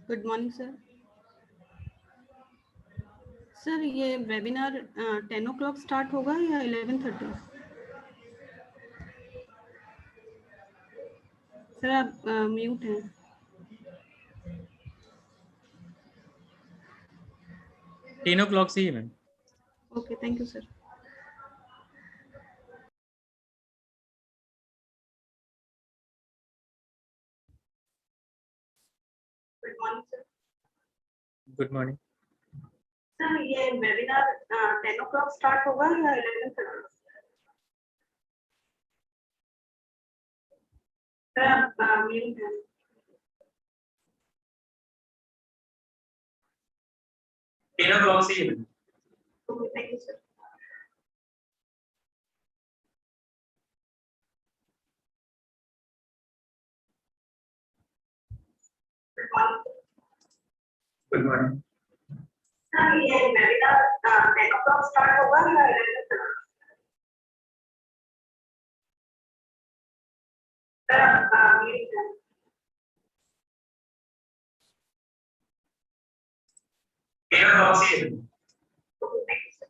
Good morning sir. Sir ये webinar 10 o'clock start होगा या 11:30? सर आप म्यूट हैं। 10 o'clock से ही ma'am. Okay, thank you sir. Good morning sir. Good morning. Sir ये वेबिनार 10 o'clock स्टार्ट होगा या 11:30? सर आप म्यूट हैं। टेन o'clock से ही ma'am. Okay, thank you sir. Good morning. Sir ये वेबिनार 10 o'clock स्टार्ट होगा या 11:30? सर आप म्यूट हैं। टेन o'clock से ही ma'am. Okay, thank you sir.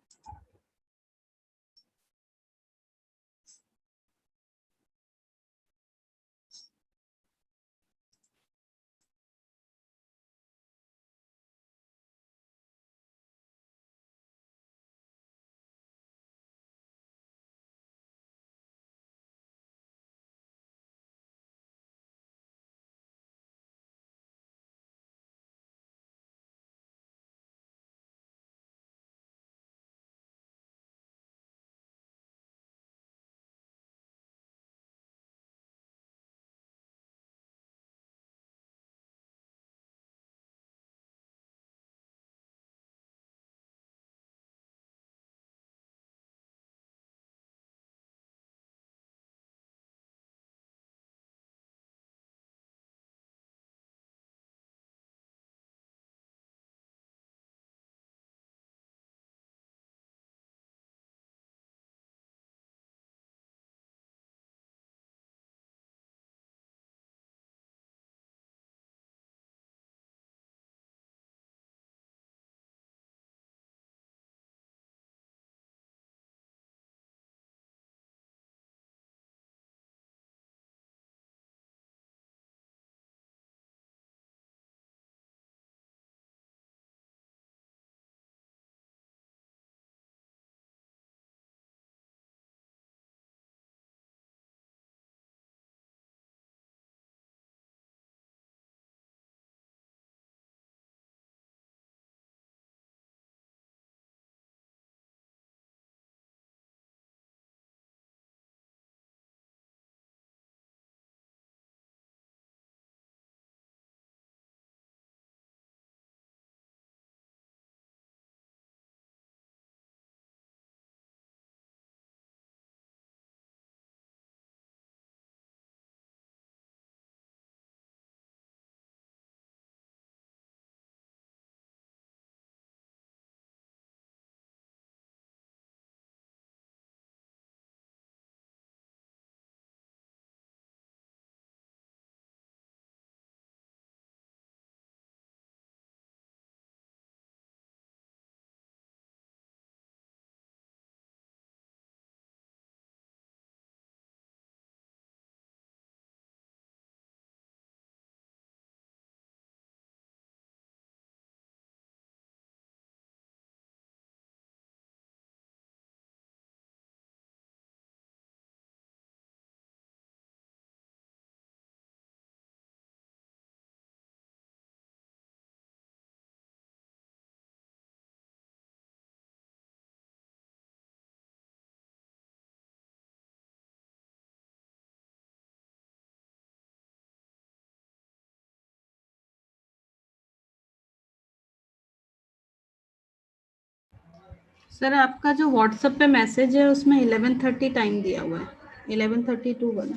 Sir आपका जो व्हाट्सएप पे मैसेज है उसमें 11:30 टाइम दिया हुआ है, 11:32 वाला।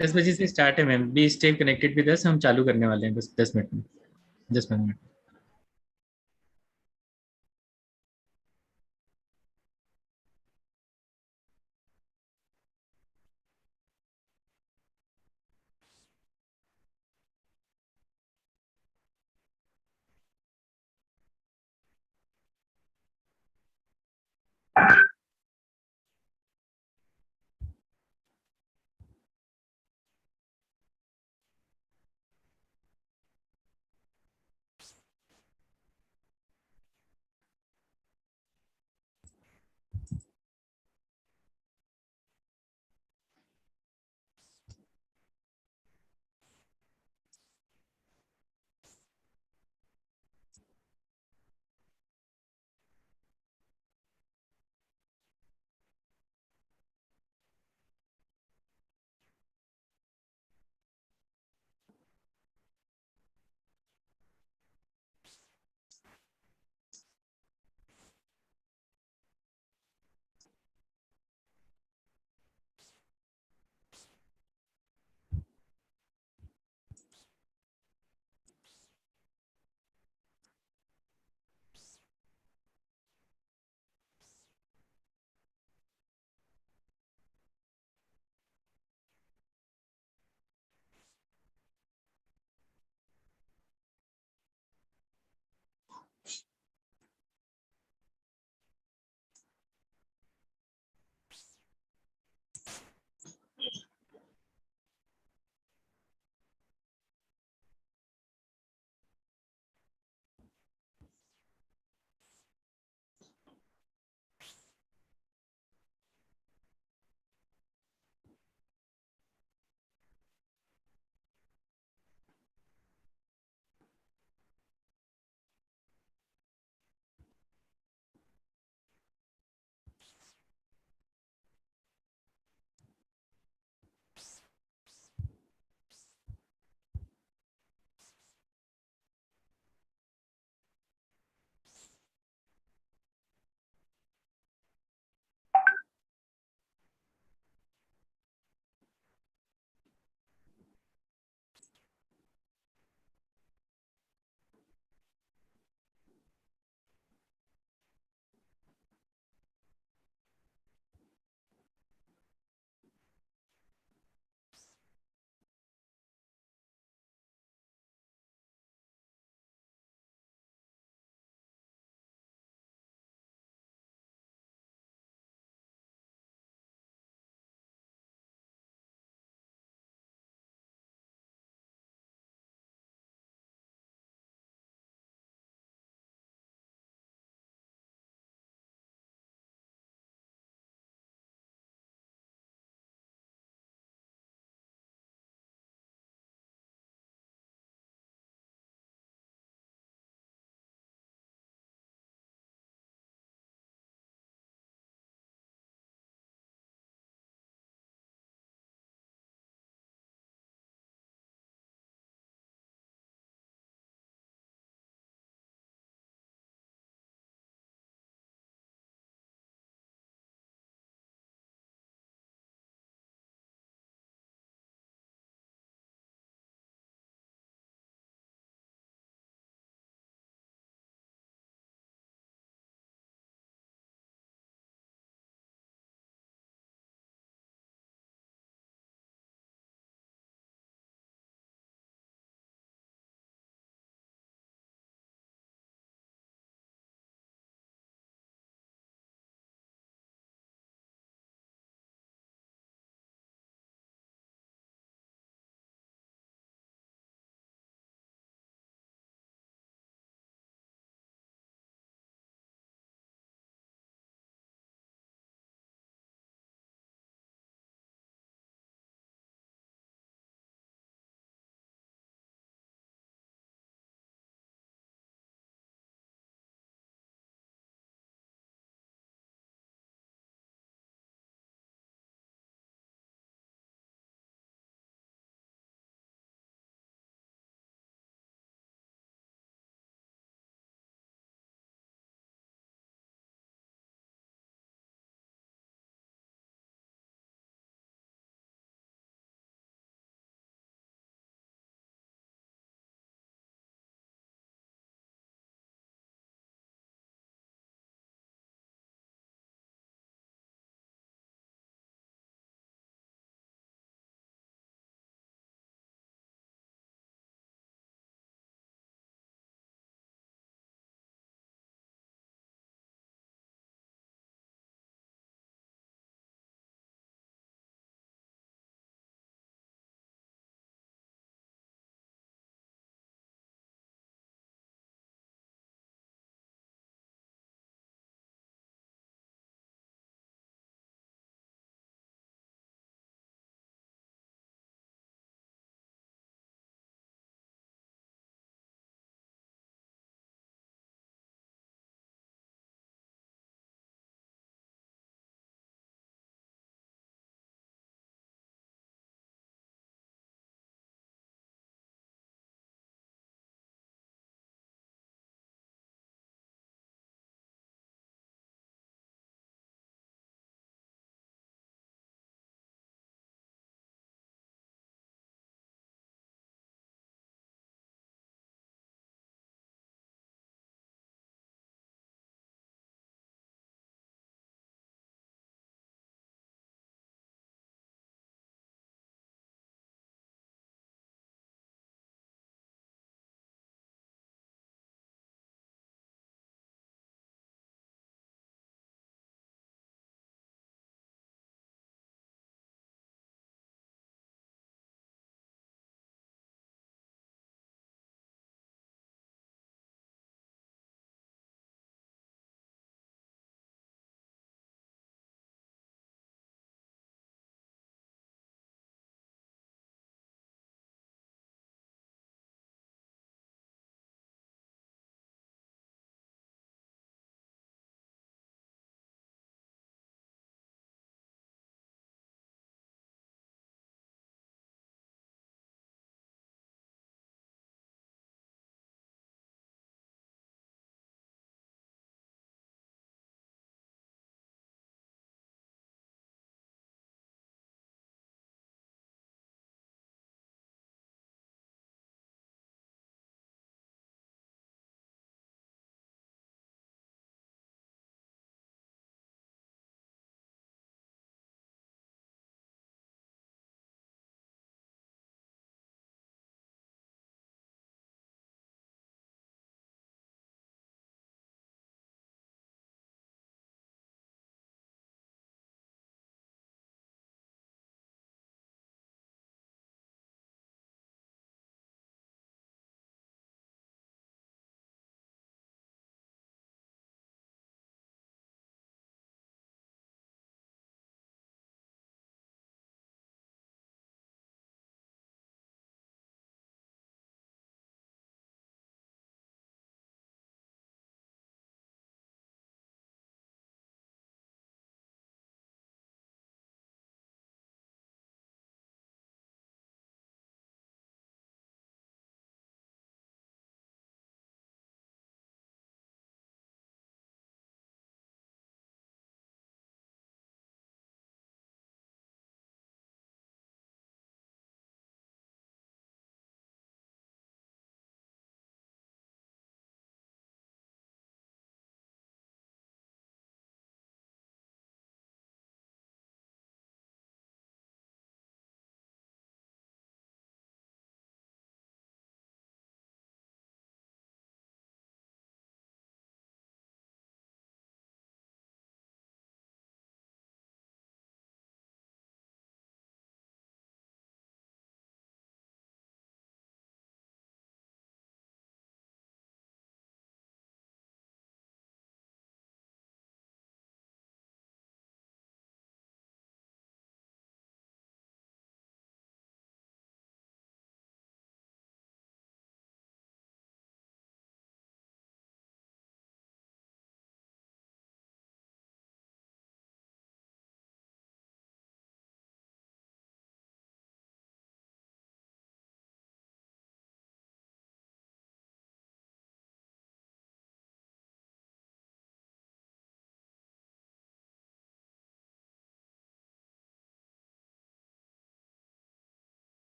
दस बजे से स्टार्ट है ma'am. Be stay connected with us. हम चालू करने वाले हैं बस 10 मिनट में। 10 मिनट।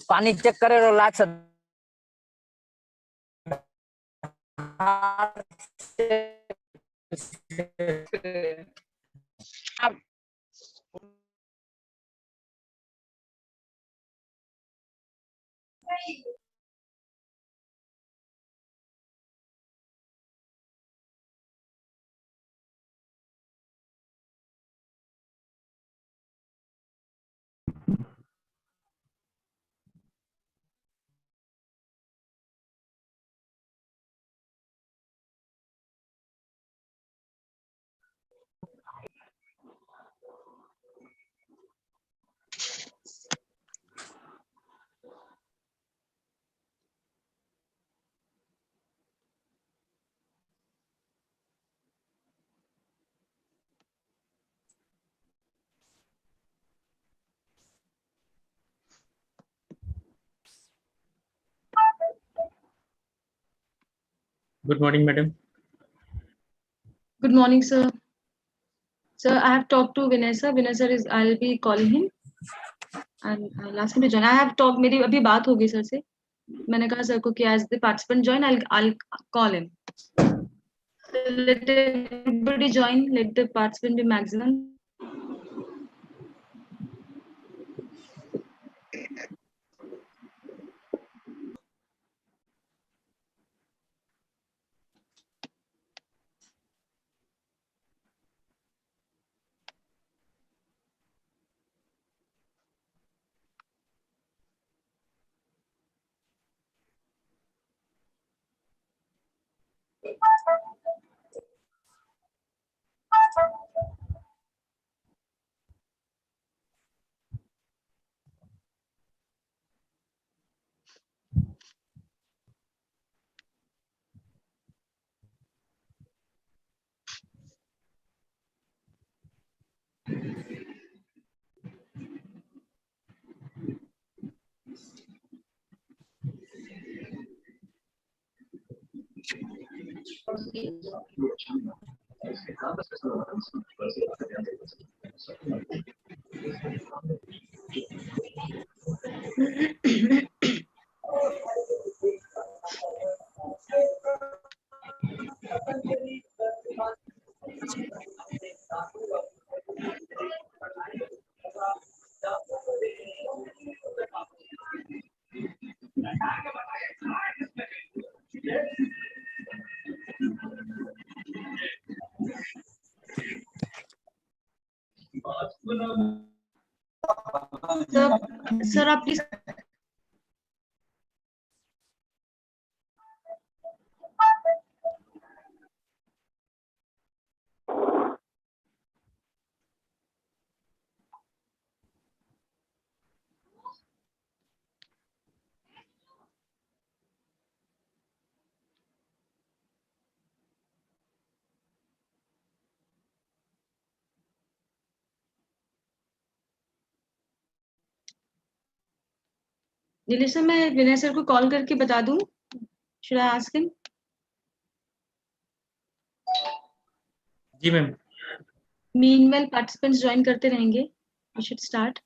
पानी चेक करे लाग्छ Good morning, madam. Good morning, sir. Sir, I have talked to Vinay sir. Vinay sir is, I'll be calling him and I'll ask him to join. I have talked, मेरी अभी बात हो गई sir से. मैंने कहा सर को कि as the participant join, I'll call him. So let everybody join. Let the participant be maximum. Sir, आप please. नीलेश सर, मैं विनय सर को कॉल करके बता दूं. Should I ask him? जी मैम. Meanwhile, participants join करते रहेंगे. We should start.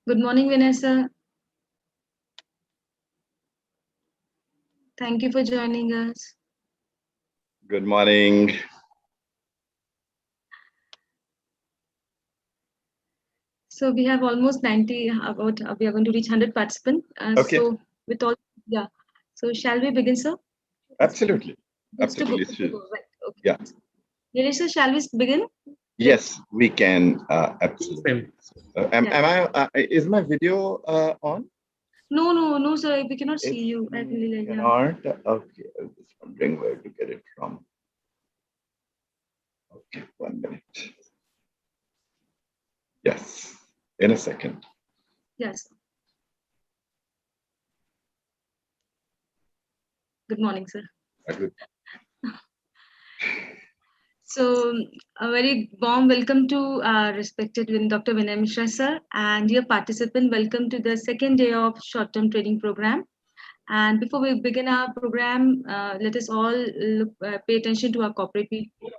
Good morning, Vinay sir. Thank you for joining us. Good morning. So we have almost 90, we are going to reach 100 participants. Okay. So with all, yeah. So shall we begin, sir? Absolutely. It's to go, Absolutely. right. Okay. Yeah. Vinay sir, shall we begin? Yes, we can. Absolutely. Is my video on? No, sir. We cannot see you. I really like cannot. Okay. I was just wondering where to get it from. Okay, 1 minute. Yes, in a second. Yes. Good morning, sir. Good. So a very warm welcome to our respected Dr. Vinay Mishra, sir, and dear participant, welcome to the second day of short-term training program. And before we begin our program, let us all pay attention to our corporate people.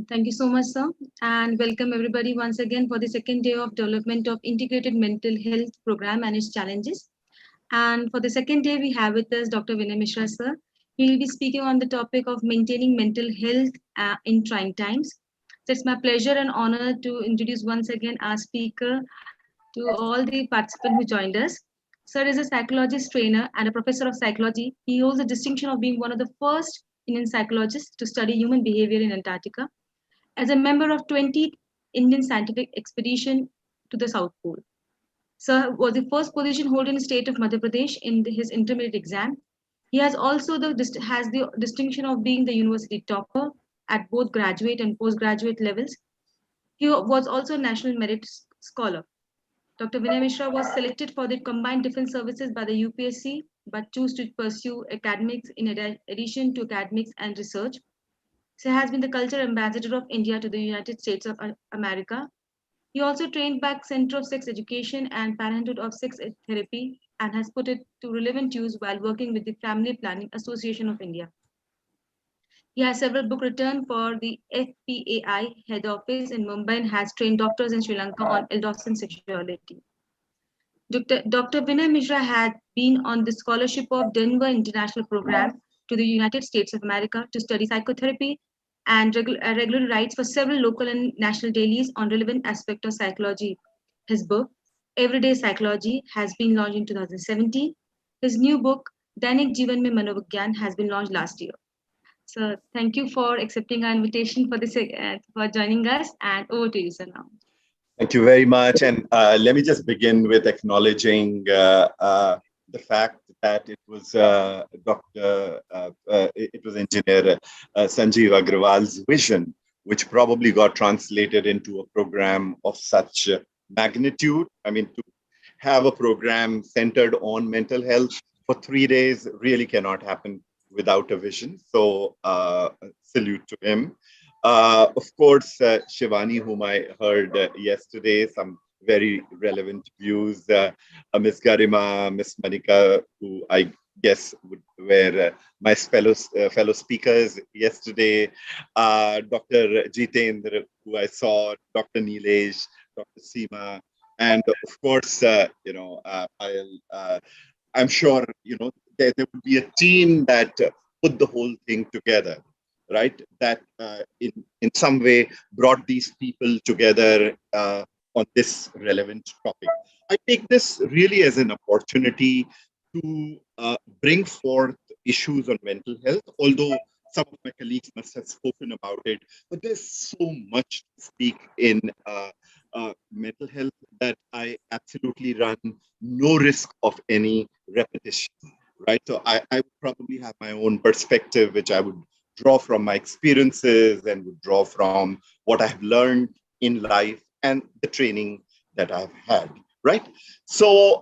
Thank you so much, sir. And welcome everybody once again for the second day of development of integrated mental health program and its challenges. And for the second day, we have with us Dr. Vinay Mishra, sir. He will be speaking on the topic of maintaining mental health in trying times. So it's my pleasure and honor to introduce once again our speaker to all the participants who joined us. Sir is a psychologist trainer and a professor of psychology. He holds the distinction of being one of the first Indian psychologists to study human behavior in Antarctica. As a member of 20 Indian scientific expedition to the South Pole. Sir was the first position holder in the state of Madhya Pradesh in his intermediate exam. He has also has the distinction of being the university topper at both graduate and postgraduate levels. He was also a National Merit Scholar. Dr. Vinay Mishra was selected for the Combined Defense Services by the UPSC, but chose to pursue academics in addition to academics and research. He has been the cultural ambassador of India to the United States of America. He also trained back Center of Sex Education and Parenthood of Sex Therapy and has put it to relevant use while working with the Family Planning Association of India. He has several books written for the FPAI head office in Mumbai and has trained doctors in Sri Lanka on LDOS and sexuality. Dr. Vinay Mishra had been on the scholarship of Denver International Program to the United States of America to study psychotherapy and regularly writes for several local and national dailies on relevant aspects of psychology. His book, Everyday Psychology, has been launched in 2017. His new book, Dainik Jeevan Mein Manovigyan, has been launched last year. So thank you for accepting our invitation for this for joining us, and over to you, sir, now. Thank you very much. And let me just begin with acknowledging the fact that it was it was Engineer Sanjeev Agrawal's vision, which probably got translated into a program of such magnitude. I mean, to have a program centered on mental health for 3 days really cannot happen without a vision. So salute to him. Of course, Shivani, whom I heard yesterday, some very relevant views. Miss Garima, Miss Manika, who I guess were my fellow speakers yesterday. Dr. Jitendra, who I saw, Dr. Nilesh, Dr. Seema, and of course, I'm sure there would be a team that put the whole thing together, right? That in some way brought these people together on this relevant topic. I take this really as an opportunity to bring forth issues on mental health, although some of my colleagues must have spoken about it, but there's so much to speak in mental health that I absolutely run no risk of any repetition, right? So I would probably have my own perspective, which I would draw from my experiences and would draw from what I've learned in life and the training that I've had, right? So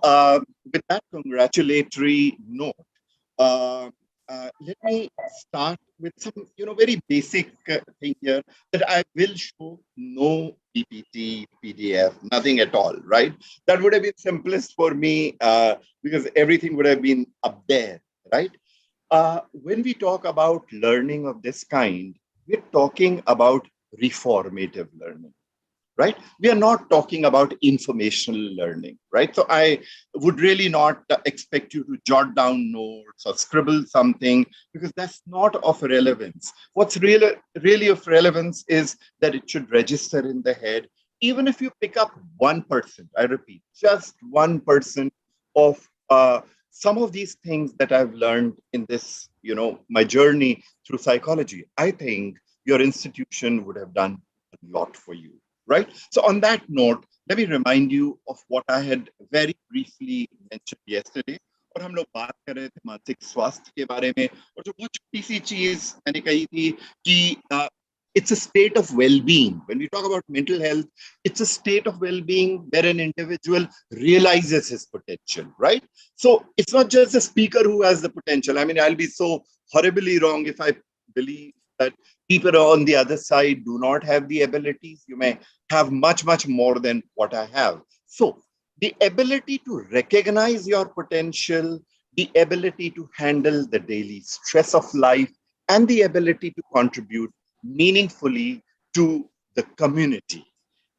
with that congratulatory note, let me start with some, very basic thing here that I will show no PPT, PDF, nothing at all, right? That would have been simplest for me because everything would have been up there, right? When we talk about learning of this kind, we're talking about reformative learning, right? We are not talking about informational learning, right? So I would really not expect you to jot down notes or scribble something because that's not of relevance. What's really of relevance is that it should register in the head. Even if you pick up 1%, I repeat, just 1% of some of these things that I've learned in this, my journey through psychology, I think your institution would have done a lot for you. Right? So on that note, let me remind you of what I had very briefly mentioned yesterday. और हम लोग बात कर रहे थे मानसिक स्वास्थ्य के बारे में और जो बहुत छोटी सी चीज मैंने कही थी कि it's a state of well-being. When we talk about mental health, it's a state of well-being where an individual realizes his potential, right? So it's not just the speaker who has the potential. I mean, I'll be so horribly wrong if I believe that people on the other side do not have the abilities. You may have much, much more than what I have. So the ability to recognize your potential, the ability to handle the daily stress of life, and the ability to contribute meaningfully to the community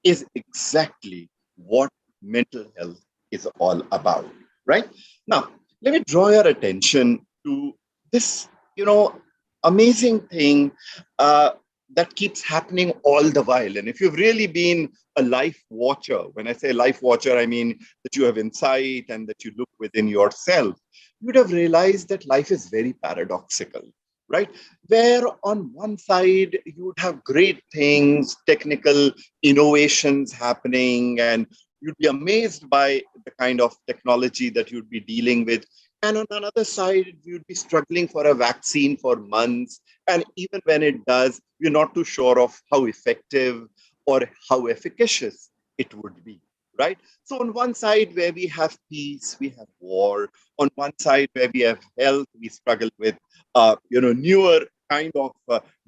is exactly what mental health is all about, right? Now, let me draw your attention to this, amazing thing that keeps happening all the while. And if you've really been a life watcher, when I say life watcher, I mean that you have insight and that you look within yourself, you would have realized that life is very paradoxical, right? Where on one side, you would have great things, technical innovations happening, and you'd be amazed by the kind of technology that you'd be dealing with. And on another side, you'd be struggling for a vaccine for months. And even when it does, we're not too sure of how effective or how efficacious it would be, right? So on one side where we have peace, we have war. On one side where we have health, we struggle with, newer kind of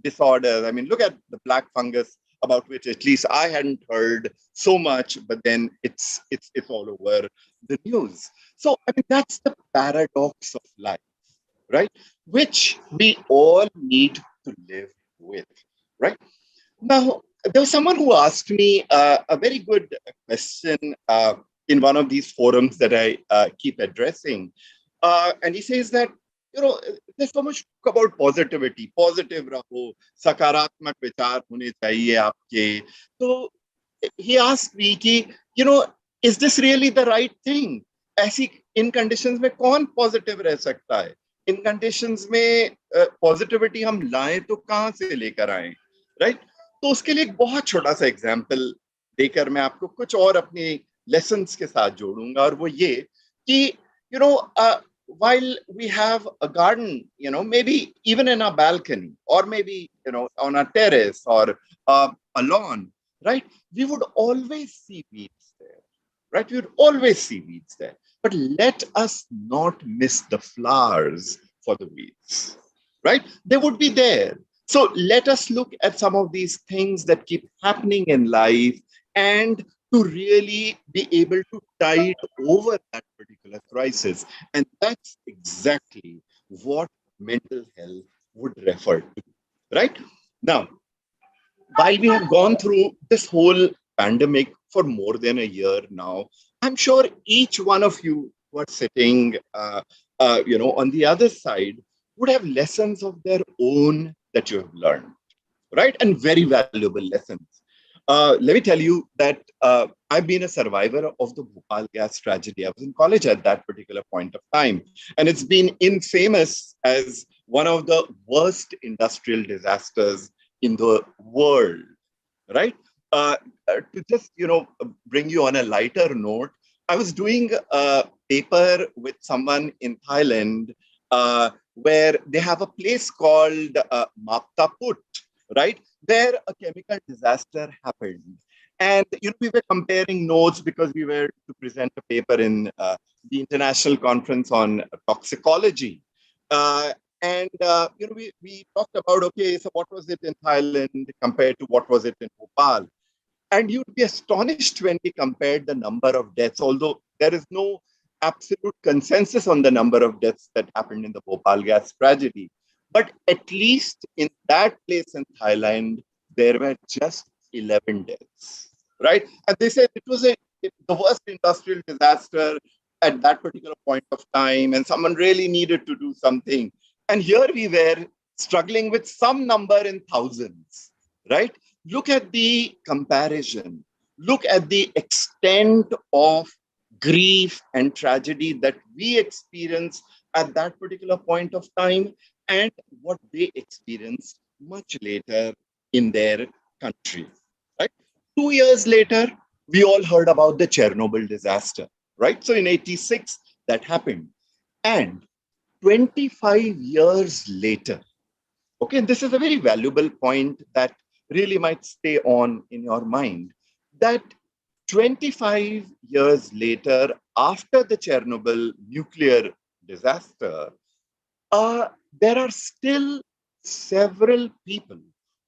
disorders. I mean, look at the black fungus, about which at least I hadn't heard so much, but then it's all over the news. So I mean, that's the paradox of life, right? Which we all need to live with, right? Now, there was someone who asked me a very good question in one of these forums that I keep addressing. And he says that, there's so much talk about positivity, positive raho, sakaratmak vichar hone chahiye aapke. So he asked me, ki, is this really the right thing? ऐसी इन conditions में कौन positive रह सकता है? इन conditions में positivity हम लाएं तो कहां से लेकर आए, राइट? तो उसके लिए एक बहुत छोटा सा एग्जांपल देकर मैं आपको कुछ और अपनी लेसन्स के साथ जोड़ूंगा, और वो ये कि while we have a garden, maybe even in a balcony, or maybe, on a terrace or a lawn, right? We would always see weeds there, right? We would always see weeds there. But let us not miss the flowers for the weeds, right? They would be there. So let us look at some of these things that keep happening in life and to really be able to tide over that particular crisis. And that's exactly what mental health would refer to, right? Now, while we have gone through this whole pandemic for more than a year now, I'm sure each one of you who are sitting, on the other side would have lessons of their own that you have learned, right? And very valuable lessons. Let me tell you that I've been a survivor of the Bhopal gas tragedy. I was in college at that particular point of time, and it's been infamous as one of the worst industrial disasters in the world, right? To just, bring you on a lighter note, I was doing a paper with someone in Thailand where they have a place called Maptaput, right? Where a chemical disaster happened. And we were comparing notes because we were to present a paper in the International Conference on Toxicology. We talked about, okay, so what was it in Thailand compared to what was it in Bhopal? And you'd be astonished when we compared the number of deaths, although there is no absolute consensus on the number of deaths that happened in the Bhopal gas tragedy. But at least in that place in Thailand, there were just 11 deaths, right? And they said it was the worst industrial disaster at that particular point of time, and someone really needed to do something. And here we were struggling with some number in thousands, right? Look at the comparison. Look at the extent of grief and tragedy that we experience at that particular point of time and what they experienced much later in their country, right? 2 years later, we all heard about the Chernobyl disaster, right? So in 86, that happened. And 25 years later, okay, and this is a very valuable point that really might stay on in your mind, that 25 years later, after the Chernobyl nuclear disaster, there are still several people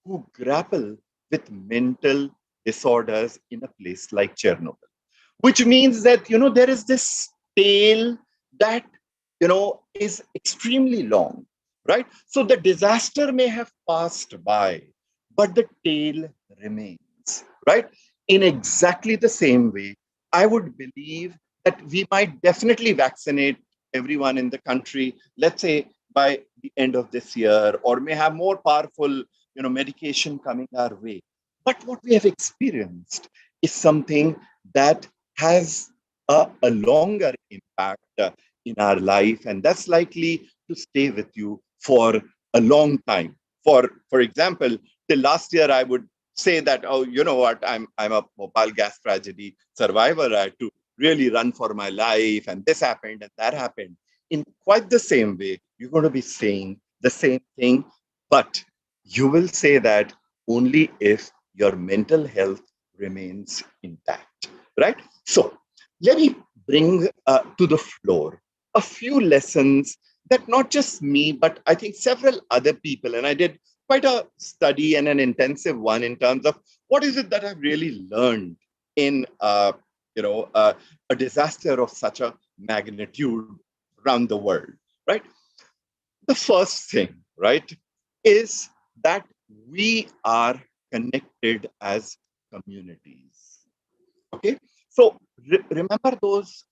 who grapple with mental disorders in a place like Chernobyl, which means that, there is this tail that, is extremely long, right? So the disaster may have passed by, but the tail remains, right? In exactly the same way, I would believe that we might definitely vaccinate everyone in the country, let's say by the end of this year, or may have more powerful medication coming our way. But what we have experienced is something that has a longer impact in our life, and that's likely to stay with you for a long time. For example, till last year, I would say that, oh, you know what, I'm a Bhopal gas tragedy survivor. I had to really run for my life, and this happened and that happened. In quite the same way, you're going to be saying the same thing, but you will say that only if your mental health remains intact, right? So let me bring to the floor a few lessons that not just me, but I think several other people, and I did quite a study and an intensive one in terms of what is it that I've really learned in a disaster of such a magnitude around the world, right? The first thing, right, is that we are connected as communities. Okay, so remember those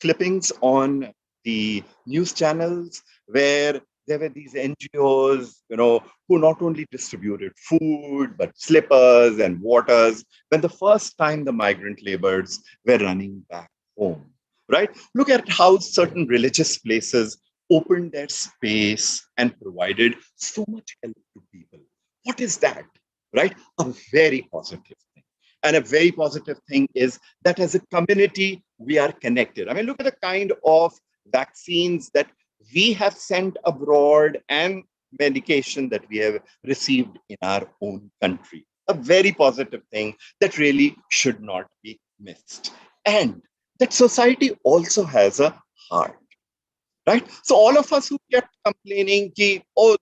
clippings on the news channels where there were these NGOs, who not only distributed food, but slippers and waters when the first time the migrant laborers were running back home, right? Look at how certain religious places opened their space and provided so much help to people. What is that, right? A very positive thing. And a very positive thing is that as a community, we are connected. I mean, look at the kind of vaccines that we have sent abroad and medication that we have received in our own country. A very positive thing that really should not be missed. And that society also has a heart, right? So all of us who kept complaining, ki, oh,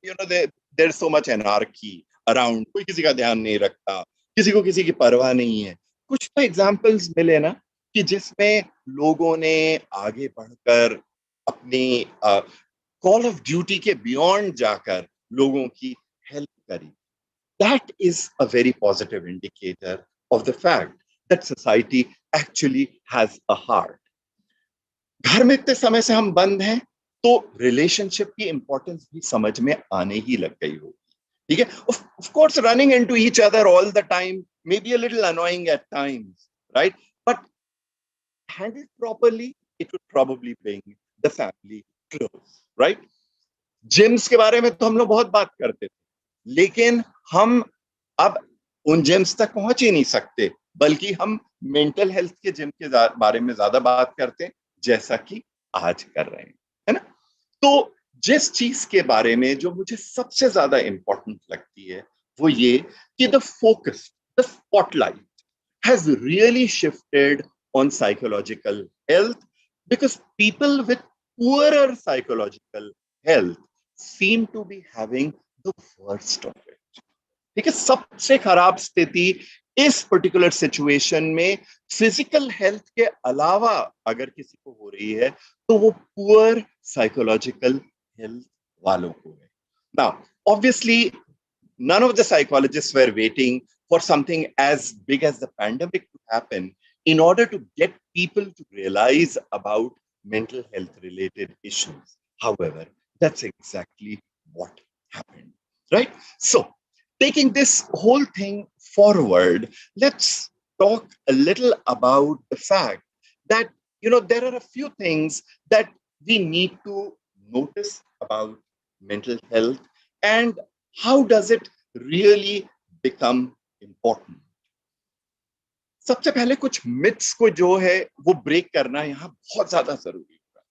there's so much anarchy around, कोई किसी का ध्यान नहीं रखता, किसी को किसी की परवाह नहीं है. कुछ तो एग्जाम्पल्स मिले ना कि जिसमें लोगों ने आगे बढ़कर अपनी कॉल ऑफ ड्यूटी के बियॉन्ड जाकर लोगों की हेल्प करी. That is a very positive indicator of the fact that society actually has a heart. घर में इतने समय से हम बंद हैं तो रिलेशनशिप की इंपॉर्टेंस भी समझ में आने ही लग गई होगी. ठीक है, of course running into each other all the time may be a little annoying at times, right? But handled properly, it would probably bring the family close, right? जिम्स के बारे में तो हम लोग बहुत बात करते थे, लेकिन हम अब उन जिम्स तक पहुंच ही नहीं सकते, बल्कि हम मेंटल हेल्थ के जिम के बारे में ज्यादा बात करते हैं, जैसा कि आज कर रहे हैं, है ना? तो जिस चीज के बारे में जो मुझे सबसे ज्यादा इंपॉर्टेंट लगती है वो ये कि the focus, the spotlight has really shifted on psychological health because people with poorer psychological health seem to be having the worst of it. ठीक है, सबसे खराब स्थिति इस पर्टिकुलर सिचुएशन में फिजिकल हेल्थ के अलावा अगर किसी को हो रही है तो वो पुअर साइकोलॉजिकल हेल्थ वालों को है. Now, obviously, none of the psychologists were waiting for something as big as the pandemic to happen in order to get people to realize about mental health related issues. However, that's exactly what happened, right? So, taking this whole thing forward, let's talk a little about the fact that, there are a few things that we need to notice about mental health and how does it really become important. सबसे पहले कुछ myths को जो है वो break करना यहाँ बहुत ज्यादा जरूरी है,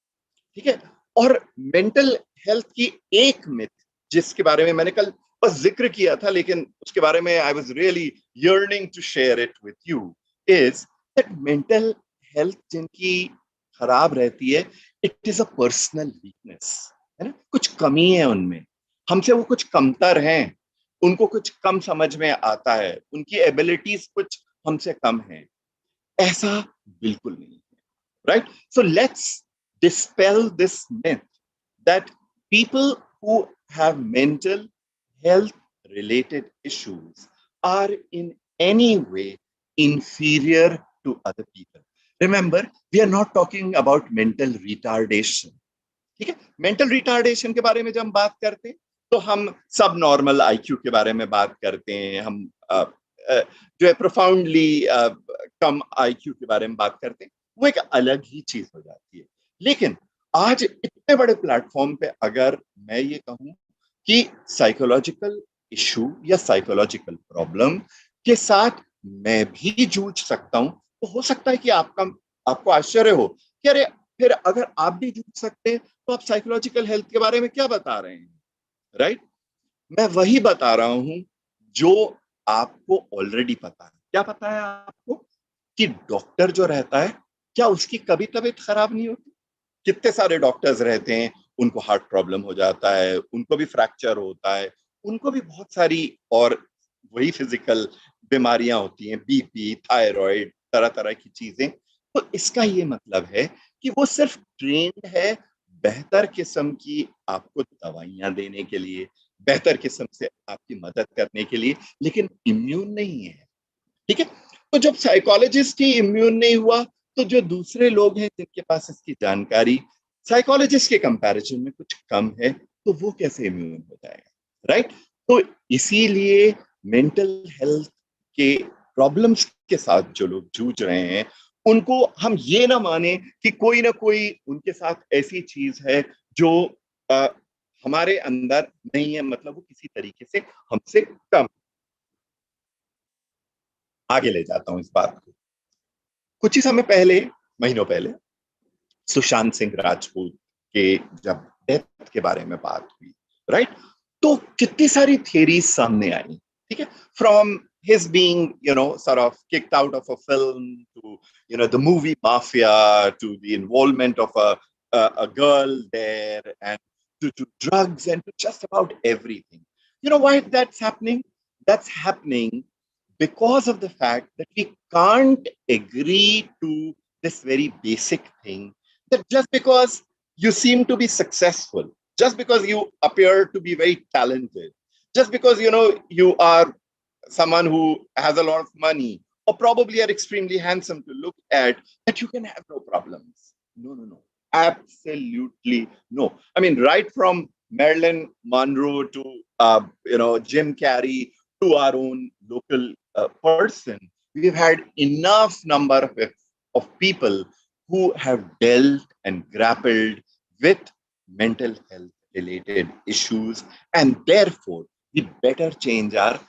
ठीक है? और मेंटल हेल्थ की एक मिथ जिसके बारे में मैंने कल बस जिक्र किया था, लेकिन उसके बारे में I was really yearning to share it with you, is that mental health जिनकी खराब रहती है, it is a personal weakness, है ना? कुछ कमी है उनमें, हमसे वो कुछ कमतर हैं, उनको कुछ कम समझ में आता है, उनकी एबिलिटीज कुछ हमसे कम हैं. ऐसा बिल्कुल नहीं है, right? So let's dispel this myth that people who have mental health related issues are in any way inferior to other people. Remember, we are not talking about mental retardation. ठीक है? Mental retardation के बारे में जब हम बात करते हैं तो हम सब नॉर्मल आईक्यू के बारे में बात करते हैं, हम जो है प्रोफाउंडली कम आईक्यू के बारे में बात करते हैं, वो एक अलग ही चीज हो जाती है। लेकिन आज इतने बड़े प्लेटफॉर्म पे अगर मैं ये कहूं कि साइकोलॉजिकल इशू या साइकोलॉजिकल प्रॉब्लम के साथ मैं भी जूझ सकता हूं, तो हो सकता है कि आपको आश्चर्य हो कि अरे फिर अगर आप भी जूझ सकते हैं तो आप साइकोलॉजिकल हेल्थ के बारे में क्या बता रहे हैं, राइट? मैं वही बता रहा हूं जो आपको ऑलरेडी पता है। क्या पता है आपको? कि डॉक्टर जो रहता है, क्या उसकी कभी तबीयत खराब नहीं होती? कितने सारे डॉक्टर्स रहते हैं, उनको हार्ट प्रॉब्लम हो जाता है, उनको भी फ्रैक्चर होता है, उनको भी बहुत सारी और वही फिजिकल बीमारियां होती हैं, बीपी, थायराइड, तरह तरह की चीजें। तो इसका ये मतलब है कि वो सिर्फ ट्रेंड है बेहतर किस्म की आपको दवाइयां देने के लिए, बेहतर किस्म से आपकी मदद करने के लिए, लेकिन इम्यून नहीं है। ठीक है? तो जब साइकोलॉजिस्ट ही इम्यून नहीं हुआ, तो जो दूसरे लोग हैं जिनके पास इसकी जानकारी साइकोलॉजिस्ट के कंपैरिजन में कुछ कम है, तो वो कैसे इम्यून हो जाएगा, राइट? तो इसीलिए मेंटल हेल्थ के प्रॉब्लम्स के साथ जो लोग जूझ रहे हैं, उनको हम ये ना माने कि कोई ना कोई उनके साथ ऐसी चीज है जो हमारे अंदर नहीं है, मतलब वो किसी तरीके से हमसे कम। आगे ले जाता हूं इस बात को। कुछ ही समय पहले, महीनों पहले, सुशांत सिंह राजपूत के जब डेथ के बारे में बात हुई, राइट? तो कितनी सारी थियरीज सामने आई, ठीक है? From his being, sort of kicked out of a film, to, the movie Mafia, to the involvement of a girl there, and to drugs, and to just about everything. You know why that's happening? That's happening because of the fact that we can't agree to this very basic thing, that just because you seem to be successful, just because you appear to be very talented, just because you are someone who has a lot of money, or probably are extremely handsome to look at, that you can have no problems. No. Absolutely no. I mean, right from Marilyn Monroe to Jim Carrey, to our own local person, we've had enough number of people who have dealt and grappled with mental health related issues, and therefore we better change our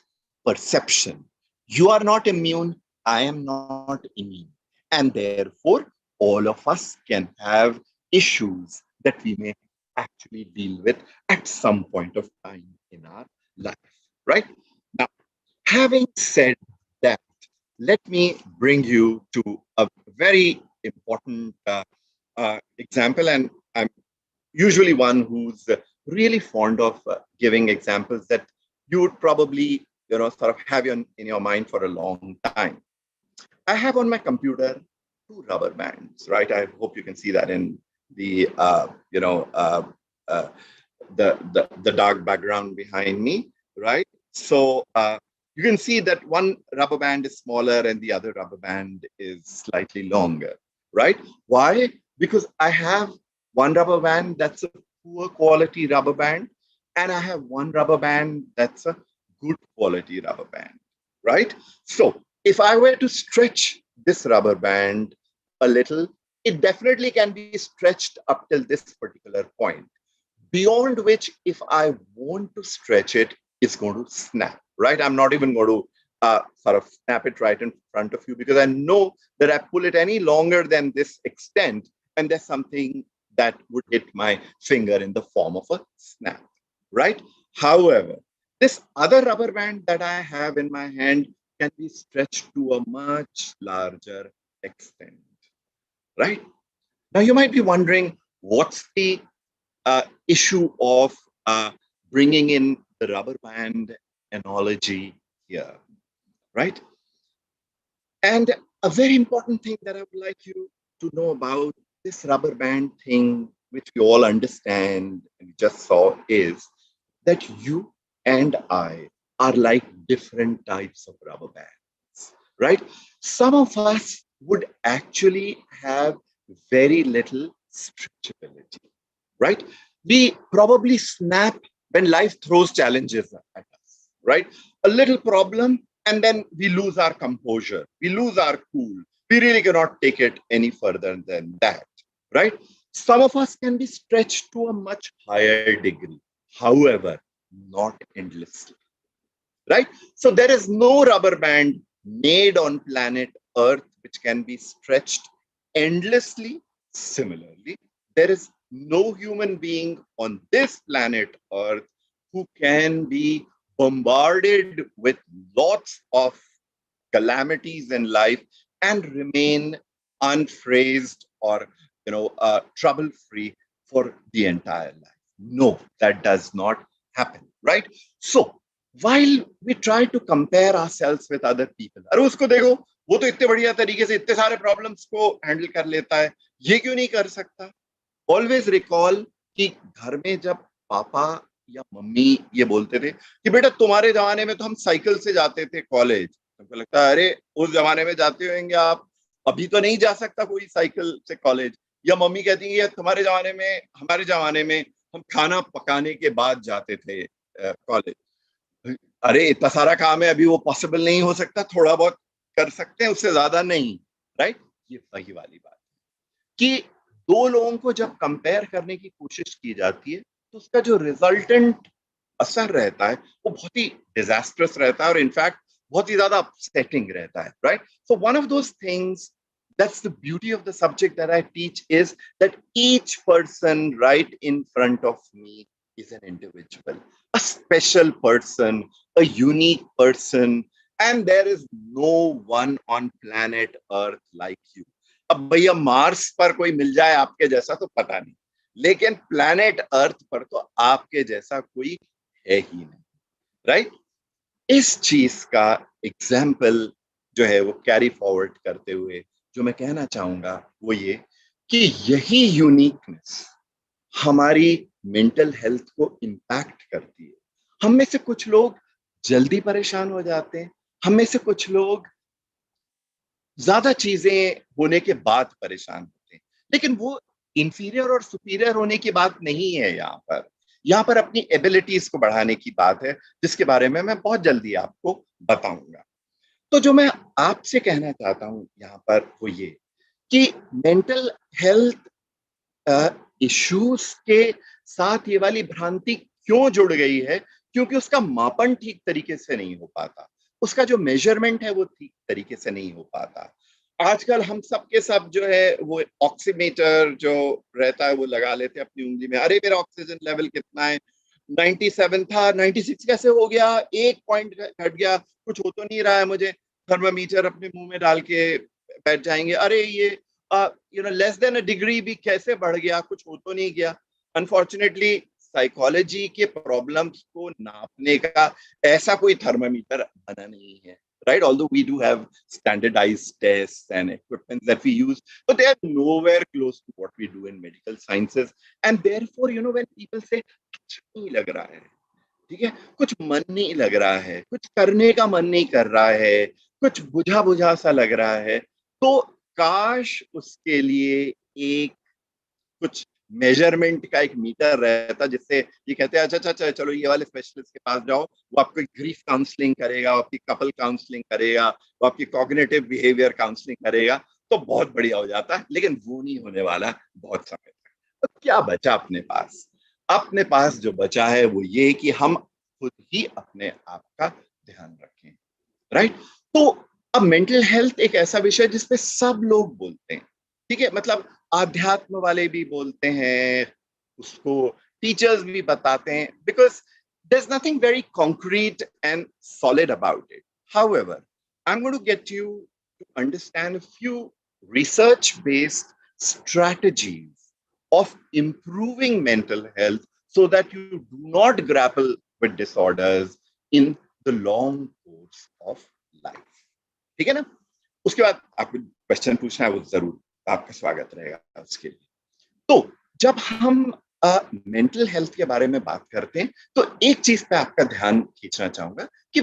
perception. You are not immune, I am not immune, and therefore all of us can have issues that we may actually deal with at some point of time in our life, right? Now, having said that, let me bring you to a very important example, and I'm usually one who's really fond of giving examples that you would probably sort of have in your mind for a long time. I have on my computer 2 rubber bands, right? I hope you can see that in the the dark background behind me, right? So you can see that one rubber band is smaller and the other rubber band is slightly longer, right? Why? Because I have one rubber band that's a poor quality rubber band, and I have one rubber band that's a good quality rubber band, right? So if I were to stretch this rubber band a little, it definitely can be stretched up till this particular point, beyond which, if I want to stretch it, it's going to snap, right? I'm not even going to sort of snap it right in front of you, because I know that I pull it any longer than this extent, and there's something that would hit my finger in the form of a snap, right? However, this other rubber band that I have in my hand can be stretched to a much larger extent, right? Now, you might be wondering, what's the issue of bringing in the rubber band analogy here, right? And a very important thing that I would like you to know about this rubber band thing, which we all understand and just saw, is that you and I are like different types of rubber bands, right? Some of us would actually have very little stretchability, right? We probably snap when life throws challenges at us, right? A little problem, and then we lose our composure, we lose our cool. We really cannot take it any further than that, right? Some of us can be stretched to a much higher degree, however, not endlessly, right? So there is no rubber band made on planet Earth which can be stretched endlessly. Similarly, there is no human being on this planet Earth who can be bombarded with lots of calamities in life and remain unfazed or trouble free for the entire life. No, that does not happen, right? So while we try to compare ourselves with other people, अरे उसको देखो, वो तो इतने बढ़िया तरीके से इतने सारे प्रॉब्लम्स को हैंडल कर लेता है, ये क्यों नहीं कर सकता? ऑलवेज रिकॉल कि घर में जब पापा या मम्मी ये बोलते थे कि बेटा तुम्हारे जमाने में तो हम साइकिल से जाते थे कॉलेज, हमको लगता है अरे उस जमाने में जाते होंगे आप, अभी तो नहीं जा सकता कोई साइकिल से कॉलेज। या मम्मी कहती है तुम्हारे जमाने में, हमारे जमाने में हम खाना पकाने के बाद जाते थे कॉलेज। अरे इतना सारा काम है, अभी वो पॉसिबल नहीं हो सकता, थोड़ा बहुत कर सकते हैं, उससे ज्यादा नहीं, राइट? ये वही वाली बात है कि दो लोगों को जब कंपेयर करने की कोशिश की जाती है तो उसका जो रिजल्टेंट असर रहता है वो बहुत ही डिजास्ट्रस रहता है और इनफैक्ट बहुत ही ज्यादा अपसेटिंग रहता है, right? So one of those things, that's the beauty of the subject that I teach, is that each person right in front of me is an individual, a special person, a unique person, and there is no one on planet Earth like you. अब भैया Mars पर कोई मिल जाए आपके जैसा तो पता नहीं, लेकिन प्लैनेट अर्थ पर तो आपके जैसा कोई है ही नहीं, राइट? इस चीज का एग्जाम्पल जो है वो कैरी फॉरवर्ड करते हुए जो मैं कहना चाहूंगा वो ये कि यही यूनिकनेस हमारी मेंटल हेल्थ को इम्पैक्ट करती है। हम में से कुछ लोग जल्दी परेशान हो जाते हैं, हम में से कुछ लोग ज्यादा चीजें होने के बाद परेशान होते हैं, लेकिन वो इंफीरियर और सुपीरियर होने की बात नहीं है। यहाँ पर अपनी एबिलिटीज को बढ़ाने की बात है, जिसके बारे में मैं बहुत जल्दी आपको बताऊंगा। तो जो मैं आपसे कहना चाहता हूं यहाँ पर वो ये कि मेंटल हेल्थ इश्यूज के साथ ये वाली भ्रांति क्यों जुड़ गई है, क्योंकि उसका मापन ठीक तरीके से नहीं हो पाता, उसका जो मेजरमेंट है वो ठीक तरीके से नहीं हो पाता। आजकल हम सब के सब जो है वो ऑक्सीमीटर जो रहता है वो लगा लेते हैं अपनी उंगली में, अरे मेरा ऑक्सीजन लेवल कितना है, 97 था 96 कैसे हो गया, 1 पॉइंट घट गया, कुछ हो तो नहीं रहा है मुझे। थर्मामीटर अपने मुंह में डाल के बैठ जाएंगे, अरे ये लेस देन अ डिग्री भी कैसे बढ़ गया, कुछ हो तो नहीं गया। अनफॉर्चुनेटली साइकोलॉजी के प्रॉब्लम्स को नापने का ऐसा कोई थर्मामीटर बना नहीं है, right? Although we do have standardized tests and equipment that we use, but they are nowhere close to what we do in medical sciences. And therefore, when people say कुछ नहीं लग रहा है, ठीक है, कुछ मन नहीं लग रहा है, कुछ करने का मन नहीं कर रहा है, कुछ बुझा बुझा सा लग रहा है, तो काश उसके लिए एक कुछ मेजरमेंट का एक मीटर रहता जिससे ये कहते हैं अच्छा चलो ये वाले स्पेशलिस्ट के पास जाओ, वो आपको ग्रीफ काउंसलिंग करेगा, वो आपकी कपल काउंसलिंग करेगा, वो आपकी कॉग्निटिव बिहेवियर काउंसलिंग करेगा, तो बहुत बढ़िया हो जाता है। लेकिन वो नहीं होने वाला बहुत समय तक। तो क्या बचा अपने पास? अपने पास जो बचा है वो ये कि हम खुद ही अपने आप का ध्यान रखें, राइट? तो अब मेंटल हेल्थ एक ऐसा विषय जिसपे सब लोग बोलते हैं, ठीक है, मतलब आध्यात्म वाले भी बोलते हैं, उसको टीचर्स भी बताते हैं, because there's nothing very concrete and solid about it. However, I'm going to get you to understand a few research-based strategies of improving mental health so that you do not grapple with disorders in the long course of life. ठीक है ना? उसके बाद आपको question पूछना है वो जरूर आपका स्वागत रहेगा उसके लिए। तो जब हम मेंटल हेल्थ के बारे में बात करते हैं तो एक चीज पे आपका ध्यान खींचना चाहूंगा कि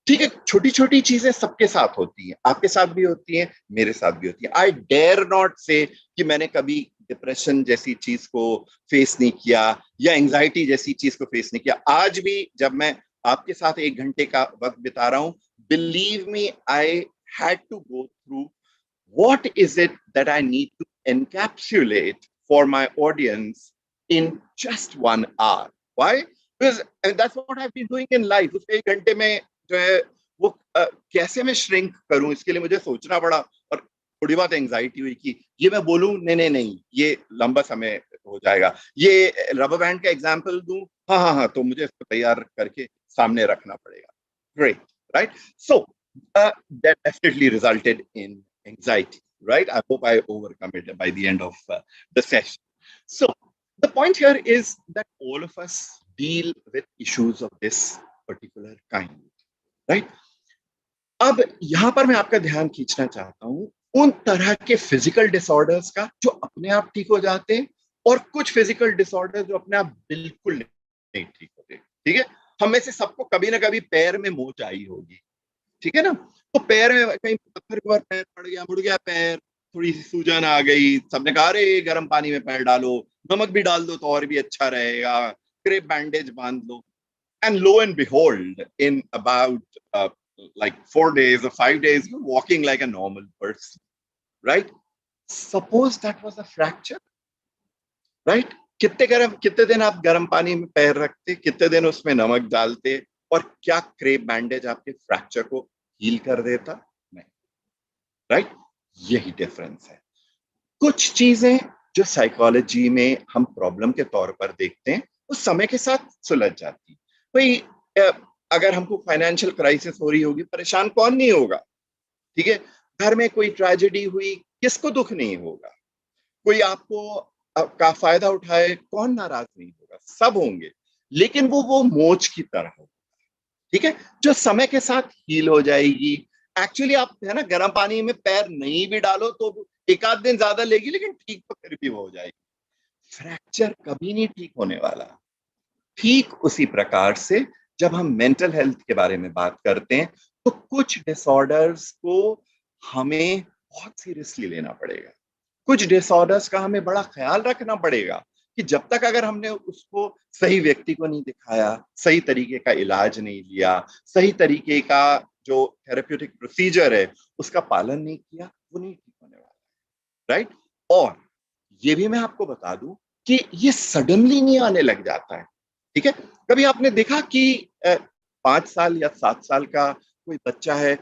ठीक है, छोटी छोटी चीजें सबके साथ होती हैं, आपके साथ भी होती हैं, मेरे साथ भी होती है। आई डेयर नॉट से कि मैंने कभी डिप्रेशन जैसी चीज को फेस नहीं किया या एंजाइटी जैसी चीज को फेस नहीं किया। आज भी जब मैं आपके साथ 1 घंटे का वक्त बिता रहा हूं, believe me, I had to go through what is it that I need to encapsulate for my audience in just 1 hour. Why? Because that's what I've been doing in life. उस 1 घंटे में जो है वो कैसे मैं श्रिंक करूं, इसके लिए मुझे सोचना पड़ा। और थोड़ी बहुत एंजाइटी हुई कि ये मैं बोलूं, नहीं, ये लंबा समय हो जाएगा। ये रबर बैंड का एग्जाम्पल दूं, हाँ, तो मुझे इसको तैयार करके सामने रखना पड़ेगा। Great, right? So that definitely resulted in anxiety, right? I hope I overcome it by the end of the session. So the point here is that all of us deal with issues of this particular kind, right? अब यहां पर मैं आपका ध्यान खींचना चाहता हूं उन तरह के फिजिकल डिसऑर्डर्स का जो अपने आप ठीक हो जाते हैं, और कुछ फिजिकल डिसऑर्डर्स जो अपने आप बिल्कुल नहीं ठीक होते। ठीक है, हम में से सबको कभी ना कभी पैर में मोच आई होगी, ठीक है ना? तो पैर में कहीं पत्थर के ऊपर पैर पड़ गया, मुड़ गया पैर, थोड़ी सी सूजन आ गई, सबने कहा अरे गर्म पानी में पैर डालो, नमक भी डाल दो तो और भी अच्छा रहेगा, क्रेप बैंडेज बांध लो, and lo and behold, in about like 4 days or 5 days, you're walking like a normal person, right? Suppose that was a fracture, right? कितने दिन आप गर्म पानी में पैर रखते, कितने दिन उसमें नमक डालते, और क्या क्रेप बैंडेज आपके फ्रैक्चर को हील कर देता? नहीं, राइट? यही डिफरेंस है। कुछ चीजें जो साइकोलॉजी में हम प्रॉब्लम के तौर पर देखते हैं, वो समय के साथ सुलझ जाती। भाई अगर हमको फाइनेंशियल क्राइसिस हो रही होगी, परेशान कौन नहीं होगा? ठीक है, घर में कोई ट्रेजेडी हुई, किसको दुख नहीं होगा? कोई आपको का फायदा उठाए, कौन नाराज नहीं होगा? सब होंगे, लेकिन वो मोच की तरह होगा, ठीक है, जो समय के साथ हील हो जाएगी। एक्चुअली आप है ना, गर्म पानी में पैर नहीं भी डालो तो 1 आध दिन ज्यादा लेगी, लेकिन ठीक तो फिर भी हो जाएगी। फ्रैक्चर कभी नहीं ठीक होने वाला। ठीक उसी प्रकार से जब हम मेंटल हेल्थ के बारे में बात करते हैं, तो कुछ डिसऑर्डर्स को हमें बहुत सीरियसली लेना पड़ेगा। कुछ डिसऑर्डर्स का हमें बड़ा ख्याल रखना पड़ेगा कि जब तक अगर हमने उसको सही व्यक्ति को नहीं दिखाया, सही तरीके का इलाज नहीं लिया, सही तरीके का जो थेरेप्यूटिक प्रोसीजर है उसका पालन नहीं किया, वो नहीं ठीक होने वाला, राइट? और ये भी मैं आपको बता दूं कि ये सडनली नहीं आने लग जाता है, ठीक है? कभी आपने देखा कि 5 साल या 7 साल का कोई बच्चा है,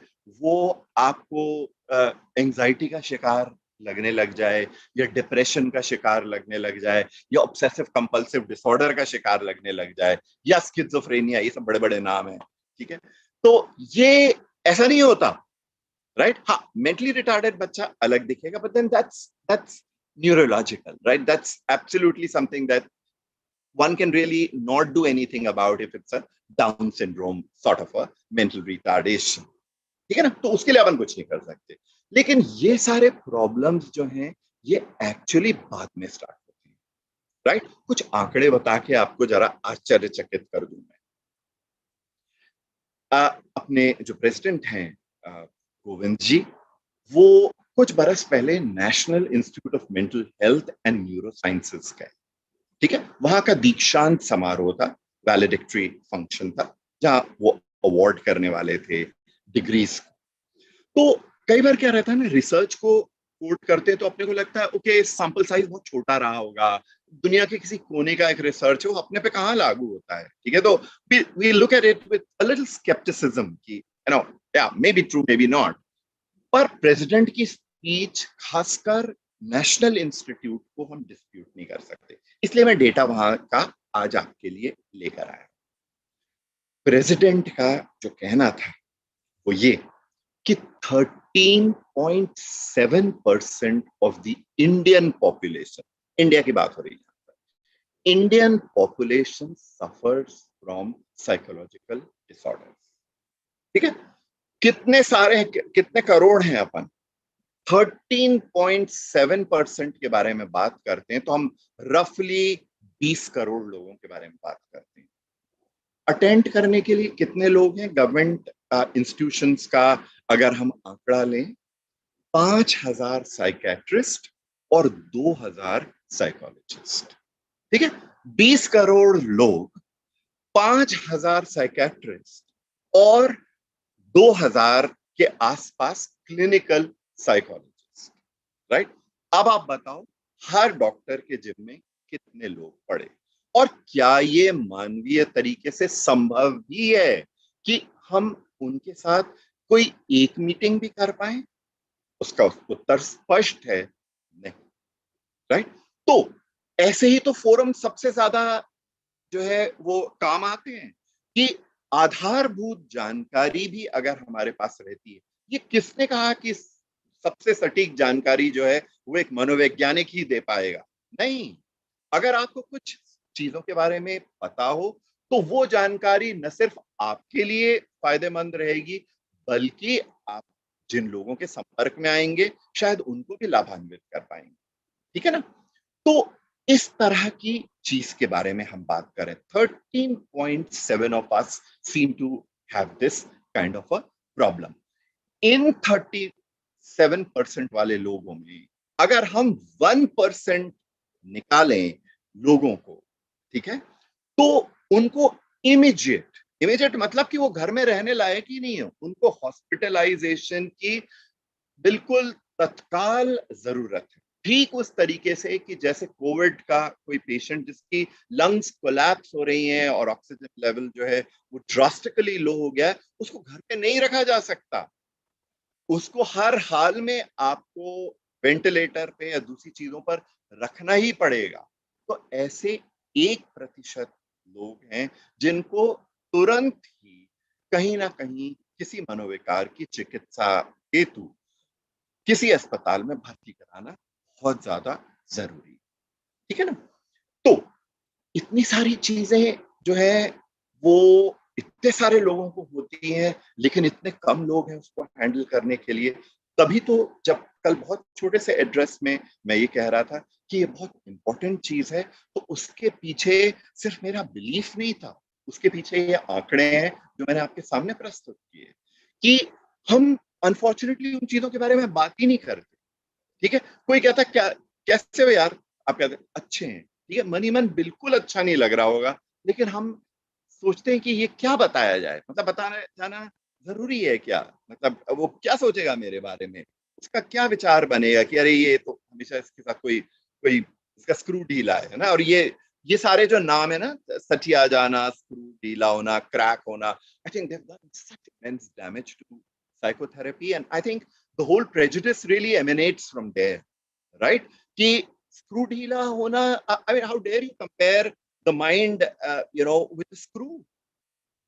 वो आपको एंजाइटी का शिकार लगने लग जाए, या डिप्रेशन का शिकार लगने लग जाए, या ऑब्सेसिव कंपल्सिव डिसऑर्डर का शिकार लगने लग जाए, या स्किज़ोफ्रेनिया, ये सब बड़े बड़े नाम हैं, ठीक है? तो ये ऐसा नहीं होता, राइट? हाँ, मेंटली रिटार्डेड बच्चा अलग दिखेगा, but then that's neurological, right? That's absolutely something that one can really not do anything about if it's a Down syndrome sort of a mental retardation, ठीक है ना? तो उसके लिए अपन कुछ नहीं कर सकते। लेकिन ये सारे प्रॉब्लम्स जो हैं, ये एक्चुअली बाद में स्टार्ट होते हैं, राइट? कुछ आंकड़े बता के आपको जरा आश्चर्यचकित कर दूं मैं। अपने जो प्रेसिडेंट हैं गोविंद जी, वो कुछ बरस पहले national institute of mental health and neuro sciences का, ठीक है, वहां का दीक्षांत समारोह था, वैलेडिक्टरी फंक्शन था, जहां वो अवार्ड करने वाले थे डिग्रीज। तो कई बार क्या रहता है ना, रिसर्च को कोट करते हैं तो अपने को लगता है ओके, सैंपल साइज बहुत छोटा रहा होगा, दुनिया के किसी कोने का एक रिसर्च है, वो अपने पे कहाँ लागू होता है, ठीक है? तो we look at it with a little scepticism कि यू नो, या may be true may be not. पर प्रेसिडेंट की स्पीच, खासकर नेशनल इंस्टीट्यूट को हम डिस्प्यूट नहीं कर सकते, इसलिए मैं डेटा वहां का आज आपके लिए लेकर आया। प्रेसिडेंट का जो कहना था वो ये कि 13.7% of the Indian population, India की बात हो रही है, Indian population suffers from psychological disorders, ठीक है? कितने करोड़ हैं अपन? 13.7% के बारे में बात करते हैं तो हम रफली 20 करोड़ लोगों के बारे में बात करते हैं। अटेंड करने के लिए कितने लोग हैं? गवर्नमेंट इंस्टीट्यूशंस का अगर हम आंकड़ा लें, 5,000 साइकेट्रिस्ट और 2,000 साइकोलॉजिस्ट। ठीक है, 20 करोड़ लोग, 5,000 साइकेट्रिस्ट और 2,000 के आसपास क्लिनिकल साइकोलॉजिस्ट, राइट। अब आप बताओ हर डॉक्टर के जिम में कितने लोग पड़े, और क्या ये मानवीय तरीके से संभव भी है कि हम उनके साथ कोई एक मीटिंग भी कर पाए? उसका उत्तर स्पष्ट है, नहीं, राइट। तो ऐसे ही तो फोरम सबसे ज्यादा जो है वो काम आते हैं कि आधारभूत जानकारी भी अगर हमारे पास रहती है, ये किसने कहा कि सबसे सटीक जानकारी जो है वो एक मनोवैज्ञानिक ही दे पाएगा? नहीं, अगर आपको कुछ चीजों के बारे में पता हो तो वो जानकारी न सिर्फ आपके लिए फायदेमंद रहेगी, बल्कि आप जिन लोगों के संपर्क में आएंगे शायद उनको भी लाभान्वित कर पाएंगे। ठीक है ना? तो इस तरह की चीज के बारे में हम बात करें, 13.7 of us seem to have this kind of a problem. इन 37% वाले लोगों में अगर हम 1% निकालें लोगों को, ठीक है, तो उनको इमीडिएट मतलब कि वो घर में रहने लायक ही नहीं है, उनको हॉस्पिटलाइजेशन की बिल्कुल तत्काल जरूरत है। ठीक उस तरीके से कि जैसे कोविड का कोई पेशेंट जिसकी लंग्स कोलैप्स हो रही हैं और ऑक्सीजन लेवल जो है वो ड्रास्टिकली लो हो गया है, उसको घर पे नहीं रखा जा सकता, उसको हर हाल में आपको वेंटिलेटर पे या दूसरी चीजों पर रखना ही पड़ेगा। तो ऐसे 1% लोग हैं जिनको तुरंत ही कहीं ना कहीं किसी मनोविकार की चिकित्सा हेतु किसी अस्पताल में भर्ती कराना बहुत ज्यादा जरूरी, ठीक है ना? तो इतनी सारी चीजें जो है वो इतने सारे लोगों को होती हैं, लेकिन इतने कम लोग हैं उसको हैंडल करने के लिए। तभी तो जब कल बहुत छोटे से एड्रेस में मैं ये कह रहा था कि ये बहुत इंपॉर्टेंट चीज है, तो उसके पीछे सिर्फ मेरा बिलीफ नहीं था, उसके पीछे ये आंकड़े हैं जो मैंने आपके सामने प्रस्तुत किए कि हम अनफॉर्चुनेटली उन चीजों के बारे में बात ही नहीं करते। ठीक है, कोई कहता क्या कैसे हो यार, आप कहते अच्छे हैं, ठीक है, मन ही मन बिल्कुल अच्छा नहीं लग रहा होगा, लेकिन हम सोचते हैं कि ये क्या बताया जाए, मतलब बताना जाना जरूरी है क्या, मतलब वो क्या सोचेगा मेरे बारे में, उसका क्या विचार बनेगा कि अरे ये तो हमेशा इसके साथ कोई कोई इसका स्क्रू ढीला है ना। और ये सारे जो नाम है ना, सठिया जाना, स्क्रू ढीला होना, क्रैक होना, I think they have done such immense damage to psychotherapy, and I think the whole prejudice really emanates from there, right? कि screw ढीला होना, I mean, how dare you compare the mind with the screw,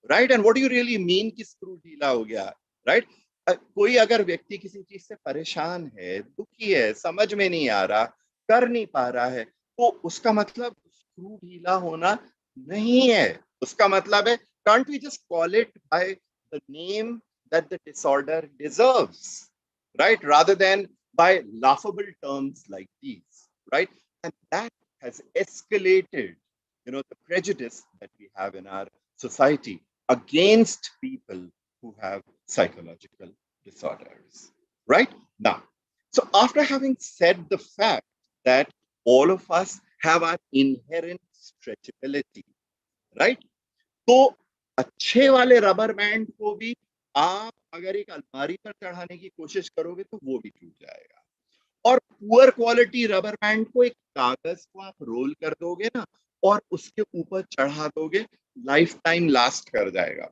right? And what do you really mean कि screw ढीला हो गया, right? कोई अगर व्यक्ति किसी चीज से परेशान है, दुखी है, समझ में नहीं आ रहा, कर नहीं पा रहा है, तो उसका मतलब स्क्रू ढीला होना नहीं है, उसका मतलब है can't we just call it by the name that the disorder deserves, right? Rather than by laughable terms like these, right? And that has escalated, the prejudice that we have in our society against people who have psychological disorders, right? Now, so after having said the fact that all of us have our inherent stretchability, right? तो अच्छे वाले rubber band को भी आप अगर एक अलमारी पर चढ़ाने की कोशिश करोगे तो वो भी टूट जाएगा, और पुअर क्वालिटी रबर बैंड को एक कागज को आप रोल कर दोगे ना और उसके ऊपर चढ़ा दोगे, लाइफ टाइम लास्ट कर जाएगा।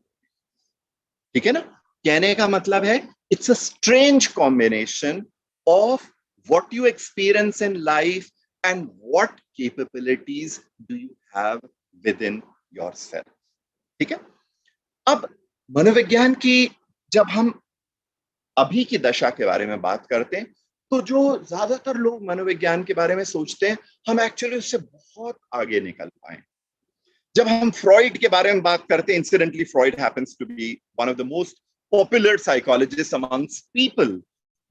ठीक है ना? कहने का मतलब है it's a strange combination of what you experience in life and what capabilities do you have with in yourself. ठीक है, अब मनोविज्ञान की जब हम अभी की दशा के बारे में बात करते हैं तो जो ज्यादातर लोग मनोविज्ञान के बारे में सोचते हैं, हम एक्चुअली उससे बहुत आगे निकल पाए। जब हम फ्रॉइड के बारे में बात करते हैं, incidentally Freud happens to be one of the most popular psychologist amongst people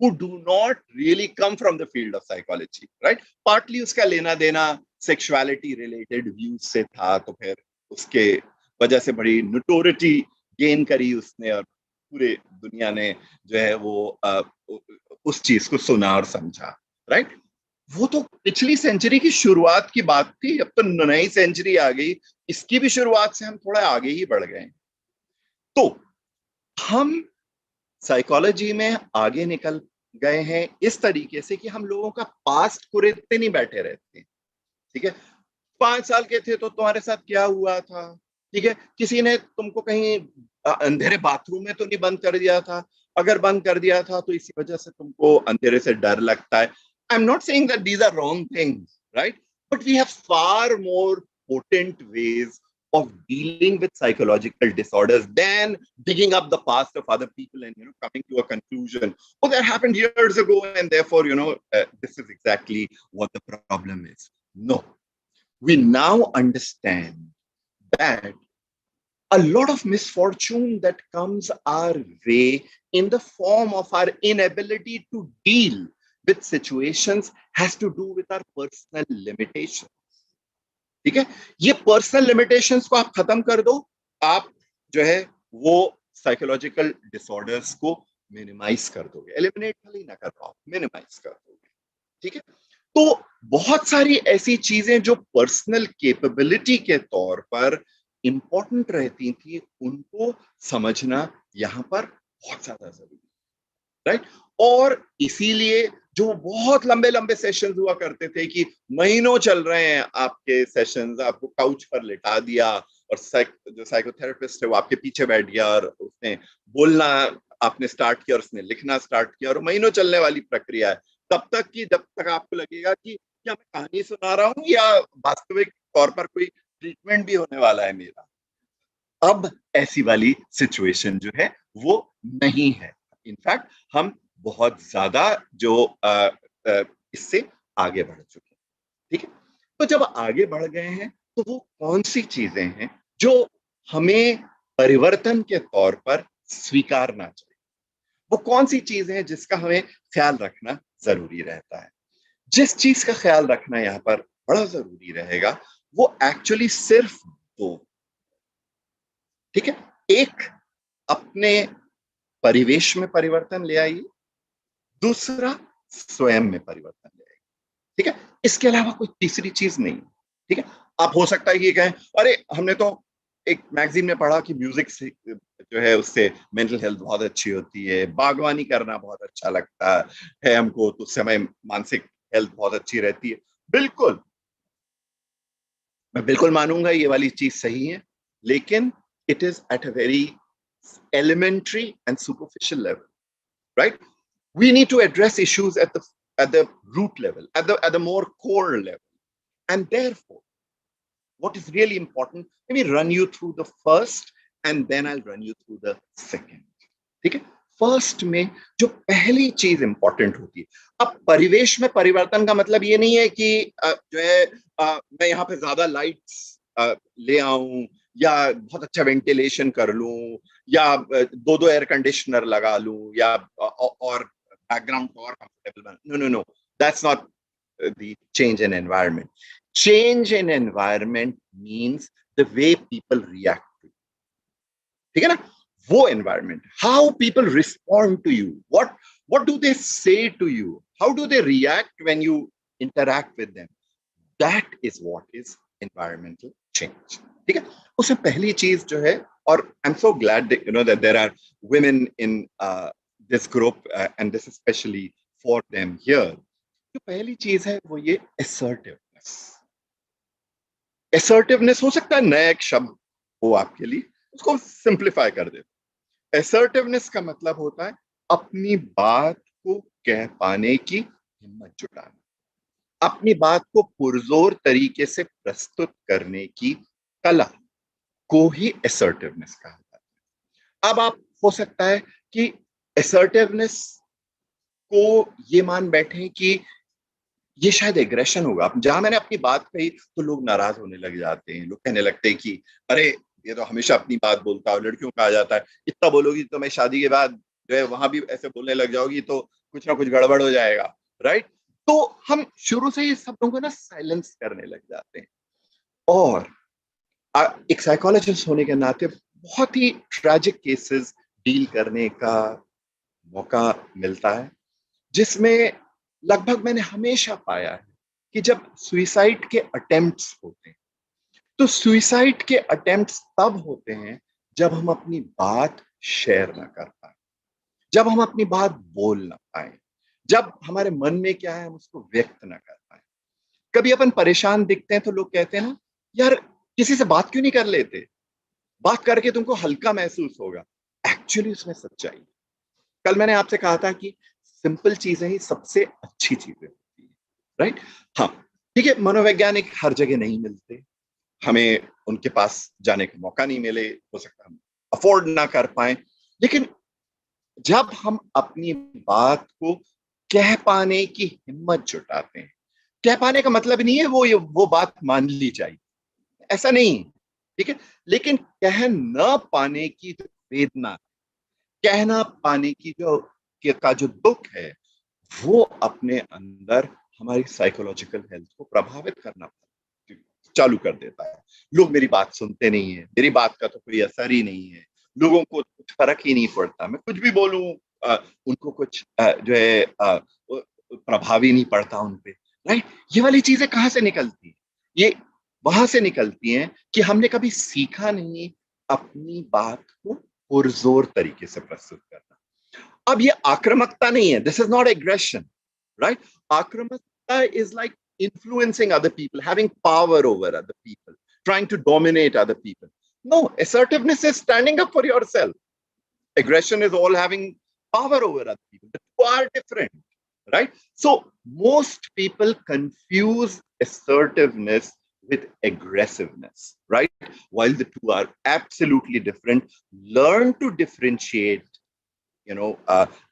who do not really come from the field of psychology, right? Partly उसका लेना देना sexuality related views से था, तो फिर उसके वजह से बड़ी नोटोरिटी गेन करी उसने और पूरे दुनिया ने जो है वो उस चीज को सुना और समझा, राइट? वो तो पिछली सेंचुरी की शुरुआत की बात थी, अब तो नई सेंचुरी आ गई, इसकी भी शुरुआत से हम थोड़ा आगे ही बढ़ गए। तो हम साइकोलॉजी में आगे निकल गए हैं इस तरीके से कि हम लोगों का पास्ट कुरेदते नहीं बैठे रहते। ठीक है, 5 साल के थे तो तुम्हारे साथ क्या हुआ था, ठीक है, किसी ने तुमको कहीं अंधेरे बाथरूम में तो नहीं बंद कर दिया था, अगर बंद कर दिया था तो इसी वजह से तुमको अंधेरे से डर लगता है। I am not saying that these are wrong things, right, but we have far more potent ways of dealing with psychological disorders than digging up the past of other people and coming to a conclusion, oh, that happened years ago and therefore this is exactly what the problem is. No, we now understand that a lot of misfortune that comes our way in the form of our inability to deal with situations has to do with our personal limitations. ठीक है, ये personal limitations को आप खत्म कर दो, आप जो है वो साइकोलॉजिकल डिसऑर्डर्स को मिनिमाइज कर दोगे, एलिमिनेट भले ना कर पाओ, मिनिमाइज कर दोगे। ठीक है, तो बहुत सारी ऐसी चीजें जो पर्सनल कैपेबिलिटी के तौर पर इंपॉर्टेंट रहती थी, उनको समझना यहां पर बहुत ज्यादा जरूरी है, राइट। और इसीलिए जो बहुत लंबे लंबे सेशंस हुआ करते थे कि महीनों चल रहे हैं आपके सेशंस, आपको काउच पर लिटा दिया और जो साइकोथेरेपिस्ट है वो आपके पीछे बैठ गया और उसने बोलना आपने स्टार्ट किया और उसने लिखना स्टार्ट किया और महीनों चलने वाली प्रक्रिया है, तब तक कि जब तक आपको लगेगा कि क्या मैं कहानी सुना रहा हूँ या वास्तविक तौर पर कोई ट्रीटमेंट भी होने वाला है मेरा। अब ऐसी वाली सिचुएशन जो है वो नहीं है। इनफैक्ट हम बहुत ज्यादा जो इससे आगे बढ़ चुके हैं। ठीक है, तो जब आगे बढ़ गए हैं तो वो कौन सी चीजें हैं जो हमें परिवर्तन के तौर पर स्वीकारना चाहिए, वो कौन सी चीजें हैं जिसका हमें ख्याल रखना जरूरी रहता है। जिस चीज का ख्याल रखना यहाँ पर बड़ा जरूरी रहेगा वो एक्चुअली सिर्फ दो, ठीक है, एक अपने परिवेश में परिवर्तन ले आइए, दूसरा स्वयं में परिवर्तन ले आइए। ठीक है, इसके अलावा कोई तीसरी चीज नहीं। ठीक है, आप हो सकता है कि कहें अरे हमने तो एक मैगजीन में पढ़ा कि म्यूजिक से जो है उससे मेंटल हेल्थ बहुत अच्छी होती है, बागवानी करना बहुत अच्छा लगता है हमको, तो उस समय मानसिक हेल्थ बहुत अच्छी रहती है। बिल्कुल, मैं बिल्कुल मानूंगा ये वाली चीज सही है, लेकिन it is at a very elementary and superficial level, right? We need to address issues at the root level, at the more core level. And therefore, what is really important, let me run you through the first and then I'll run you through the second. ठीक है, first में जो पहली चीज important होती है, अब परिवेश में परिवर्तन का मतलब ये नहीं है कि जो है मैं यहाँ पे ज्यादा लाइट्स ले आऊं या बहुत अच्छा वेंटिलेशन कर लूं या दो एयर कंडीशनर लगा लूं या और बैकग्राउंड को और कंफर्टेबल बना। No no no, that's not the change in environment. Change in environment means the way people react, ठीक है ना, वो environment, how people respond to you, what do they say to you, how do they react when you interact with them, that is what is environmental change। ठीक है, उसमें पहली चीज जो है, और I am so glad that there are women in this group and this is especially for them here, जो पहली चीज है वो ये assertiveness। assertiveness हो सकता है नया एक शब्द हो आपके लिए, उसको सिंप्लीफाई कर दे। assertiveness का मतलब होता है अपनी बात को कह पाने की हिम्मत जुटाना, अपनी बात को पुरजोर तरीके से प्रस्तुत करने की कला को ही assertiveness कहा जाता है। अब आप हो सकता है कि assertiveness को ये मान बैठे कि ये शायद एग्रेशन होगा। जहां मैंने अपनी बात कही तो लोग नाराज होने लग जाते हैं, लोग कहने लगते हैं कि अरे ये तो हमेशा अपनी बात बोलता है, लड़कियों का आ जाता है, इतना बोलोगी तो मैं शादी के बाद जो है वहां भी ऐसे बोलने लग जाओगी तो कुछ ना कुछ गड़बड़ हो जाएगा, राइट। तो हम शुरू से ही सब लोगों को ना साइलेंस करने लग जाते हैं। और एक साइकोलॉजिस्ट होने के नाते बहुत ही ट्रैजिक केसेस डील करने का मौका मिलता है जिसमें लगभग मैंने हमेशा पाया है कि जब सुइसाइड के अटेम्प्ट्स होते हैं, तो सुइसाइड के अटेम्प्ट्स तब होते हैं जब हम अपनी बात शेयर ना कर पाए, जब हम अपनी बात बोल ना पाए, जब हमारे मन में क्या है हम उसको व्यक्त ना कर पाए। कभी अपन परेशान दिखते हैं तो लोग कहते हैं ना, यार किसी से बात क्यों नहीं कर लेते, बात करके तुमको हल्का महसूस होगा। एक्चुअली उसमें सच्चाई है। कल मैंने आपसे कहा था कि सिंपल चीजें ही सबसे अच्छी चीजें होती है, राइट? हाँ ठीक है, मनोवैज्ञानिक हर जगह नहीं मिलते, हमें उनके पास जाने का मौका नहीं मिले, हो सकता है हम अफोर्ड ना कर पाए, लेकिन जब हम अपनी बात को कह पाने की हिम्मत जुटाते हैं, कह पाने का मतलब नहीं है वो बात मान ली जाए, ऐसा नहीं, ठीक है, लेकिन कह न पाने की जो वेदना, कह न पाने की जो दुख है, वो अपने अंदर हमारी साइकोलॉजिकल हेल्थ को प्रभावित करना चालू कर देता है। लोग मेरी बात सुनते नहीं है, मेरी बात का तो कोई असर ही नहीं है, लोगों को कुछ फर्क ही नहीं पड़ता, मैं कुछ भी बोलूं उनको कुछ जो है प्रभावी नहीं पड़ता उन पे, राइट? ये वाली चीजें कहाँ से निकलती है? ये वहां से निकलती हैं कि हमने कभी सीखा नहीं अपनी बात को पुरजोर तरीके से प्रस्तुत करना। अब ये आक्रामकता नहीं है, this is not aggression, right? आक्रामकता is like influencing other people, having power over other people, trying to dominate other people. No, assertiveness is standing up for yourself. Aggression is all having power over other people. The two are different, right? So most people confuse assertiveness with aggressiveness, right? While the two are absolutely different. Learn to differentiate,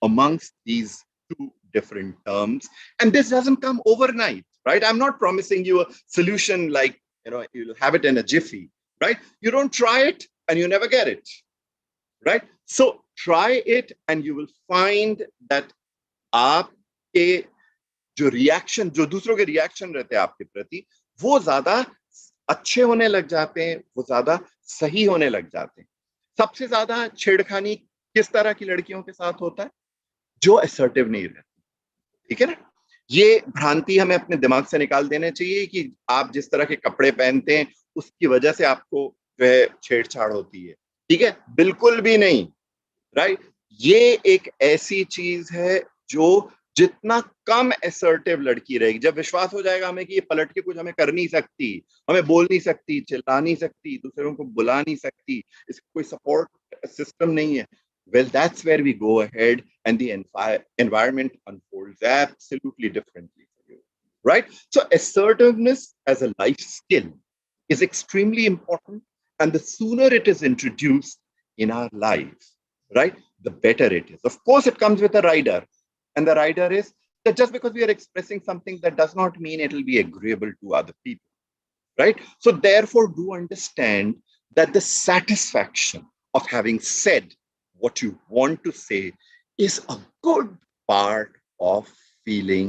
amongst these two different terms. And this doesn't come overnight, right? I'm not promising you a solution like, you'll have it in a jiffy, right? You don't try it and you never get it, right? So try it and you will find that आपके जो reaction, जो दूसरों के reaction रहते हैं आपके प्रति, वो ज्यादा अच्छे होने लग जाते हैं, वो ज्यादा सही होने लग जाते हैं। सबसे ज्यादा छेड़खानी किस तरह की लड़कियों के साथ होता है? जो असर्टिव नहीं रहती, ठीक है ना? ये भ्रांति हमें अपने दिमाग से निकाल देना चाहिए कि आप जिस तरह के कपड़े पहनते हैं उसकी वजह से आपको जो है छेड़छाड़ होती है, ठीक है? बिल्कुल भी नहीं, राइट? ये एक ऐसी चीज है जो जितना कम असर्टिव लड़की रहेगी, जब विश्वास हो जाएगा हमें कि ये पलट के कुछ हमें कर नहीं सकती, हमें बोल नहीं सकती, चिल्ला नहीं सकती, दूसरों को बुला नहीं सकती, इसका कोई सपोर्ट सिस्टम नहीं है, well, that's where we go ahead and the environment unfolds absolutely differently for you, right? So assertiveness as a life skill is extremely important, and the sooner it is introduced in our lives, right, the better it is. Of course, it comes with a rider, and the rider is that just because we are expressing something, that does not mean it will be agreeable to other people, right? So therefore, do understand that the satisfaction of having said what you want to say is a good part of feeling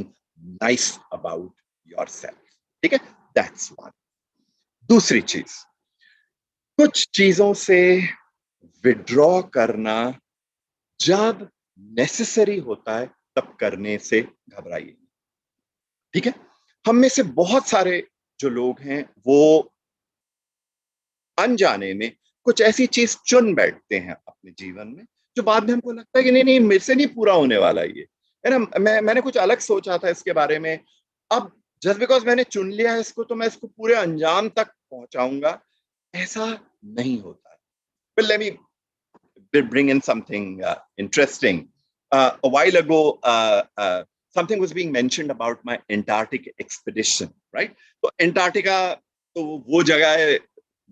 nice about yourself. ठीक है? That's one. दूसरी चीज, कुछ चीजों से withdraw करना जब necessary होता है तब करने से घबराइए, ठीक है? हम में से बहुत सारे जो लोग हैं वो अनजाने में कुछ ऐसी चीज चुन बैठते हैं अपने जीवन में जो बाद में हमको लगता है कि नहीं नहीं मेरे से नहीं पूरा होने वाला ये, है ना? मैंने कुछ अलग सोचा था इसके बारे में, अब जस्ट बिकॉज मैंने चुन लिया है इसको तो मैं इसको पूरे अंजाम तक पहुंचाऊंगा, ऐसा नहीं होता है। Well, let me bring in something interesting. A while ago, something was being mentioned about my Antarctic expedition, right? तो Antarctica तो वो जगह है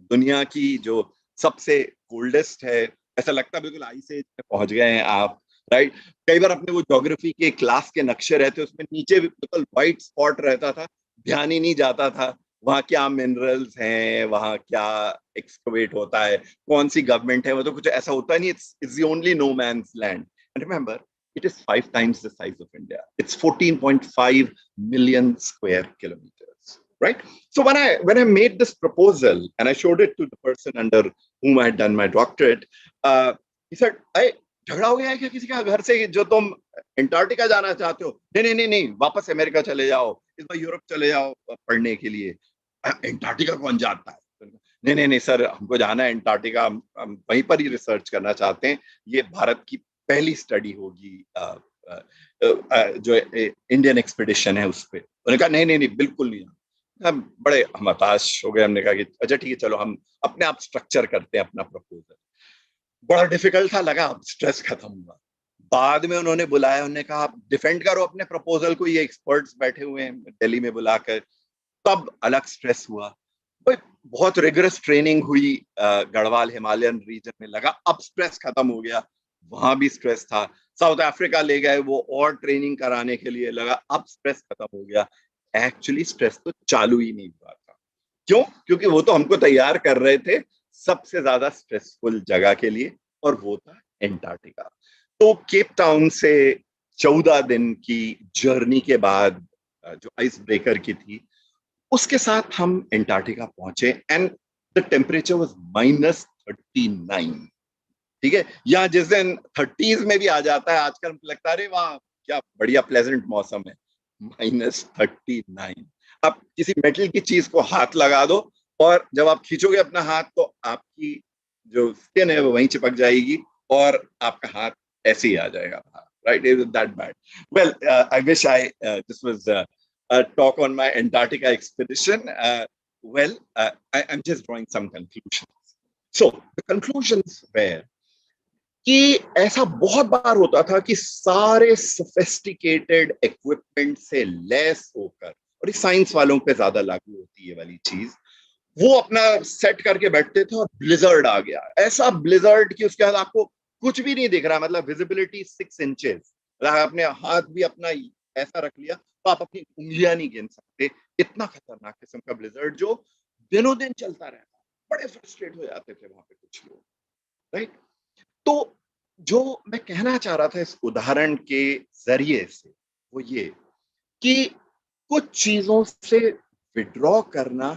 दुनिया की जो सबसे कोल्डेस्ट है, ऐसा लगता है बिल्कुल आइस एज में पहुंच गए हैं आप, राइट? कई बार अपने वो ज्योग्राफी के क्लास के नक्शे रहते उसमें नीचे बिल्कुल व्हाइट स्पॉट रहता था, ध्यान ही नहीं जाता था वहां क्या मिनरल्स हैं, वहां क्या एक्सकवेट होता है, कौन सी गवर्नमेंट है, वो तो कुछ ऐसा होता नहीं, it's the only no man's land. And remember, it is 5 times the size of India. It's 14.5 million square kilometers, right? So when I made this proposal and I showed it to the person under whom I had done my doctorate, he said, झगड़ा हो गया है क्या किसी का घर से, जो तुम अंटार्कटिका जाना चाहते हो? नहीं नहीं नहीं नहीं, वापस अमेरिका चले जाओ, इस बार यूरोप चले जाओ पढ़ने के लिए। अंटार्कटिका कौन जाता है? नहीं नहीं नहीं सर, हमको जाना है अंटार्कटिका, हम वहीं पर ही रिसर्च करना चाहते हैं, ये भारत की पहली स्टडी होगी जो इंडियन एक्सपीडिशन है उस पर। उन्होंने कहा नहीं नहीं नहीं बिल्कुल नहीं। हम बड़े हम हताश हो गए, हमने कहा कि अच्छा ठीक है चलो हम अपने आप स्ट्रक्चर करते हैं अपना प्रपोजल। बड़ा डिफिकल्ट था, लगा अब स्ट्रेस खत्म हुआ। बाद में उन्होंने बुलाया, उन्होंने कहा आप डिफेंड करो अपने प्रपोजल को, ये एक्सपर्ट्स बैठे हुए हैं दिल्ली में बुलाकर। तब अलग स्ट्रेस हुआ भाई, बहुत रिगरस ट्रेनिंग हुई गढ़वाल हिमालयन रीजन में, लगा अब स्ट्रेस खत्म हो गया। वहां भी स्ट्रेस था, साउथ अफ्रीका ले गए वो और ट्रेनिंग कराने के लिए, लगा अब स्ट्रेस खत्म हो गया। एक्चुअली स्ट्रेस तो चालू ही नहीं हुआ था। क्यों? क्योंकि वो तो हमको तैयार कर रहे थे सबसे ज्यादा स्ट्रेसफुल जगह के लिए, और वो था एंटार्क्टिका। तो केप टाउन से 14 दिन की जर्नी के बाद जो आइस ब्रेकर की थी, उसके साथ हम एंटार्क्टिका पहुंचे एंड द टेम्परेचर वाज -39। ठीक है, यहाँ जिस दिन 30s में भी आ जाता है आजकल, हमको लगता है अरे वाह क्या बढ़िया प्लेजेंट मौसम है। -39। आप किसी मेटल की चीज को हाथ लगा दो और जब आप खींचोगे अपना हाथ तो आपकी जो स्किन है वो वहीं चिपक जाएगी और आपका हाथ ऐसे ही आ जाएगा, right? It is that bad. Well, I wish I this was talk on my Antarctica expedition. I'm just drawing some conclusions. So the conclusions were कि ऐसा बहुत बार होता था कि सारे सोफिस्टिकेटेड इक्विपमेंट से लैस होकर, और ये साइंस वालों पे ज्यादा लागू होती है वाली चीज, वो अपना सेट करके बैठते थे और ब्लिजर्ड आ गया, ऐसा ब्लिजर्ड कि उसके बाद आपको कुछ भी नहीं दिख रहा, मतलब विजिबिलिटी 6 इंचेस। आपने हाथ भी अपना ऐसा रख लिया तो आप अपनी उंगलियां नहीं गिन सकते, इतना खतरनाक किस्म का ब्लिजर्ड जो दिनों दिन चलता रहता। बड़े फ्रस्ट्रेट हो जाते थे वहां पे कुछ लोग, राइट? तो जो मैं कहना चाह रहा था इस उदाहरण के जरिए से वो ये कि कुछ चीजों से विड्रॉ करना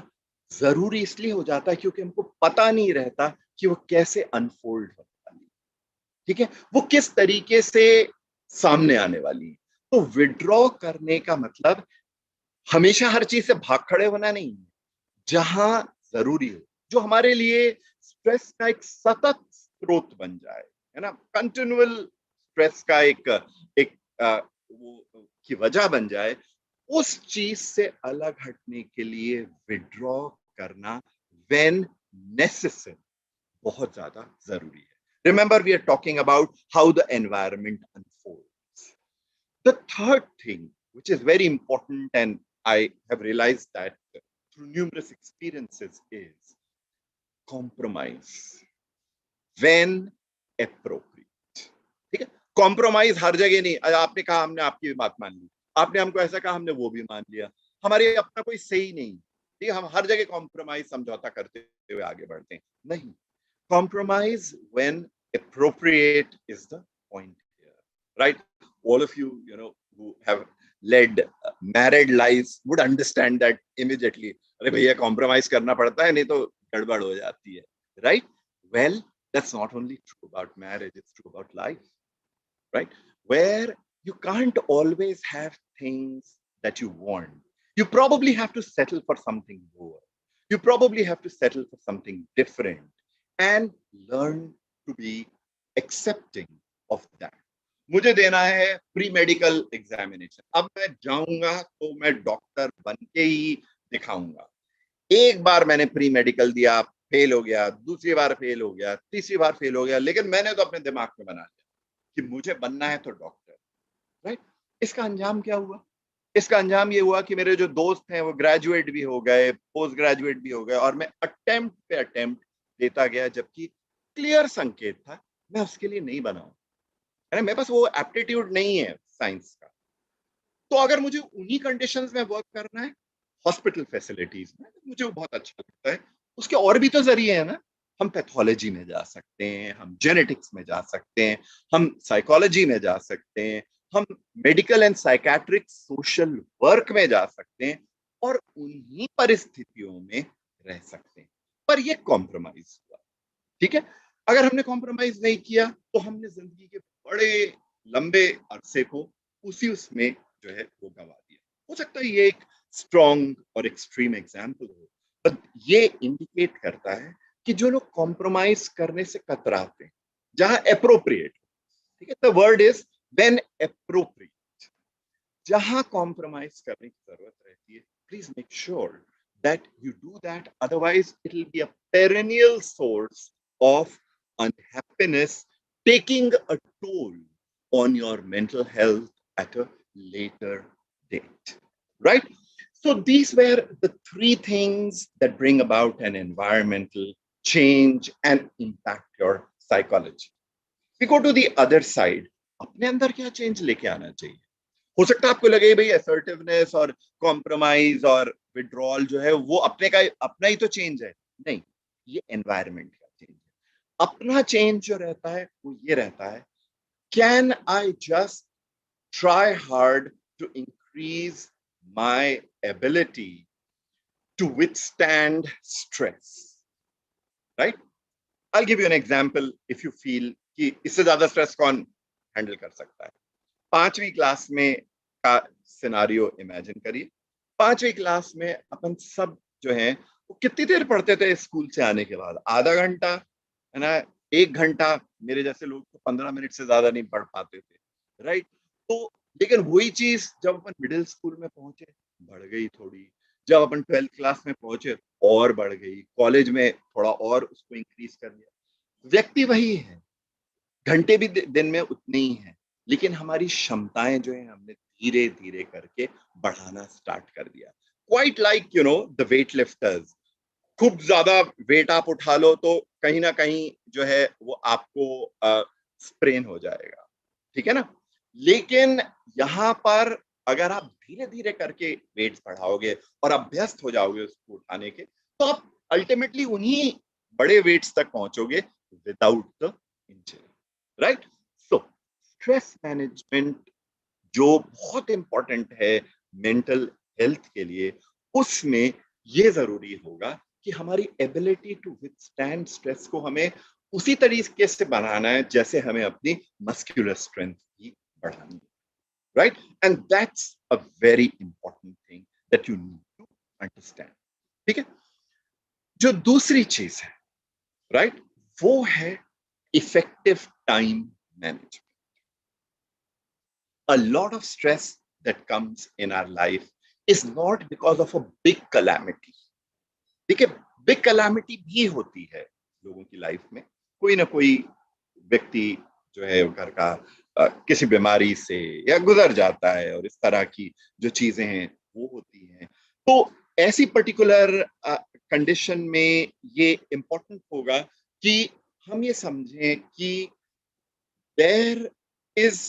जरूरी इसलिए हो जाता है क्योंकि हमको पता नहीं रहता कि वो कैसे अनफोल्ड होने वाली, ठीक है, वो किस तरीके से सामने आने वाली है। तो विड्रॉ करने का मतलब हमेशा हर चीज से भाग खड़े होना नहीं है, जहां जरूरी हो, जो हमारे लिए स्ट्रेस का एक सतत स्रोत बन जाए, है ना, कंटिन्यूअल स्ट्रेस का एक एक वो की वजह बन जाए, उस चीज से अलग हटने के लिए विड्रॉ करना व्हेन नेसेसरी बहुत ज्यादा जरूरी है। Remember, we are talking about how the environment unfolds. The third thing, which is very important, and I have realized that through numerous experiences, is compromise when appropriate. ठीक है, compromise हर जगह नहीं। आपने कहा हमने आपकी भी बात मान ली, आपने हमको ऐसा कहा हमने वो भी मान लिया, हमारे अपना कोई सही नहीं, ठीक है, हम हर जगह कॉम्प्रोमाइज समझौता करते हुए आगे बढ़ते हैं, नहीं। Compromise when appropriate is the point here, right? All of you, who have led married lives would understand that immediately. अरे भैया compromise करना पड़ता है, नहीं तो गड़बड़ हो जाती है, right? Well, that's not only true about marriage, it's true about life, right? Where you can't always have things that you want. You probably have to settle for something more. You probably have to settle for something different. And learn to be accepting of that. मुझे देना है pre medical examination, अब मैं जाऊंगा तो मैं doctor बन के ही दिखाऊंगा। एक बार मैंने प्री मेडिकल दिया, फेल हो गया, दूसरी बार फेल हो गया, तीसरी बार फेल हो गया, लेकिन मैंने तो अपने दिमाग में बना लिया कि मुझे बनना है तो डॉक्टर, राइट? इसका अंजाम क्या हुआ? इसका अंजाम ये हुआ कि मेरे जो दोस्त हैं वो ग्रेजुएट भी हो गए, पोस्ट ग्रेजुएट भी हो गए, और मैं अटेम्प्ट पे अटेम्प्ट देता गया, जबकि क्लियर संकेत था मैं उसके लिए नहीं बना हूं, मेरे पास वो एप्टीट्यूड नहीं है साइंस का। तो अगर मुझे उन्हीं कंडीशंस में वर्क करना है, हॉस्पिटल फैसिलिटीज में, मुझे वो बहुत अच्छा लगता है। उसके और भी तो जरिए है ना, हम पैथोलॉजी में जा सकते हैं, हम जेनेटिक्स में जा सकते हैं, हम साइकोलॉजी में जा सकते हैं, हम medical and psychiatric social work में जा सकते हैं, और उन्हीं परिस्थितियों में रह सकते हैं। पर ये कॉम्प्रोमाइज हुआ, ठीक है। अगर हमने कॉम्प्रोमाइज नहीं किया तो हमने जिंदगी के बड़े लंबे अरसे को उसमें जो है वो गंवा दिया। हो सकता है ये एक स्ट्रॉन्ग और एक्सट्रीम एग्जाम्पल हो, पर ये इंडिकेट करता है कि जो लोग कॉम्प्रोमाइज करने से कतराते हैं, जहां अप्रोप्रिएट, ठीक है, the word is when appropriate, जहां कॉम्प्रोमाइज करने की जरूरत रहती है, please make sure that you do that, otherwise it will be a perennial source of unhappiness, taking a toll on your mental health at a later date, right? So these were the three things that bring about an environmental change and impact your psychology. We go to the other side. अपने अंदर क्या change लेके आना चाहिए? हो सकता है आपको लगे भाई असर्टिवनेस और कॉम्प्रोमाइज और विड्रॉल जो है वो अपना ही तो चेंज है। नहीं, ये एनवायरनमेंट का चेंज है। अपना चेंज जो रहता है वो ये रहता है, can I just try hard to increase my ability to withstand stress, right? I give you an example if you feel कि इससे ज्यादा स्ट्रेस कौन हैंडल कर सकता है। 5वीं क्लास में का सिनारियो इमेजिन करिए। 5वीं क्लास में अपन सब जो है वो कितनी देर पढ़ते थे स्कूल से आने के बाद? आधा घंटा, है ना, 1 घंटा। मेरे जैसे लोग तो 15 मिनट से ज्यादा नहीं पढ़ पाते थे, राइट? तो लेकिन वही चीज जब अपन मिडिल स्कूल में पहुंचे बढ़ गई थोड़ी, जब अपन 12th क्लास में पहुंचे और बढ़ गई, कॉलेज में थोड़ा और उसको इंक्रीज कर लिया। व्यक्ति वही है, घंटे भी दिन में उतने ही हैं, लेकिन हमारी क्षमताएं जो है हमने धीरे धीरे करके बढ़ाना स्टार्ट कर दिया। Quite like you know the weight lifters, खूब ज्यादा वेट आप उठा लो तो कहीं ना कहीं जो है वो आपको स्प्रेन हो जाएगा, ठीक है ना? लेकिन यहाँ पर अगर आप धीरे धीरे करके वेट्स बढ़ाओगे और अभ्यस्त हो जाओगे उसको उठाने के, तो आप अल्टीमेटली उन्हीं बड़े वेट्स तक पहुंचोगे without the injury, right? So stress management जो बहुत इंपॉर्टेंट है मेंटल हेल्थ के लिए, उसमें ये जरूरी होगा कि हमारी एबिलिटी टू विथस्टैंड स्ट्रेस को हमें उसी तरीके से बनाना है जैसे हमें अपनी मस्कुलर स्ट्रेंथ भी बढ़ानी है, right? And that's a very important thing that you need to understand, ठीक है? जो दूसरी चीज है, राइट, वो है effective time management. A lot of stress that comes in our life is not because of a big calamity. देखिए, big calamity भी होती है लोगों की लाइफ में। कोई ना कोई व्यक्ति जो है घर का किसी बीमारी से या गुजर जाता है और इस तरह की जो चीजें हैं वो होती हैं। तो ऐसी पर्टिकुलर कंडीशन में ये इम्पोर्टेंट होगा कि हम ये समझें कि there is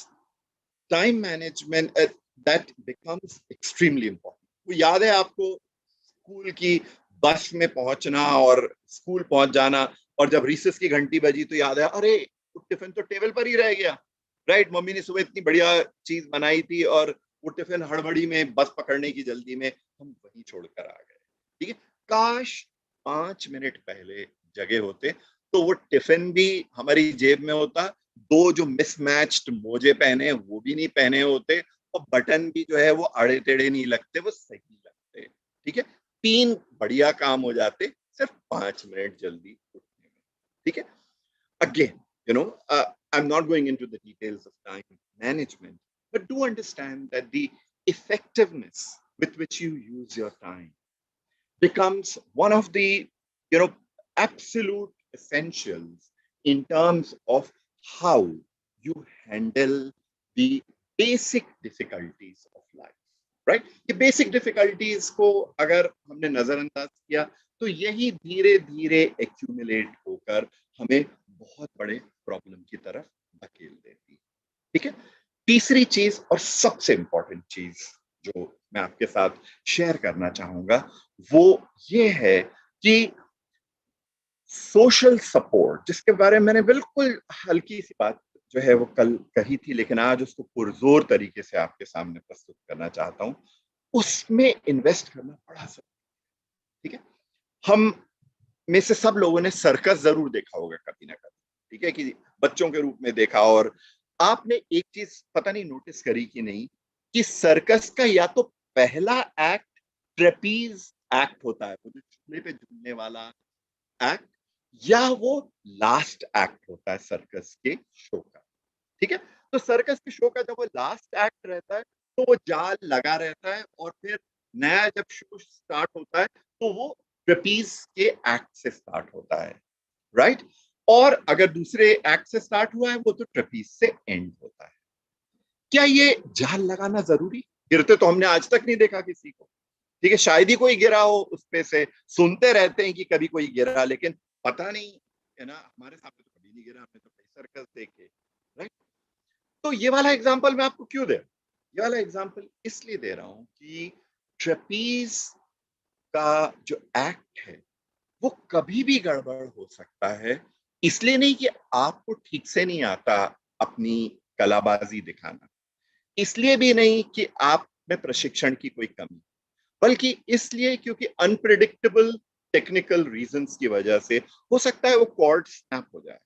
time management that becomes extremely important. वो याद है आपको स्कूल की बस में पहुंचना और स्कूल पहुंच जाना, और जब रिसेस की घंटी बजी तो याद है, अरे टिफिन तो टेबल पर ही रह गया, राइट? मम्मी ने सुबह इतनी बढ़िया चीज बनाई थी और वो टिफिन हड़बड़ी में बस पकड़ने की जल्दी में हम वहीं छोड़कर आ गए, ठीक है? काश 5 मिनट पहले जगे होते तो वो टिफिन भी हमारी जेब में होता, 2 जो मिसमैच्ड मोजे पहने वो भी नहीं पहने होते, और बटन भी जो है वो आड़े टेढ़े नहीं लगते, वो सही लगते, ठीक है? 3 बढ़िया काम हो जाते सिर्फ 5 मिनट जल्दी उठने में, ठीक है? Again, I'm not going into the details of time management, but do understand that the effectiveness with which you use your time becomes one of the, absolute essentials in terms of how you handle the basic difficulties of life, right? ये basic difficulties को अगर हमने नजरअंदाज किया तो यही धीरे धीरे एक्यूमुलेट होकर हमें बहुत बड़े प्रॉब्लम की तरफ धकेल देती है, ठीक है? तीसरी चीज और सबसे इंपॉर्टेंट चीज जो मैं आपके साथ शेयर करना चाहूंगा वो ये है कि सोशल सपोर्ट, जिसके बारे में मैंने बिल्कुल हल्की सी बात जो है वो कल कही थी, लेकिन आज उसको पुरजोर तरीके से आपके सामने प्रस्तुत करना चाहता हूं, उसमें इन्वेस्ट करना बड़ा जरूरी है, ठीक है? हम में से सब लोगों ने सर्कस जरूर देखा होगा कभी ना कभी, ठीक है, कि बच्चों के रूप में देखा। और आपने एक चीज पता नहीं नोटिस करी कि नहीं, कि सर्कस का या तो पहला एक्ट ट्रेपीज एक्ट होता है, वो जो झूले पे झूलने वाला एक्ट, या वो लास्ट एक्ट होता है सर्कस के शो का। ठीक है, तो सर्कस के शो का जब वो लास्ट एक्ट रहता है तो वो जाल लगा रहता है, और फिर नया जब शो स्टार्ट होता है तो वो ट्रेपीज के एक्ट से स्टार्ट होता है, राइट। और अगर दूसरे एक्ट से स्टार्ट हुआ है वो तो ट्रेपीज से एंड होता है। क्या ये जाल लगाना जरूरी? गिरते तो हमने आज तक नहीं देखा किसी को, ठीक है, शायद ही कोई गिरा हो उस पे से, सुनते रहते हैं कि कभी कोई गिरा, लेकिन पता नहीं है ना, हमारे सामने तो कभी नहीं गिरा, हमने तो कई सर्कस देखे, राइट। तो ये वाला एग्जांपल मैं आपको क्यों दे रहा हूं? ये वाला एग्जांपल इसलिए दे रहा हूं कि ट्रेपीज का जो एक्ट है वो कभी भी गड़बड़ हो सकता है। इसलिए नहीं कि आपको ठीक से नहीं आता अपनी कलाबाजी दिखाना, इसलिए भी नहीं कि आप में प्रशिक्षण की कोई कमी, बल्कि इसलिए क्योंकि अनप्रिडिक्टेबल टेक्निकल रीजंस की वजह से हो सकता है वो कॉर्ड स्नैप हो जाए,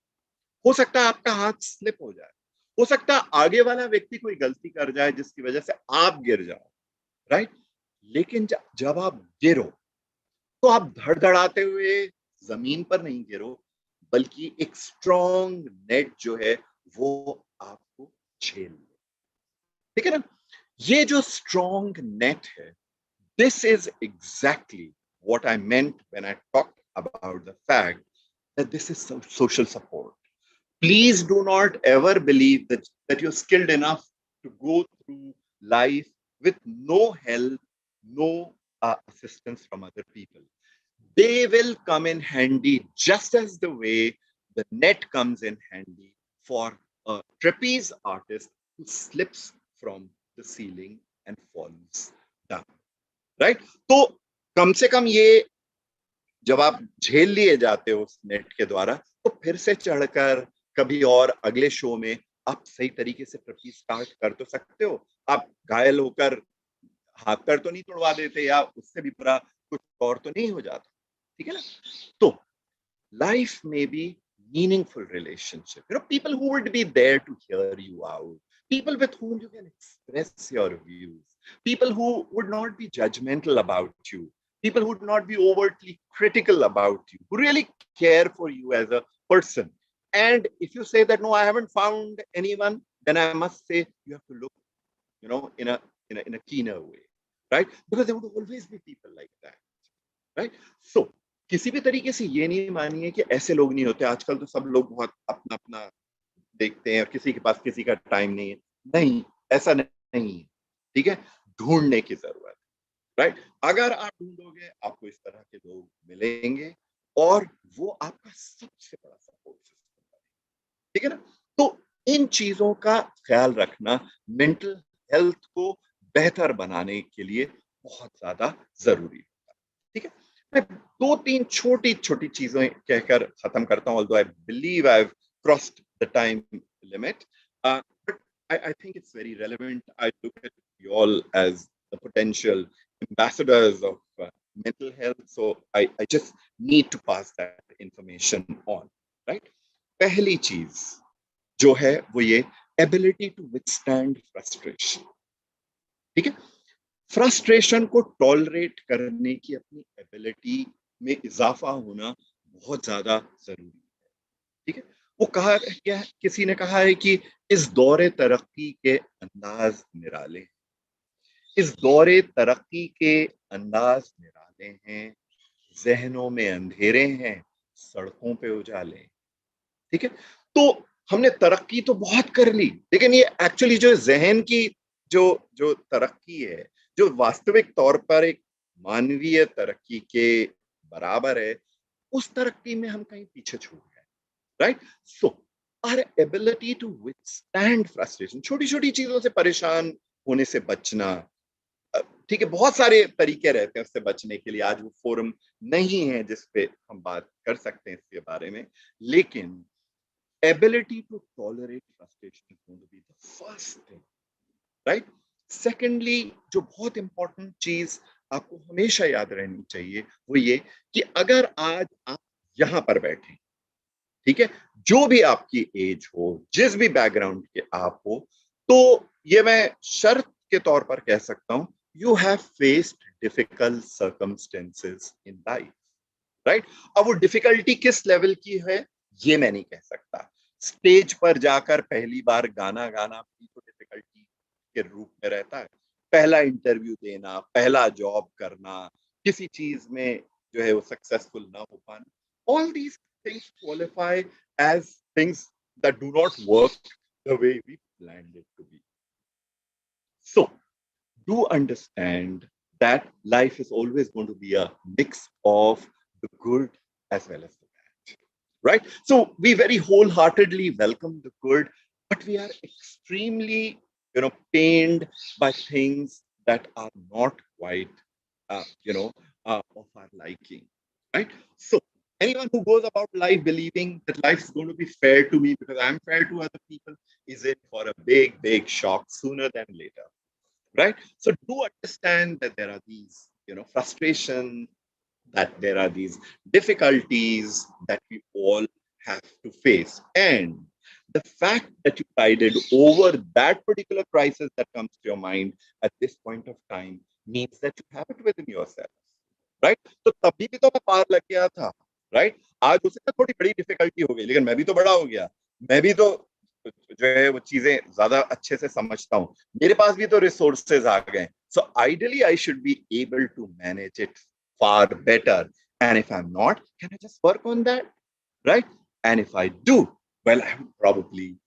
हो सकता है आपका हाथ स्लिप हो जाए, हो सकता है आगे वाला व्यक्ति कोई गलती कर जाए जिसकी वजह से आप गिर जाओ, राइट। लेकिन जब आप गिरो तो आप धड़धड़ाते हुए जमीन पर नहीं गिरो, बल्कि एक स्ट्रॉन्ग नेट जो है वो आपको झेल ले, ठीक है ना। ये जो स्ट्रॉन्ग नेट है, this is exactly what I meant when I talked about the fact that this is social support. Please do not ever believe that you're skilled enough to go through life with no help, no assistance from other people. They will come in handy just as the way the net comes in handy for a trapeze artist who slips from the ceiling and falls down. Right, तो कम से कम ये जब आप झेल लिए जाते हो उस नेट के द्वारा, तो फिर से चढ़कर कभी और अगले शो में आप सही तरीके से ट्रेपीज स्टार्ट कर तो सकते हो। आप घायल होकर हाथ पैर तो नहीं तोड़वा देते, या उससे भी बुरा कुछ और तो नहीं हो जाता, ठीक है ना। तो life may be meaningful relationship, people who would be there to hear you out, people with whom you can express your views, people who would not be judgmental about you, people who would not be overtly critical about you, who really care for you as a person. And if you say that no, I haven't found anyone, then I must say you have to look, in a keener way, right? Because there would always be people like that, right? So किसी भी तरीके से ये नहीं मानिए कि ऐसे लोग नहीं होते। आजकल तो सब लोग बहुत अपना अपना देखते हैं और किसी के पास किसी का टाइम नहीं है। नहीं, ऐसा नहीं है, ठीक है। ढूंढने की जरूरत है, राइट। अगर आप ढूंढोगे आपको इस तरह के लोग मिलेंगे और वो आपका सबसे बड़ा सपोर्ट सिस्टम है, ठीक है ना। तो इन चीजों का ख्याल रखना मेंटल हेल्थ को बेहतर बनाने के लिए बहुत ज्यादा जरूरी होता है, ठीक है। मैं दो तीन छोटी छोटी चीजें कहकर खत्म करता हूं, although I believe I've crossed the time limit, but I think it's very relevant. I look at you all as the potential ambassadors of mental health, so I just need to pass that information on, right? पहली चीज जो है वो ये ability to withstand frustration, ठीक है। Frustration को tolerate करने की अपनी एबिलिटी में इजाफा होना बहुत ज्यादा जरूरी है, ठीक है। वो कहा क्या, किसी ने कहा है कि इस दौरे तरक्की के अंदाज निराले, इस दौरे तरक्की के अंदाज निराले हैं, जहनों में अंधेरे हैं, सड़कों पे उजाले, ठीक है। तो हमने तरक्की तो बहुत कर ली, लेकिन ये एक्चुअली जो जहन की जो जो तरक्की है, जो वास्तविक तौर पर एक मानवीय तरक्की के बराबर है, उस तरक्की में हम कहीं पीछे छूट गए, right. So our ability to withstand frustration, छोटी छोटी चीजों से परेशान होने से बचना, ठीक है। बहुत सारे तरीके रहते हैं उससे बचने के लिए, आज वो फोरम नहीं है जिसपे हम बात कर सकते हैं इसके बारे में, लेकिन ability to tolerate frustration is going to be the first thing, right? Secondly, जो बहुत important चीज आपको हमेशा याद रहनी चाहिए वो ये कि अगर आज आप यहां पर बैठे, ठीक है, जो भी आपकी एज हो, जिस भी बैकग्राउंड के आप हो, तो ये मैं शर्त के तौर पर कह सकता हूं, you have faced difficult circumstances in life, right? अब वो डिफिकल्टी किस लेवल की है ये मैं नहीं कह सकता। स्टेज पर जाकर पहली बार गाना गाना भी तो डिफिकल्टी के रूप में रहता है, पहला इंटरव्यू देना, पहला जॉब करना, किसी चीज में जो है वो सक्सेसफुल ना हो पाना, all these things qualify as things that do not work the way we planned it to be. So, do understand that life is always going to be a mix of the good as well as the bad, right? So, we very wholeheartedly welcome the good, but we are extremely, pained by things that are not quite, of our liking, right? So, anyone who goes about life believing that life is going to be fair to me because I'm fair to other people is in for a big, big shock sooner than later, right? So do understand that there are these, frustrations, that there are these difficulties that we all have to face. And the fact that you tided over that particular crisis that comes to your mind at this point of time means that you have it within yourself, right? तो तभी भी तो मैं पार लग गया था, right? आज उससे थोड़ी बड़ी डिफिकल्टी हो गई, लेकिन मैं भी तो बड़ा हो गया, मैं भी तो जो है वो चीजें ज्यादा अच्छे से समझता हूँ, मेरे पास भी तो रिसोर्सेज आ गए, so ideally I should be able to manage it far better, and if I'm not, can I just work on that, right? And if I do, well, I would probably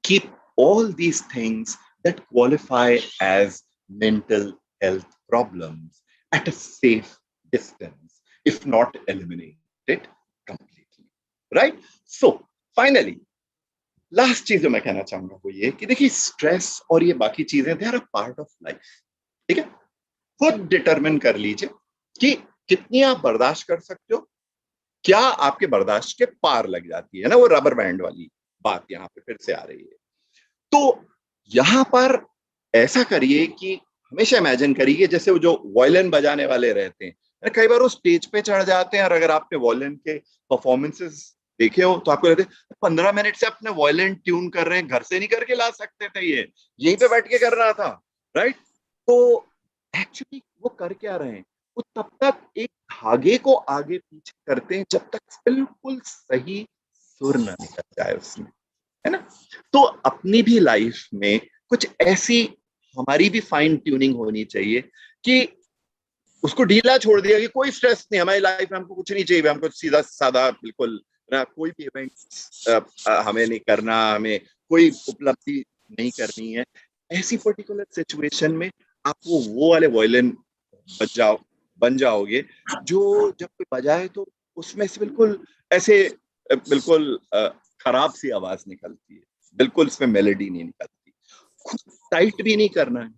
keep all these things that qualify as mental health problems at a safe distance, if not eliminate it completely, right? So finally, last चीज जो मैं कहना चाहूंगा वो ये कि देखिए, stress और ये बाकी चीजें they are a part of life, ठीक है? खुद डिटरमिन कर लीजिए कि कितनी आप बर्दाश्त कर सकते हो, क्या आपके बर्दाश्त के पार लग जाती है ना, वो रबर बैंड वाली बात यहाँ पे फिर से आ रही है। तो यहाँ पर ऐसा करिए कि हमेशा इमेजिन करिए जैसे वो जो वायलिन बजाने वाले रहते हैं, कई बार वो स्टेज पे चढ़ जाते हैं और अगर आपने वायलिन के परफॉर्मेंसेस देखे हो तो आपको लगता है 15 मिनट से अपने वायलिन ट्यून कर रहे हैं, घर से नहीं करके ला सकते थे, ये यहीं पे बैठ के कर रहा था, राइट? तो एक्चुअली वो कर क्या रहे हैं, वो तब तक एक धागे को आगे पीछे करते हैं जब तक बिल्कुल सही सुर ना निकल जाए उसमें, है ना? तो अपनी भी लाइफ में कुछ ऐसी हमारी भी फाइन ट्यूनिंग होनी चाहिए कि उसको ढीला छोड़ दिया कि कोई स्ट्रेस नहीं, हमारी लाइफ में हमको कुछ नहीं चाहिए, हमको सीधा साधा बिल्कुल ना, कोई भी इवेंट हमें नहीं करना, हमें कोई उपलब्धि नहीं करनी है। ऐसी पर्टिकुलर सिचुएशन में आप वो वाले वायलिन बन जाओगे जो जब कोई बजाए तो उसमें से बिल्कुल ऐसे बिल्कुल खराब सी आवाज निकलती है, बिल्कुल इसमें मेलोडी नहीं निकलती। खूब टाइट भी नहीं करना है,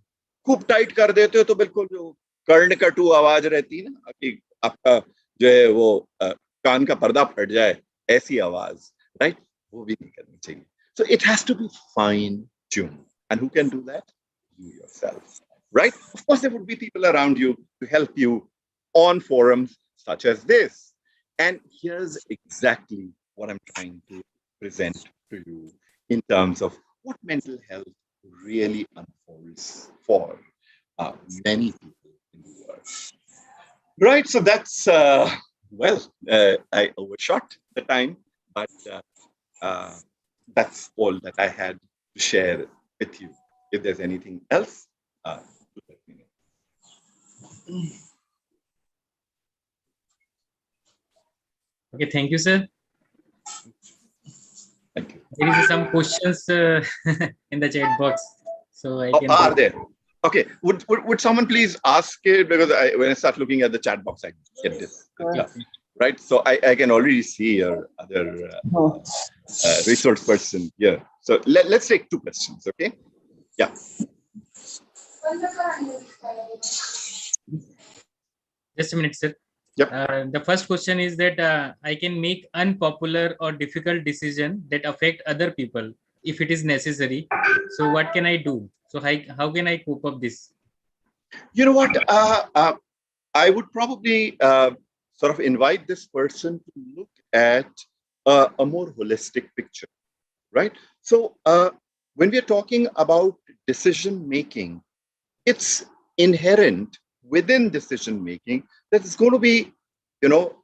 खूब टाइट कर देते हो तो बिल्कुल जो कर्णकटु आवाज रहती है ना कि आपका जो है वो कान का पर्दा फट जाए, ऐसी आवाज, राइट? वो भी नहीं करनी चाहिए। So it has to be fine tuned, and who can do that? You yourself, right? Of course, there would be people around you to help you on forums such as this. And here's exactly what I'm trying to present to you in terms of what mental health really unfolds for many people in the world. Right, so that's, I overshot the time, but that's all that I had to share with you. If there's anything else, let me know. Okay, thank you, sir. Thank you. There is some questions in the chat box, so I can. Are there? Okay. Would someone please ask it, because when I start looking at the chat box, I get this. Right. So I can already see your other resource person here. So let's take 2 questions. Okay. Yeah. Just a minute, sir. Yep. The first question is that I can make unpopular or difficult decision that affect other people if it is necessary. So what can I do? So how can I cope up this? You know what? I would probably sort of invite this person to look at a more holistic picture, right? So when we are talking about decision making, it's inherent within decision making that it's going to be, you know,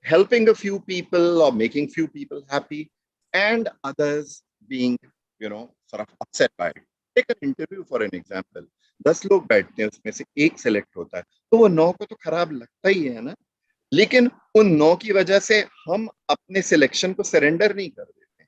helping a few people or making few people happy, and others being, you know, sort of upset by it. Take an interview for an example. 10 लोग बैठते हैं, उसमें से एक select होता है, तो वो 9 को तो खराब लगता ही है ना, लेकिन उन 9 की वजह से हम अपने सिलेक्शन को सरेंडर नहीं कर देते,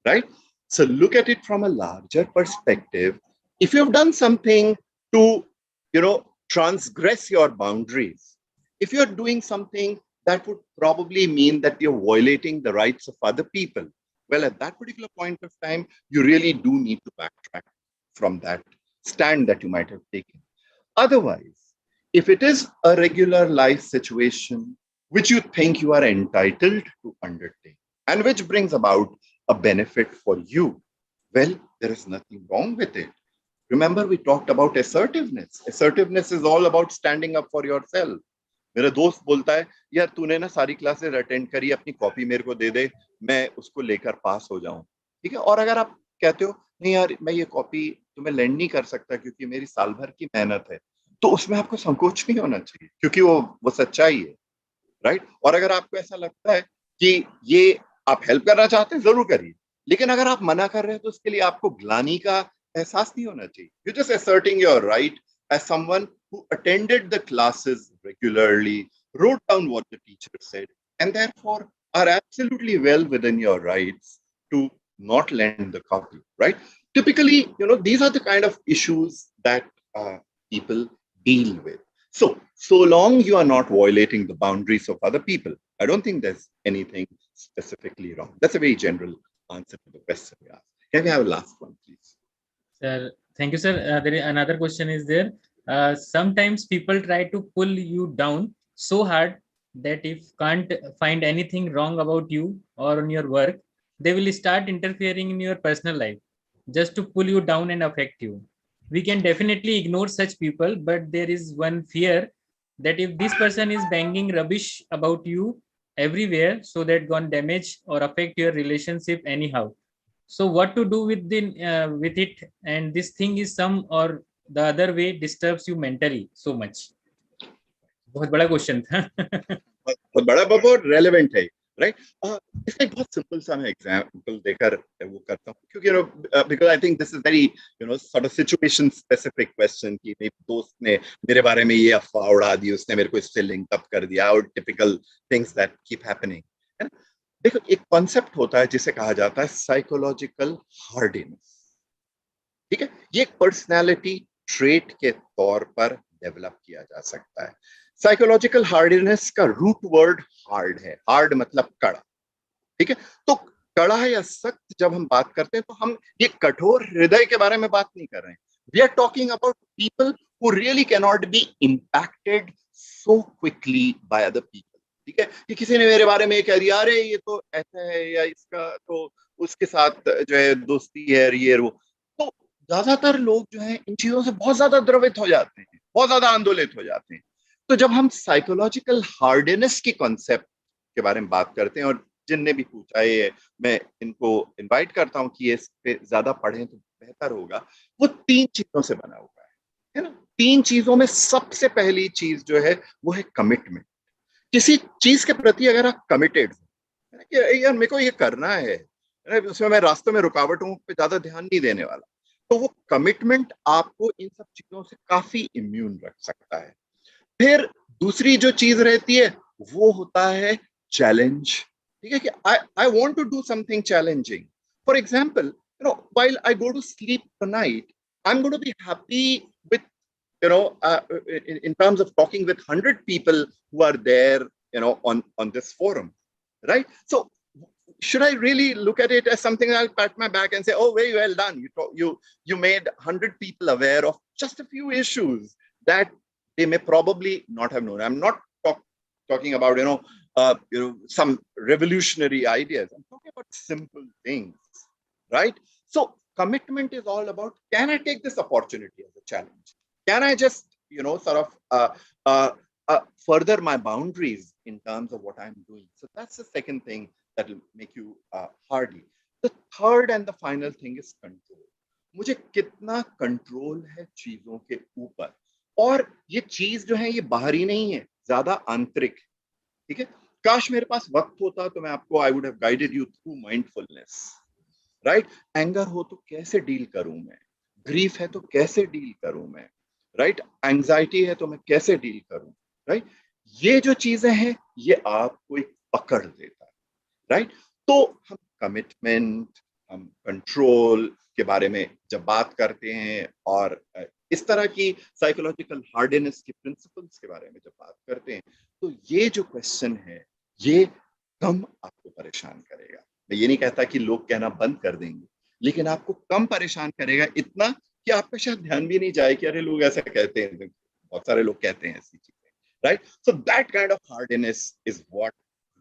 right? So look at it from a larger perspective. If you've done something to, you know, transgress your boundaries, if you're doing something that would probably mean that you're violating the rights of other people, well, at that particular point of time, you really do need to backtrack from that stand that you might have taken. Otherwise, if it is a regular life situation which you think you are entitled to undertake and which brings about a benefit for you, well, there is nothing wrong with it. Remember, we talked about assertiveness. Assertiveness is all about standing up for yourself. मेरा दोस्त बोलता है, यार तूने ना सारी classes attend करी, अपनी कॉपी मेरे को दे दे, मैं उसको लेकर पास हो जाऊं, ठीक है? और अगर आप कहते हो नहीं यार मैं ये कॉपी तुम्हें लैंड नहीं कर सकता क्योंकि मेरी साल भर की मेहनत है, तो उसमें आपको संकोच नहीं होना चाहिए, क्योंकि वो सच्चाई है, राइट? और अगर आपको ऐसा लगता है कि ये आप हेल्प करना चाहते हैं, जरूर करिए, लेकिन अगर आप मना कर रहे हैं तो उसके लिए आपको ग्लानि का एहसास नहीं होना चाहिए. You're just asserting your right as someone who attended the classes regularly, wrote down what the teacher said, and therefore are absolutely well within your rights to not lend the copy, right? Typically, you know, these are the kind of issues that people deal with. So long you are not violating the boundaries of other people, I don't think there's anything specifically wrong. That's a very general answer to the question we asked. Can we have a last one, please? Sir, thank you, sir. There is another question is there. Sometimes people try to pull you down so hard that if can't find anything wrong about you or on your work, they will start interfering in your personal life just to pull you down and affect you. We can definitely ignore such people, but there is one fear that if this person is banging rubbish about you everywhere, so that gonna damage or affect your relationship anyhow. So what to do with with it, and this thing is some or the other way disturbs you mentally so much. बहुत बड़ा question था. बहुत बड़ा बहुत relevant है, right? इसका एक बहुत सिंपल सा मैं एग्जांपल देकर वो करता हूँ, क्योंकि because I think this is very sort of situation specific question कि मेरे दोस्त ने मेरे बारे में ये अफवाह उड़ा दी, उसने मेरे को इससे लिंक अप कर दिया, और typical things that keep happening. देखो, एक कॉन्सेप्ट होता है जिसे कहा जाता है साइकोलॉजिकल हार्डनेस, ठीक है? ये एक पर्सनैलिटी ट्रेट के तौर पर डेवलप किया जा सकता है. साइकोलॉजिकल हार्डनेस का रूट वर्ड हार्ड है. हार्ड मतलब कड़ा, ठीक है? तो कड़ा या सख्त जब हम बात करते हैं तो हम ये कठोर हृदय के बारे में बात नहीं कर रहे हैं. We are talking about people who really can not be impacted so quickly by other people, ठीक है? कि किसी ने मेरे बारे में कह दिया, अरे ये तो ऐसा है, या इसका तो उसके साथ जो है दोस्ती है, ये वो, तो ज्यादातर लोग जो है इन चीजों से बहुत ज्यादा द्रवित हो जाते हैं, बहुत ज्यादा आंदोलित हो जाते हैं. तो जब हम साइकोलॉजिकल हार्डनेस की कॉन्सेप्ट के बारे में बात करते हैं, और जिनने भी पूछा है मैं इनको इनवाइट करता हूं कि ये इस पे ज्यादा पढ़ें तो बेहतर होगा, वो 3 चीजों से बना हुआ है ना? 3 चीजों में सबसे पहली चीज जो है वो है कमिटमेंट. किसी चीज के प्रति अगर आप कमिटेड हो कि यार मेरे को ये करना है, उसमें मैं रास्ते में रुकावटों पे ज्यादा ध्यान नहीं देने वाला, तो वो कमिटमेंट आपको इन सब चीजों से काफी इम्यून रख सकता है. फिर दूसरी जो चीज रहती है वो होता है चैलेंज, ठीक है? कि I want to do something challenging. For example, while I go to sleep tonight, I am going to be happy with in terms of talking with 100 people who are there, on this forum, right? So should I really look at it as something I'll pat my back and say, oh, very well done, you made 100 people aware of just a few issues that they may probably not have known? I'm not talking about some revolutionary ideas. I'm talking about simple things, right? So commitment is all about, can I take this opportunity as a challenge? Can I just sort of further my boundaries in terms of what I'm doing? So that's the second thing that will make you hardy. The third and the final thing is control. मुझे कितना control है चीजों के ऊपर, और ये चीज जो है ये बाहरी नहीं है, ज्यादा आंतरिक, ठीक है. काश मेरे पास वक्त होता तो मैं आपको I would have guided you through mindfulness, right. Anger हो तो कैसे डील करूं मैं, ग्रीफ है तो कैसे डील करूं मैं, राइट. एंजाइटी है तो मैं कैसे डील करूं, राइट. ये जो चीजें हैं ये आपको एक पकड़ देता है, राइट. तो हम कमिटमेंट, हम कंट्रोल के बारे में जब बात करते हैं और इस तरह की साइकोलॉजिकल हार्डनेस के प्रिंसिपल्स के बारे में जब बात करते हैं, तो ये जो क्वेश्चन है ये कम आपको परेशान करेगा. मैं ये नहीं कहता कि लोग कहना बंद कर देंगे, लेकिन आपको कम परेशान करेगा इतना कि आपका शायद ध्यान भी नहीं जाए कि अरे लोग ऐसा कहते हैं. बहुत सारे लोग कहते हैं ऐसी चीजें, right. So that kind of hardness is what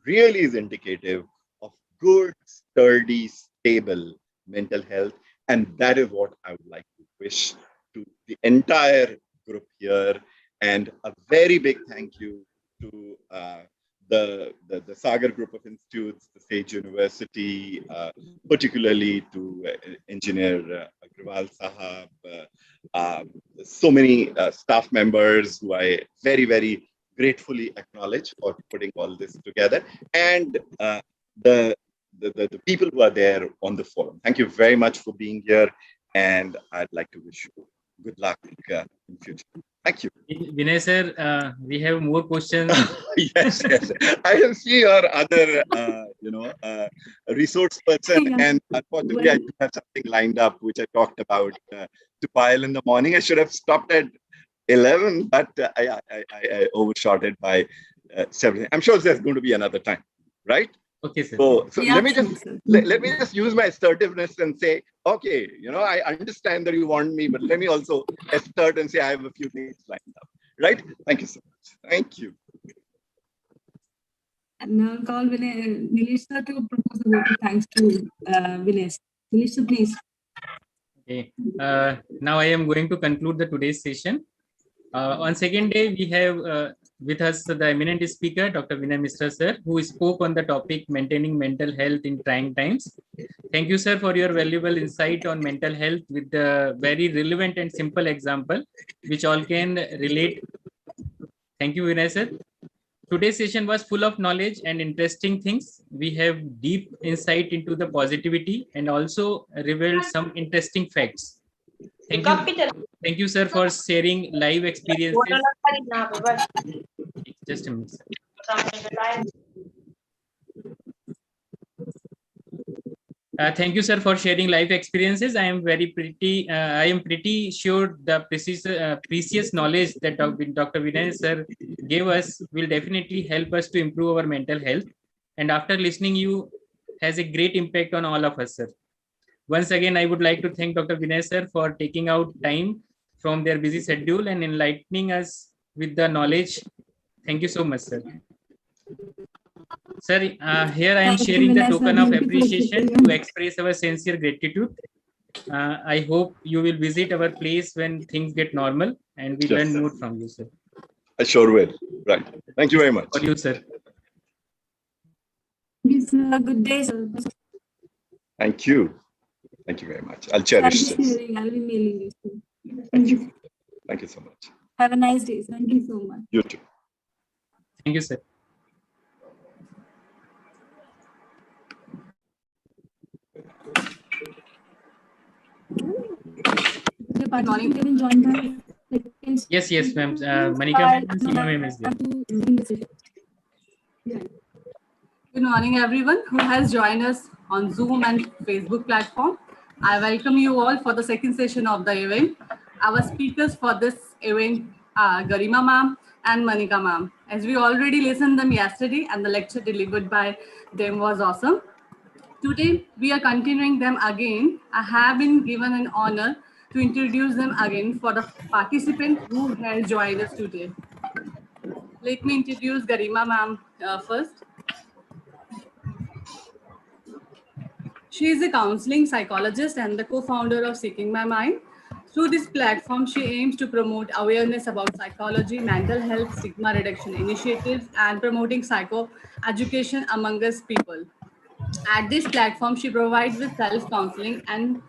really is indicative of good, sturdy, stable mental health. And that is what I would like to wish to the entire group here. And a very big thank you to the Sagar group of institutes, the Sage University, particularly to Engineer Agrawal Sahab, so many staff members who I very, very gratefully acknowledge for putting all this together, and the people who are there on the forum. Thank you very much for being here, and I'd like to wish you good luck in future. Thank you. Vinay sir, we have more questions. Yes, yes. I can see your other, resource person, and unfortunately, I do have something lined up which I talked about to pile in the morning. I should have stopped at 11, but I overshot it by 7. I'm sure there's going to be another time, right? Okay, sir. So Yeah, let me just use my assertiveness and say, okay, I understand that you want me, but let me also assert and say I have a few things lined up, right? Thank you so much. Thank you. And now call Nilesh sir to propose a vote of thanks to Vinay. Nilesh sir, please. Okay. Now I am going to conclude the today's session. On second day, we have with us the eminent speaker, Dr. Vinay Mishra sir, who spoke on the topic maintaining mental health in trying times. Thank you, sir, for your valuable insight on mental health with the very relevant and simple example, which all can relate. Thank you, Vinay sir. Today's session was full of knowledge and interesting things. We have deep insight into the positivity and also revealed some interesting facts. Thank you, sir, for sharing live experiences. Just a minute, sir. Thank you, sir, for sharing life experiences. I am pretty sure the precious knowledge that Dr. Vinay sir gave us will definitely help us to improve our mental health. And after listening, you has a great impact on all of us, sir. Once again, I would like to thank Dr. Vinay sir for taking out time from their busy schedule and enlightening us with the knowledge. Thank you so much, sir. Sir, here I am sharing the token of appreciation to express our sincere gratitude. I hope you will visit our place when things get normal and we learn more from you, sir. I sure will. Right. Thank you very much. For you, sir. Good day, sir. Thank you. Thank you very much. I'll cherish this. I'll be mailing you soon. Thank you. Thank you so much. Have a nice day. Thank you so much. You too. Thank you, sir. Good morning. Yes, ma'am. Manika ma'am is there. Good morning, everyone who has joined us on Zoom and Facebook platform. I welcome you all for the second session of the event. Our speakers for this event are Garima ma'am and Manika ma'am. As we already listened them yesterday and the lecture delivered by them was awesome. Today, we are continuing them again. I have been given an honor to introduce them again for the participant who has joined us today. Let me introduce Garima ma'am first. She is a counseling psychologist and the co-founder of Seeking My Mind. Through this platform, she aims to promote awareness about psychology, mental health, stigma reduction initiatives, and promoting psycho-education among us people. At this platform, she provides with self-counseling and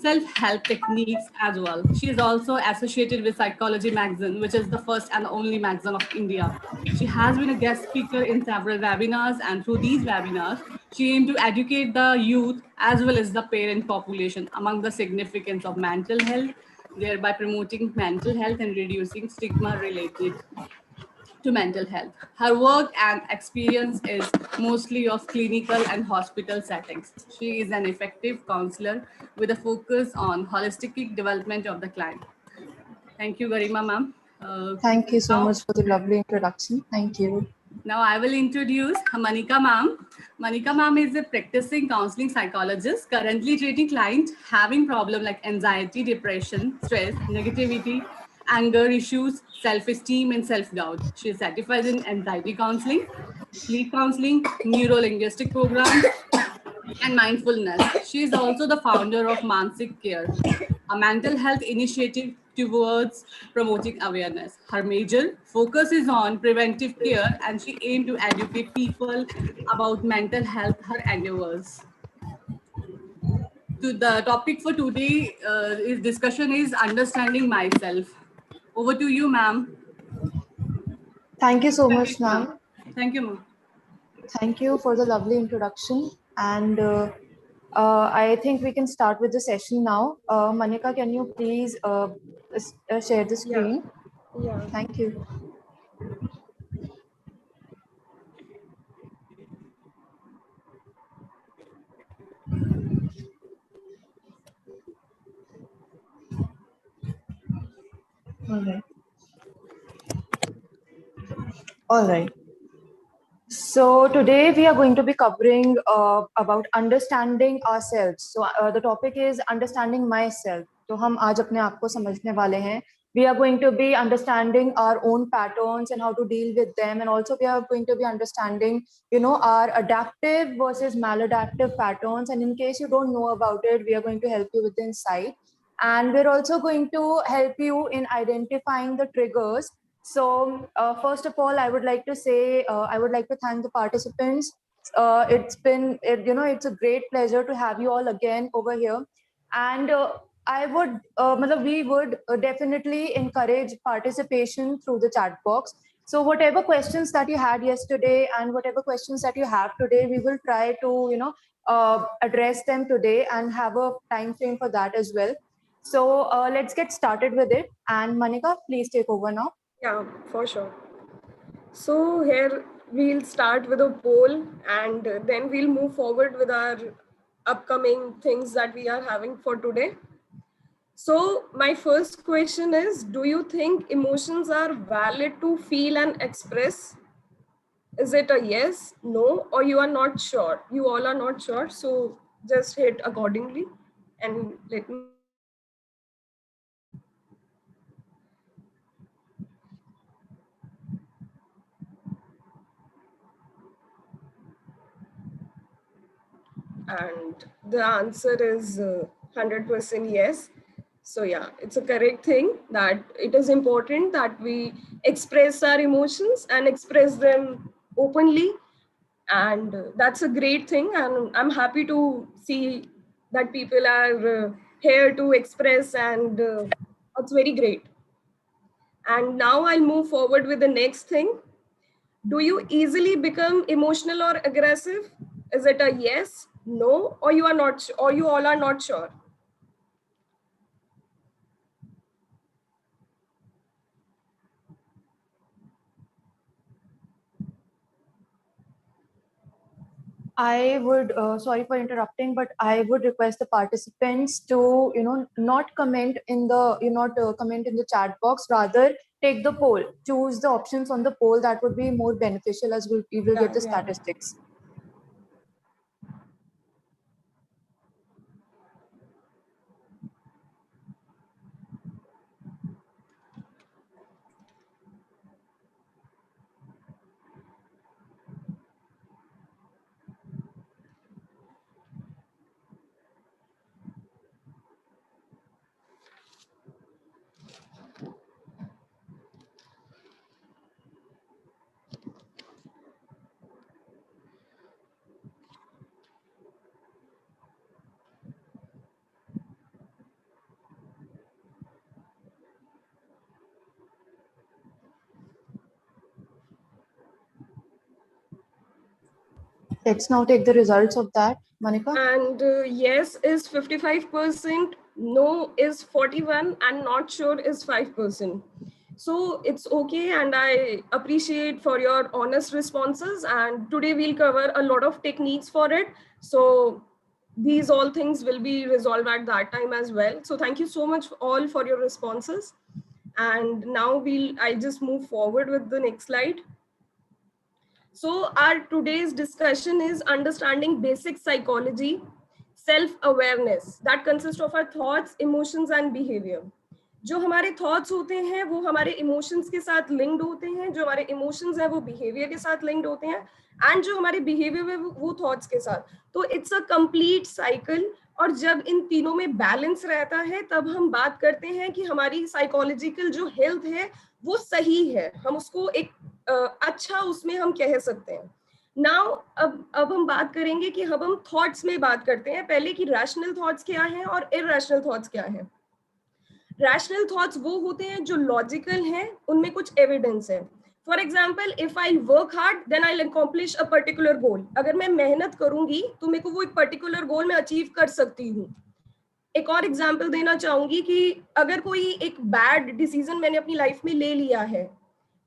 self-help techniques as well. She is also associated with Psychology Magazine, which is the first and only magazine of India. She has been a guest speaker in several webinars, and through these webinars, she aimed to educate the youth as well as the parent population among the significance of mental health, thereby promoting mental health and reducing stigma related to mental health. Her work and experience is mostly of clinical and hospital settings. She is an effective counselor with a focus on holistic development of the client. Thank you, Garima ma'am. Thank you so Now, much for the lovely introduction. Thank you. now I will introduce Manika ma'am. Manika ma'am is a practicing counseling psychologist currently treating clients having problems like anxiety, depression, stress, negativity, anger issues, self-esteem, and self-doubt. She is certified in anxiety counseling, sleep counseling, neuro-linguistic programs, and mindfulness. She is also the founder of Mansik Care, a mental health initiative towards promoting awareness. Her major focus is on preventive care and she aims to educate people about mental health, her endeavors. To the topic for today is discussion is understanding myself. Over to you, ma'am. Thank you so much, Correct, ma'am. ma'am. Thank you, ma'am. Thank you for the lovely introduction. And I think we can start with the session now. Manika, can you please share the Yeah, screen? yeah. Thank you. All right. All right. So today we are going to be covering about understanding ourselves. So the topic is understanding myself. तो हम आज अपने आप को समझने वाले हैं. We are going to be understanding our own patterns and how to deal with them, and also we are going to be understanding, our adaptive versus maladaptive patterns. And in case you don't know about it, we are going to help you with the insight, and we're also going to help you in identifying the triggers. So first of all, I would like to say, I would like to thank the participants. It's a great pleasure to have you all again over here. And we would definitely encourage participation through the chat box. So whatever questions that you had yesterday and whatever questions that you have today, we will try to, address them today and have a time frame for that as well. So let's get started with it. And Manika, please take over now. Yeah, for sure. So here we'll start with a poll and then we'll move forward with our upcoming things that we are having for today. So my first question is, do you think emotions are valid to feel and express? Is it a yes, no, or you are not sure? You all are not sure. So just hit accordingly and let me. And the answer is 100% yes. So yeah, it's a correct thing that it is important that we express our emotions and express them openly, and that's a great thing, and I'm happy to see that people are here to express, and it's very great. And now I'll move forward with the next thing. Do you easily become emotional or aggressive? Is it a yes, no, or you are not, or you all are not sure? I would, sorry for interrupting, but I would request the participants to, not comment in the, not comment in the chat box, rather take the poll, choose the options on the poll. That would be more beneficial as we will get the Yeah. statistics. Let's now take the results of that, Manika. And yes is 55%, no is 41, and not sure is 5%. So it's okay, and I appreciate for your honest responses. And today we'll cover a lot of techniques for it. So these all things will be resolved at that time as well. So thank you so much all for your responses. And now I'll just move forward with the next slide. So our today's discussion is understanding basic psychology, self-awareness that consists of our thoughts, emotions and behavior. जो हमारे thoughts होते हैं वो हमारे emotions के साथ linked होते हैं, जो हमारे इमोशंस हैं वो बिहेवियर के साथ लिंक्ड होते हैं, एंड जो हमारे बिहेवियर है वो थॉट्स के साथ. तो इट्स अ कंप्लीट साइकिल. और जब इन तीनों में बैलेंस रहता है तब हम बात करते हैं कि हमारी साइकोलॉजिकल जो हेल्थ है वो सही है, हम उसको एक अच्छा उसमें हम कह सकते हैं. नाउ अब हम बात करेंगे कि अब हम थॉट्स में बात करते हैं पहले कि रैशनल थॉट्स क्या हैं और इरैशनल थॉट्स क्या हैं. रैशनल थॉट्स वो होते हैं जो लॉजिकल हैं, उनमें कुछ एविडेंस है. For example, if I work hard then I accomplish a particular goal. अगर मैं मेहनत करूंगी तो मेरे को वो एक पर्टिकुलर गोल में अचीव कर सकती हूँ. एक और एग्जाम्पल देना चाहूंगी कि अगर कोई एक बैड डिसीजन मैंने अपनी लाइफ में ले लिया है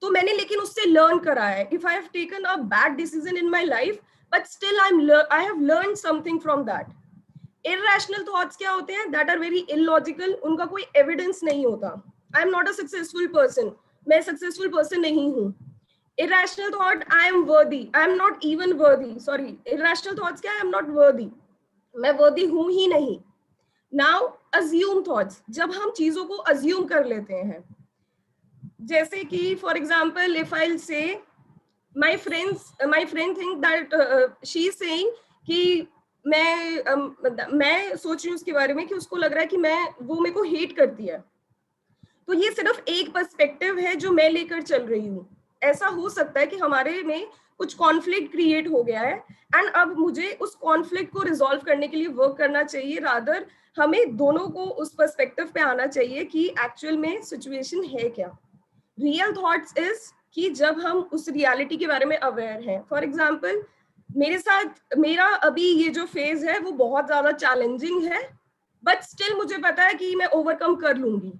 तो मैंने लेकिन उससे लर्न करा है. If I have taken a bad decision in my life but still I have learn something from that. Irrational thoughts क्या होते हैं? दैट आर वेरी इलॉजिकल, उनका कोई एविडेंस नहीं होता. आई am not a successful person, मैं सक्सेसफुल पर्सन नहीं हूँ. इरैशनल थॉट, आई एम वर्दी, आई एम नॉट इवन वर्दी. सॉरी, इरैशनल थॉट्स क्या? आई एम नॉट वर्दी, मैं वर्दी हूँ ही नहीं. नाउ अज्यूम थॉट्स, जब हम चीजों को अज्यूम कर लेते हैं, जैसे कि फॉर एग्जाम्पल इफ आई से my friend think that she is saying कि मैं सोच रही हूँ उसके बारे में कि उसको लग रहा है कि वो मेरे को हेट करती है. तो ये सिर्फ एक पर्सपेक्टिव है जो मैं लेकर चल रही हूँ. ऐसा हो सकता है कि हमारे में कुछ कॉन्फ्लिक्ट क्रिएट हो गया है एंड अब मुझे उस कॉन्फ्लिक्ट को रिजॉल्व करने के लिए वर्क करना चाहिए. रादर हमें दोनों को उस पर्सपेक्टिव पे आना चाहिए कि एक्चुअल में सिचुएशन है क्या. रियल थॉट्स इज कि जब हम उस रियलिटी के बारे में अवेयर हैं. फॉर एग्जाम्पल, मेरे साथ मेरा अभी ये जो फेज है वो बहुत ज्यादा चैलेंजिंग है, बट स्टिल मुझे पता है कि मैं ओवरकम कर लूंगी.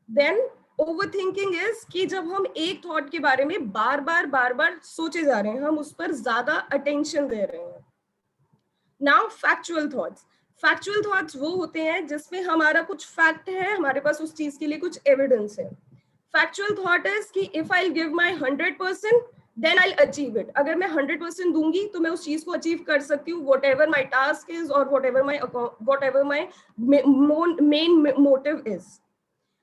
देन ओवरथिंकिंग इज कि जब हम एक थॉट के बारे में बार बार सोचे जा रहे हैं, हम उस पर ज्यादा अटेंशन दे रहे हैं. नाउ फैक्चुअल थॉट्स वो होते हैं जिसमें हमारा कुछ फैक्ट है, हमारे पास उस चीज के लिए कुछ एविडेंस है. फैक्चुअल थॉट इज कि if I give my 100% then I'll achieve it. अगर मैं 100% दूंगी तो मैं उस चीज को अचीव कर सकती हूँ, whatever my task is or whatever my main motive is.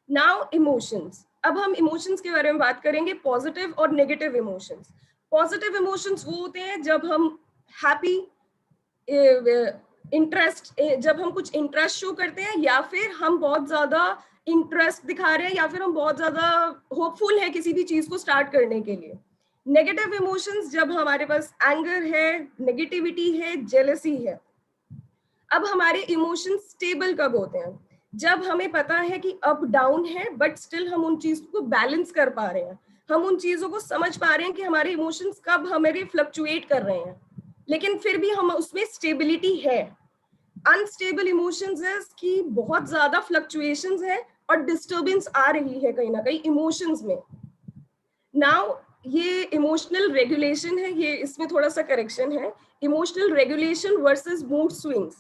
Now emotions. अब हम इमोशंस के बारे में बात करेंगे, पॉजिटिव और नेगेटिव इमोशंस. पॉजिटिव इमोशंस वो होते हैं जब हम हैप्पी, इंटरेस्ट, जब हम कुछ इंटरेस्ट शो करते हैं या फिर हम बहुत ज्यादा इंटरेस्ट दिखा रहे हैं या फिर हम बहुत ज्यादा होपफुल है किसी भी चीज को स्टार्ट करने के लिए. नेगेटिव इमोशंस जब हमारे पास एंगर है, नेगेटिविटी है, जेलसी है. अब हमारे इमोशंस स्टेबल कब होते हैं? जब हमें पता है कि अप डाउन है बट स्टिल हम उन चीजों को बैलेंस कर पा रहे हैं, हम उन चीजों को समझ पा रहे हैं कि हमारे इमोशंस कब हमारे फ्लक्चुएट कर रहे हैं लेकिन फिर भी हम उसमें स्टेबिलिटी है. अनस्टेबल इमोशंस इज कि बहुत ज्यादा फ्लक्चुएशंस है और डिस्टर्बेंस आ रही है कहीं ना कहीं इमोशंस में. नाउ ये इमोशनल रेगुलेशन है, ये इसमें थोड़ा सा करेक्शन है. Emotional regulation versus mood swings.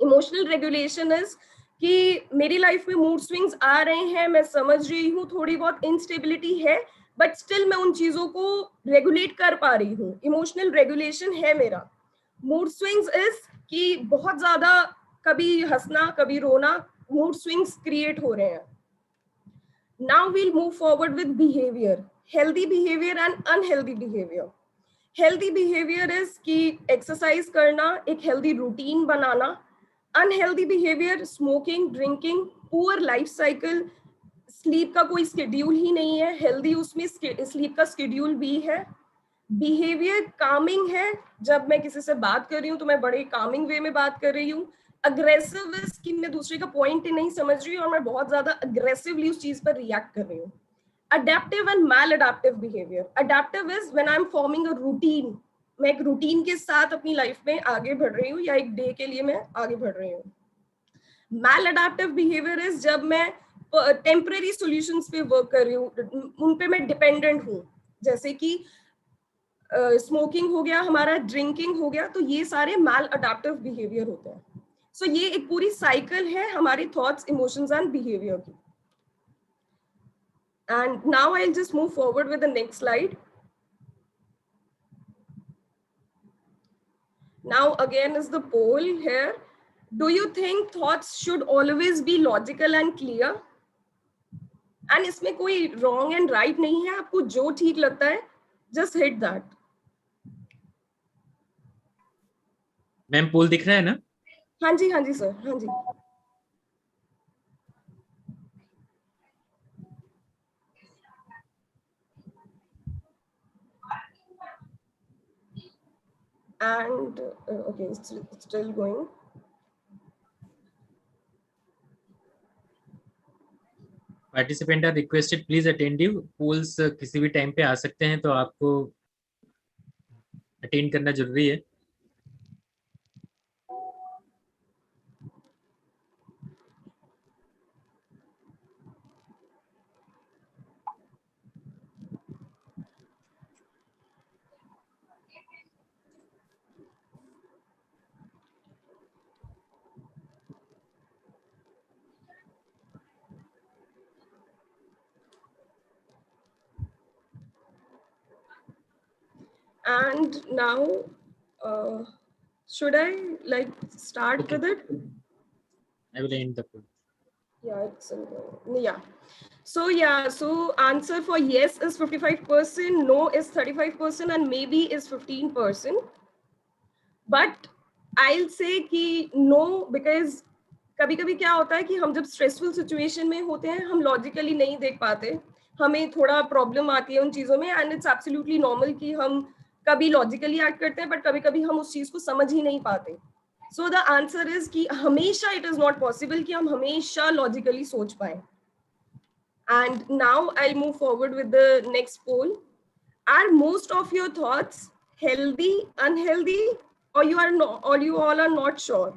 Emotional regulation is कि मेरी लाइफ में मूड स्विंग्स आ रहे हैं, मैं समझ रही हूँ थोड़ी बहुत इंस्टेबिलिटी है बट स्टिल मैं उन चीजों को रेगुलेट कर पा रही हूँ. इमोशनल रेगुलेशन है मेरा. मूड स्विंग्स इज कि बहुत ज्यादा कभी हंसना कभी रोना, मूड स्विंग्स क्रिएट हो रहे हैं. Now we'll move forward with behavior, healthy behavior and unhealthy behavior. Healthy behavior is कि exercise करना, एक healthy routine बनाना. Unhealthy behavior, smoking, drinking, poor life cycle, sleep का कोई schedule ही नहीं है. Healthy उसमें sleep का schedule भी है. Behavior calming है, जब मैं किसी से बात कर रही हूँ तो मैं बड़े calming way में बात कर रही हूँ. अग्रेसिव इज कि मैं दूसरे का पॉइंट नहीं समझ रही और मैं बहुत ज्यादा अग्रेसिवली उस चीज पर रिएक्ट कर रही हूँ. Adaptive and maladaptive behaviour. Adaptive is when I am forming a routine मैं एक रूटीन के साथ अपनी लाइफ में आगे बढ़ रही हूँ या एक डे के लिए मैं आगे बढ़ रही हूँ. मैलअडैप्टिव बिहेवियर इज जब मैं टेम्पररी सॉल्यूशंस पे वर्क कर रही हूँ, उन पे मैं डिपेंडेंट हूँ, जैसे कि स्मोकिंग हो गया, हमारा ड्रिंकिंग हो गया, तो ये सारे मैलअडैप्टिव बिहेवियर होते हैं. सो ये एक पूरी साइकिल है हमारी थॉट्स, इमोशंस एंड बिहेवियर की. And now I'll just move forward with the next slide. Now again is the poll here. Do you think thoughts should always be logical and clear? And इसमें कोई wrong and right नहीं है, आपको जो ठीक लगता है just hit that. Ma'am poll दिख रहा है ना? हाँ जी सर, हाँ जी. And okay, it's still going. Participant are requested please attentive. Polls किसी भी टाइम पे आ सकते हैं, तो आपको अटेंड करना जरूरी है. And now, should I like start Okay. with it? I will end the poll. Yeah, it's yeah. So answer for yes is 55%, no is 35%, and maybe is 15%. But I'll say कि no, because कभी-कभी क्या होता है कि हम जब stressful situation में होते हैं, हम लॉजिकली नहीं देख पाते, हमें थोड़ा प्रॉब्लम आती है उन चीजों में, एंड इट्स एब्सोल्युटली नॉर्मल कि हम कभी लॉजिकली एक्ट करते हैं, बट कभी-कभी हम उस चीज को समझ ही नहीं पाते. सो द आंसर इज कि हमेशा इट इज नॉट पॉसिबल कि हम हमेशा लॉजिकली सोच पाए. And now I'll move forward with the next poll. Are most of your thoughts healthy, unhealthy, or you are not, or you all are not sure?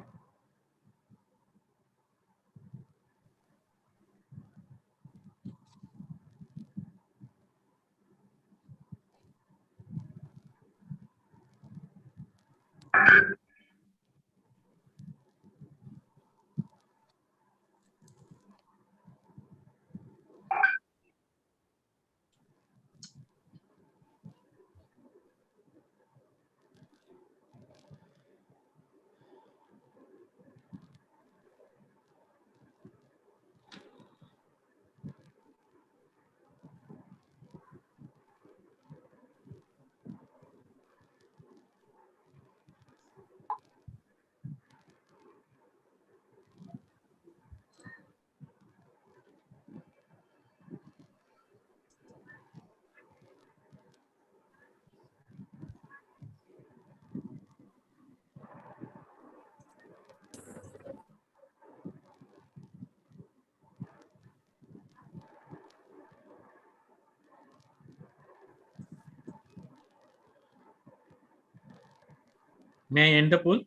May I end the poll?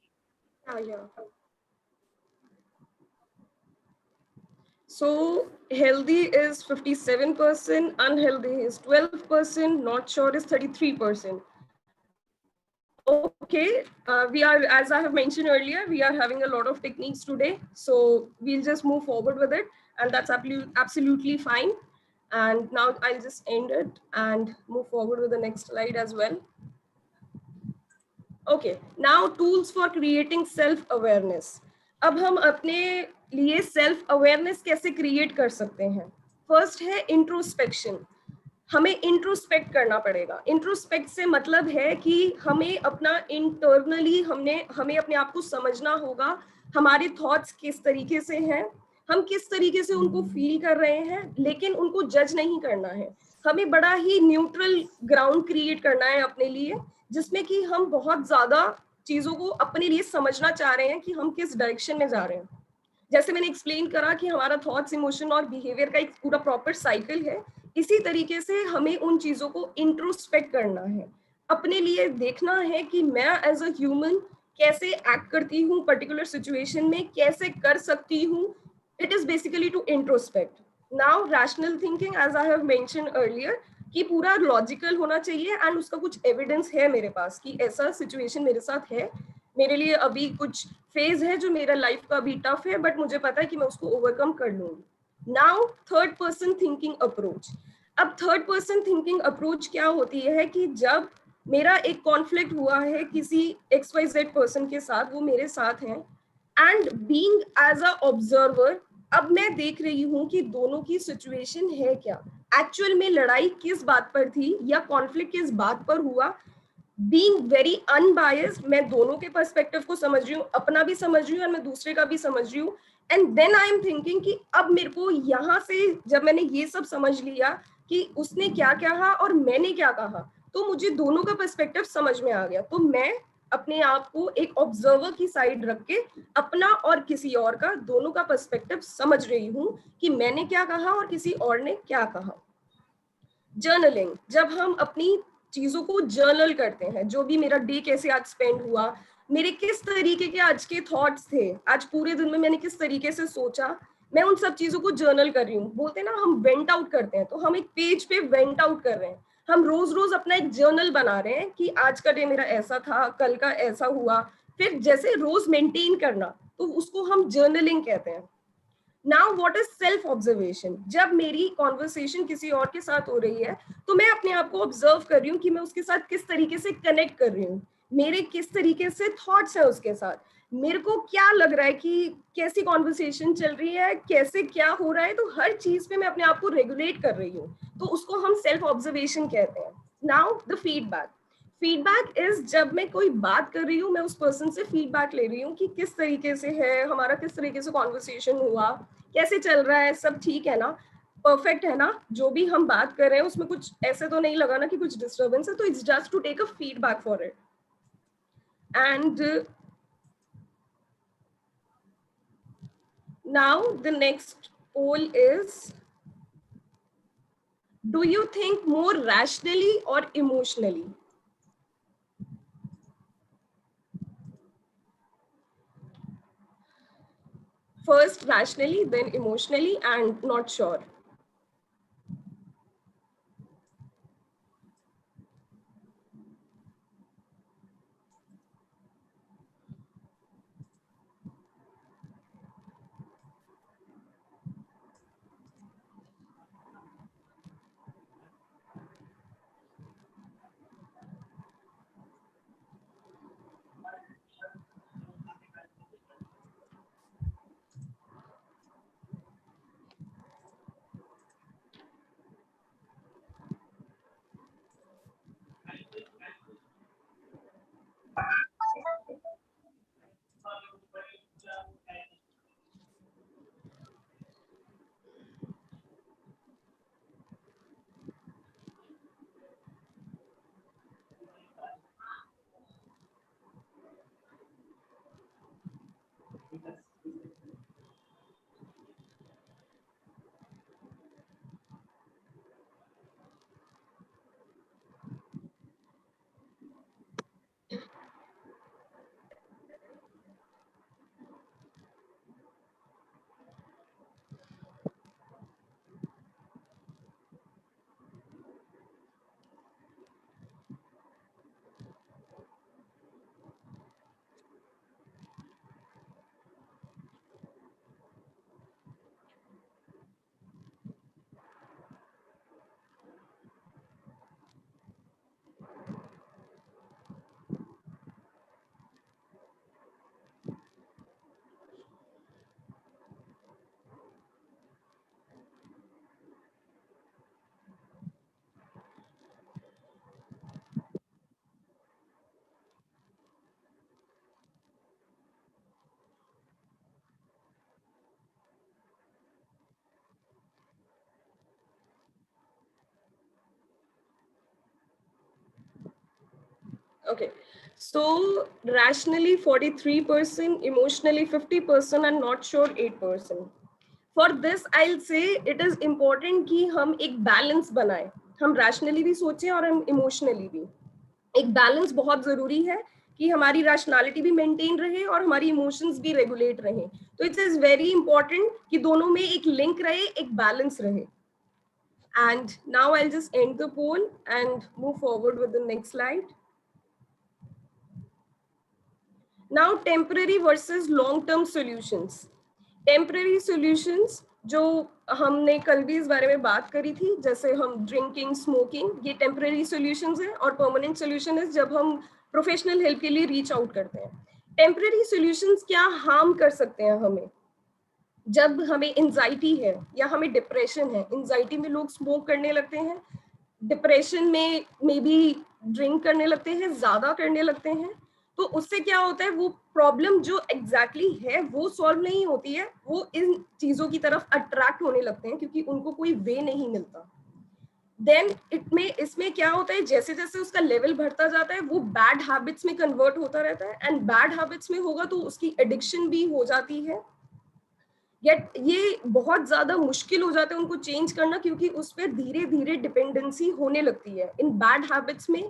Yeah. So healthy is 57%, unhealthy is 12%, not sure is 33%. Okay, we are, as I have mentioned earlier, we are having a lot of techniques today. So we'll just move forward with it, and that's absolutely fine. And now I'll just end it and move forward with the next slide as well. Okay, now tools for creating self-awareness. अब हम अपने लिए self awareness कैसे create कर सकते हैं? First है introspection. हमें इंट्रोस्पेक्ट करना पड़ेगा. इंट्रोस्पेक्ट से मतलब है कि हमें अपना इंटरनली हमें अपने आप को समझना होगा. हमारे थॉट्स किस तरीके से हैं, हम किस तरीके से उनको फील कर रहे हैं, लेकिन उनको जज नहीं करना है. हमें बड़ा ही न्यूट्रल ग्राउंड क्रिएट करना है अपने लिए, जिसमें कि हम बहुत ज्यादा चीजों को अपने लिए समझना चाह रहे हैं कि हम किस डायरेक्शन में जा रहे हैं. जैसे मैंने एक्सप्लेन करा कि हमारा थॉट्स, इमोशन और बिहेवियर का एक पूरा प्रॉपर साइकिल है, इसी तरीके से हमें उन चीजों को इंट्रोस्पेक्ट करना है. अपने लिए देखना है कि मैं एज अ ह्यूमन कैसे एक्ट करती हूँ पर्टिकुलर सिचुएशन में, कैसे कर सकती हूँ. It is basically to introspect. Now rational thinking, as I have mention earlier, कि पूरा लॉजिकल होना चाहिए एंड उसका कुछ एविडेंस है मेरे पास कि ऐसा सिचुएशन मेरे साथ है, मेरे लिए अभी कुछ फेज है जो मेरा लाइफ का अभी टफ है, बट मुझे पता है कि मैं उसको ओवरकम कर लूंगी. Now third person thinking approach. अब थर्ड पर्सन थिंकिंग अप्रोच क्या होती है कि जब मेरा एक कॉन्फ्लिक्ट हुआ है किसी XYZ पर्सन के साथ, वो मेरे साथ हैं, and being as a observer, अब मैं देख रही हूँ कि दोनों की सिचुएशन है क्या, एक्चुअल में लड़ाई किस बात पर थी या कॉन्फ्लिक्ट किस बात पर हुआ. बीइंग वेरी अनबायस्ड, मैं दोनों के पर्सपेक्टिव को समझ रही हूँ, अपना भी समझ रही हूँ और मैं दूसरे का भी समझ रही हूँ. And then I am thinking कि अब मेरे को यहाँ से जब मैंने ये सब समझ लिया कि उसने क्या कहा और मैंने क्या कहा, तो मुझे दोनों का पर्सपेक्टिव समझ में आ गया. तो मैं अपने आप को एक ऑब्जर्वर की साइड रख के अपना और किसी और का दोनों का पर्सपेक्टिव समझ रही हूँ कि मैंने क्या कहा और किसी और ने क्या कहा. जर्नलिंग, जब हम अपनी चीजों को जर्नल करते हैं, जो भी मेरा डे कैसे आज स्पेंड हुआ, मेरे किस तरीके के आज के थॉट्स थे, आज पूरे दिन में मैंने किस तरीके से सोचा, मैं उन सब चीजों को जर्नल कर रही हूँ. बोलते हैं ना हम वेंट आउट करते हैं, तो हम एक पेज पे वेंट आउट कर रहे हैं. हम रोज रोज अपना एक जर्नल बना रहे हैं कि आज का डे मेरा ऐसा था, कल का ऐसा हुआ, फिर जैसे रोज मेंटेन करना, तो उसको हम जर्नलिंग कहते हैं. Now what is self observation. जब मेरी कॉन्वर्सेशन किसी और के साथ हो रही है, तो मैं अपने आप को ऑब्जर्व कर रही हूँ कि मैं उसके साथ किस तरीके से कनेक्ट कर रही हूँ, मेरे किस तरीके से थॉट्स है उसके साथ, मेरे को क्या लग रहा है कि कैसी कॉन्वर्सेशन चल रही है, कैसे क्या हो रहा है. तो हर चीज पे मैं अपने आप को रेगुलेट कर रही हूँ, तो उसको हम सेल्फ ऑब्जर्वेशन कहते हैं. Now the feedback. Feedback is जब मैं कोई बात कर रही हूँ, मैं उस पर्सन से फीडबैक ले रही हूँ कि किस तरीके से है हमारा, किस तरीके से कॉन्वर्सेशन हुआ, कैसे चल रहा है, सब ठीक है ना, परफेक्ट है ना, जो भी हम बात कर रहे हैं उसमें कुछ ऐसे तो नहीं लगा ना कि कुछ डिस्टर्बेंस है. तो it's just to take a feedback for it. And now the next poll is, do you think more rationally or emotionally? First rationally, then emotionally, and not sure. Okay, so rationally 43%, emotionally 50%, and not sure 8%. For this, I'll say it is important कि हम एक balance बनाएं. हम rationally भी सोचें और हम emotionally भी. एक बैलेंस बहुत जरूरी है कि हमारी रैशनैलिटी भी मेंटेन रहे और हमारी इमोशंस भी रेगुलेट रहे. तो इट इज वेरी इंपॉर्टेंट कि दोनों में एक लिंक रहे, एक बैलेंस रहे. And now I'll just end the poll and move forward with the next slide. Now, temporary versus long-term solutions. Temporary solutions जो हमने कल भी इस बारे में बात करी थी, जैसे हम ड्रिंकिंग, स्मोकिंग, ये टेम्पररी सॉल्यूशंस हैं, और परमानेंट सॉल्यूशन है जब हम प्रोफेशनल हेल्प के लिए रीच आउट करते हैं. टेम्पररी सॉल्यूशंस क्या हार्म कर सकते हैं हमें? जब हमें एंजाइटी है या हमें डिप्रेशन है, एंजाइटी में लोग स्मोक करने लगते हैं, डिप्रेशन में मे बी ड्रिंक करने लगते हैं, ज्यादा करने लगते हैं. तो उससे क्या होता है, वो प्रॉब्लम जो एग्जैक्टली है वो सॉल्व नहीं होती है, वो इन चीजों की तरफ अट्रैक्ट होने लगते हैं क्योंकि उनको कोई वे नहीं मिलता. देन इसमें क्या होता है, जैसे जैसे उसका लेवल बढ़ता जाता है वो बैड हैबिट्स में कन्वर्ट होता रहता है, एंड बैड हैबिट्स में होगा तो उसकी एडिक्शन भी हो जाती है. येट ये बहुत ज्यादा मुश्किल हो जाता है उनको चेंज करना, क्योंकि उस पर धीरे धीरे डिपेंडेंसी होने लगती है, इन बैड हैबिट्स में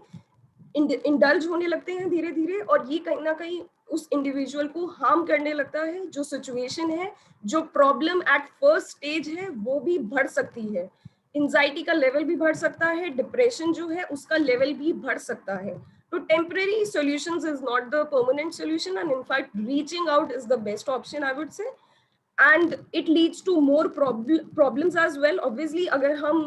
इंडल्ज होने लगते हैं धीरे धीरे, और ये कहीं ना कहीं उस इंडिविजुअल को हार्म करने लगता है. जो सिचुएशन है, जो प्रॉब्लम एट फर्स्ट स्टेज है, वो भी बढ़ सकती है. एंजाइटी का लेवल भी बढ़ सकता है, डिप्रेशन जो है उसका लेवल भी बढ़ सकता है. तो temporary solutions is not the permanent solution, and in fact reaching out is the best option, I would से. And it leads to more problems as well. Obviously, अगर हम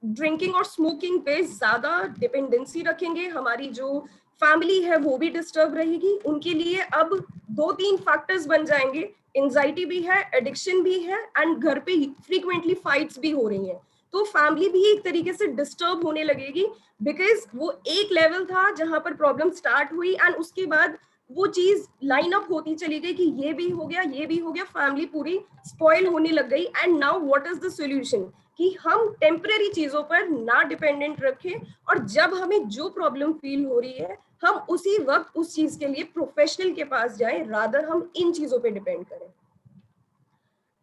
ड्रिंकिंग और स्मोकिंग पे ज्यादा डिपेंडेंसी रखेंगे, हमारी जो फैमिली है वो भी डिस्टर्ब रहेगी. उनके लिए अब 2-3 फैक्टर्स बन जाएंगे, एंजाइटी भी है, एडिक्शन भी है, एंड घर पे फ्रीक्वेंटली फाइट्स भी हो रही हैं. तो फैमिली भी एक तरीके से डिस्टर्ब होने लगेगी, बिकॉज वो एक लेवल था जहां पर प्रॉब्लम स्टार्ट हुई, एंड उसके बाद वो चीज लाइन अप होती चली गई कि ये भी हो गया, ये भी हो गया, फैमिली पूरी स्पॉइल होने लग गई. And now what is the solution, कि हम टेम्पररी चीजों पर ना डिपेंडेंट रखें, और जब हमें जो प्रॉब्लम फील हो रही है हम उसी वक्त उस चीज के लिए प्रोफेशनल के पास जाएं, रादर हम इन चीजों पे डिपेंड करें.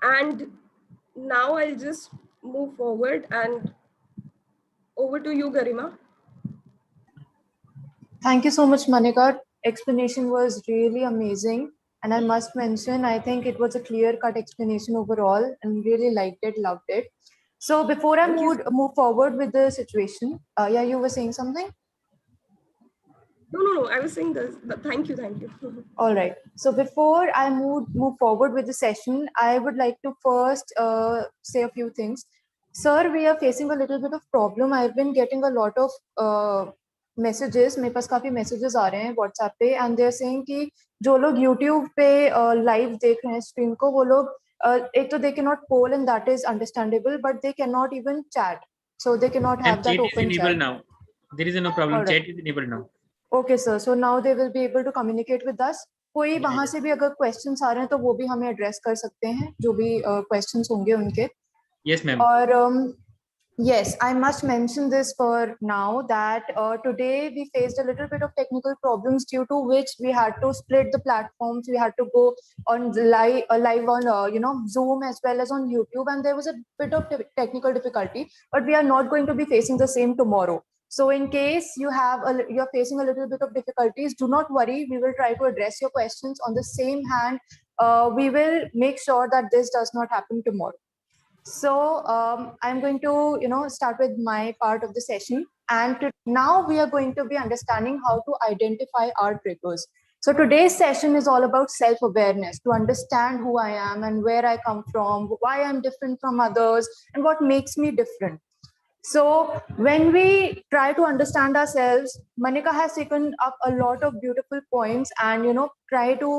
And now I just move forward and over to you, Garima. Thank you so much, Manika. Explanation was really amazing. And I must mention, I think it was a clear-cut explanation overall and really liked it, loved it. So before I move forward with the situation, yeah, you were saying something? No, I was saying this. Thank you. All right. So before I move forward with the session, I would like to first say a few things. Sir, we are facing a little bit of problem. I've been getting a lot of messages. मेरे पास काफी messages आ रहे हैं WhatsApp पे, and they're saying कि जो लोग YouTube पे live देख रहे हैं stream को, वो लोग एक तो they cannot poll, and that is understandable, but they cannot even chat. So they cannot have that open chat. Now. There is no problem. Chat is enabled now. Okay, sir. So now they will be able to communicate with us. कोई वहां से भी अगर questions आ रहे हैं तो वो भी हमें address कर सकते हैं, जो भी questions होंगे उनके. Yes, ma'am. और yes, I must mention this for now that today we faced a little bit of technical problems, due to which we had to split the platforms. We had to go on live on Zoom as well as on YouTube, and there was a bit of technical difficulty. But we are not going to be facing the same tomorrow. So in case you're facing a little bit of difficulties, do not worry. We will try to address your questions. On the same hand, we will make sure that this does not happen tomorrow. So I'm going to start with my part of the session, and now we are going to be understanding how to identify our triggers. So today's session is all about self-awareness, to understand who I am and where I come from, why I'm different from others, and what makes me different. So when we try to understand ourselves, Manika has taken up a lot of beautiful points and try to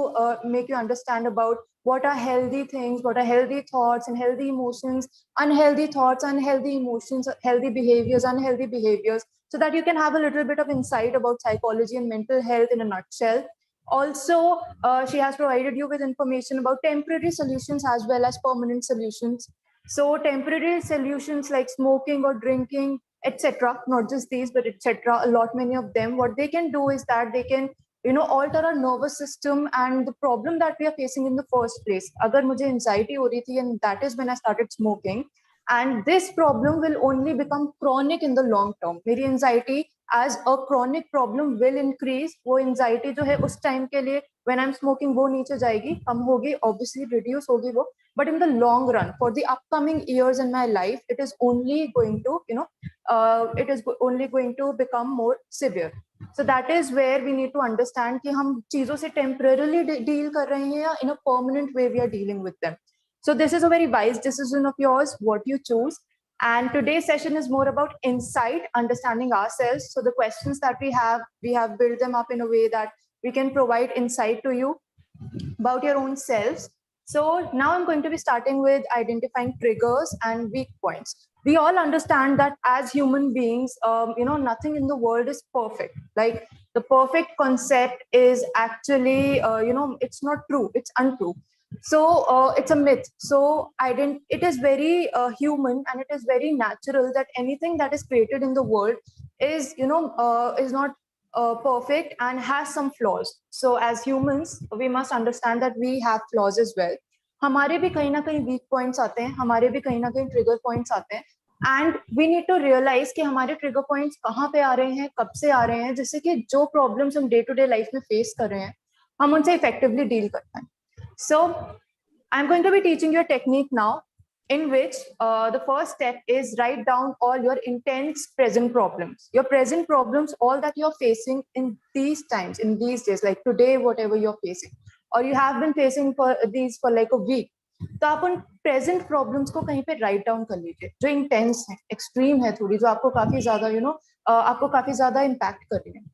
make you understand about what are healthy things, what are healthy thoughts and healthy emotions, unhealthy thoughts, unhealthy emotions, healthy behaviors, unhealthy behaviors, so that you can have a little bit of insight about psychology and mental health in a nutshell. Also, she has provided you with information about temporary solutions as well as permanent solutions. So temporary solutions like smoking or drinking, etc., not just these, but etc., many of them, what they can do is that they can alter our nervous system and the problem that we are facing in the first place. Agar mujhe anxiety ho rahi thi, and that is when I started smoking, and this problem will only become chronic in the long term. Meri anxiety as a chronic problem will increase, वो anxiety जो है उस time के लिए when I'm smoking वो नीचे जाएगी, कम होगी, obviously reduce होगी वो, but in the long run, for the upcoming years in my life, it is only going to, it is only going to become more severe. So that is where we need to understand कि हम चीजों से temporarily deal कर रहे हैं या in a permanent way we are dealing with them. So this is a very wise decision of yours, what you choose. And today's session is more about insight, understanding ourselves. So the questions that we have built them up in a way that we can provide insight to you about your own selves. So now I'm going to be starting with identifying triggers and weak points. We all understand that as human beings, nothing in the world is perfect. Like the perfect concept is actually, it's not true, it's untrue. So it's a myth. So it is very human and it is very natural that anything that is created in the world is not perfect and has some flaws. So as humans, we must understand that we have flaws as well. हमारे भी कहीं ना कहीं weak points आते हैं, हमारे भी कहीं ना कहीं trigger points आते हैं, and we need to realize कि हमारे trigger points कहाँ पे आ रहे हैं, कब से आ रहे हैं, जिससे कि जो problems हम day to day life में face कर रहे हैं, हम उनसे effectively deal कर पाएं. So I'm going to be teaching you a technique now in which the first step is write down all your intense present problems. Your present problems, all that you're facing in these times, in these days, like today, whatever you're facing, or you have been facing for these for like a week. तो आप उन present problems को कहीं पे write down कर लीजिए, जो intense है, extreme है थोड़ी, जो आपको काफी ज़्यादा, आपको काफी ज़्यादा impact कर रही है.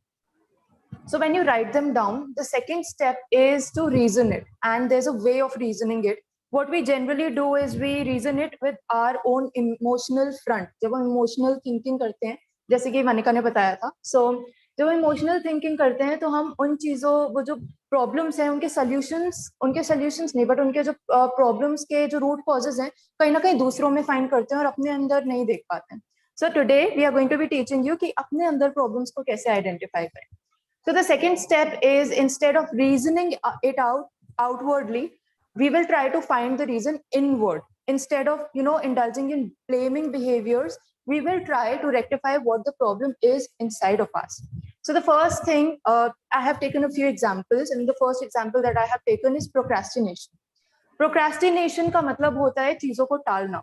So when you write them down, the second step is to reason it. And there's a way of reasoning it. What we generally do is we reason it with our own emotional front. जब हम emotional thinking करते हैं, जैसे कि मनिका ने बताया था. So जब हम emotional thinking करते हैं, तो हम उन चीजों, वो जो problems हैं, उनके solutions नहीं, but उनके जो problems के जो root causes हैं, कहीं ना कहीं दूसरों में find करते हैं और अपने अंदर नहीं देख पाते हैं. So today we are going to be teaching you कि अपने अंदर problems को कैसे identify करें. So the second step is, instead of reasoning it outwardly, we will try to find the reason inward. Instead of indulging in blaming behaviors, we will try to rectify what the problem is inside of us. So the first thing, I have taken a few examples, and the first example that I have taken is procrastination. Procrastination का मतलब होता है चीजों को टालना.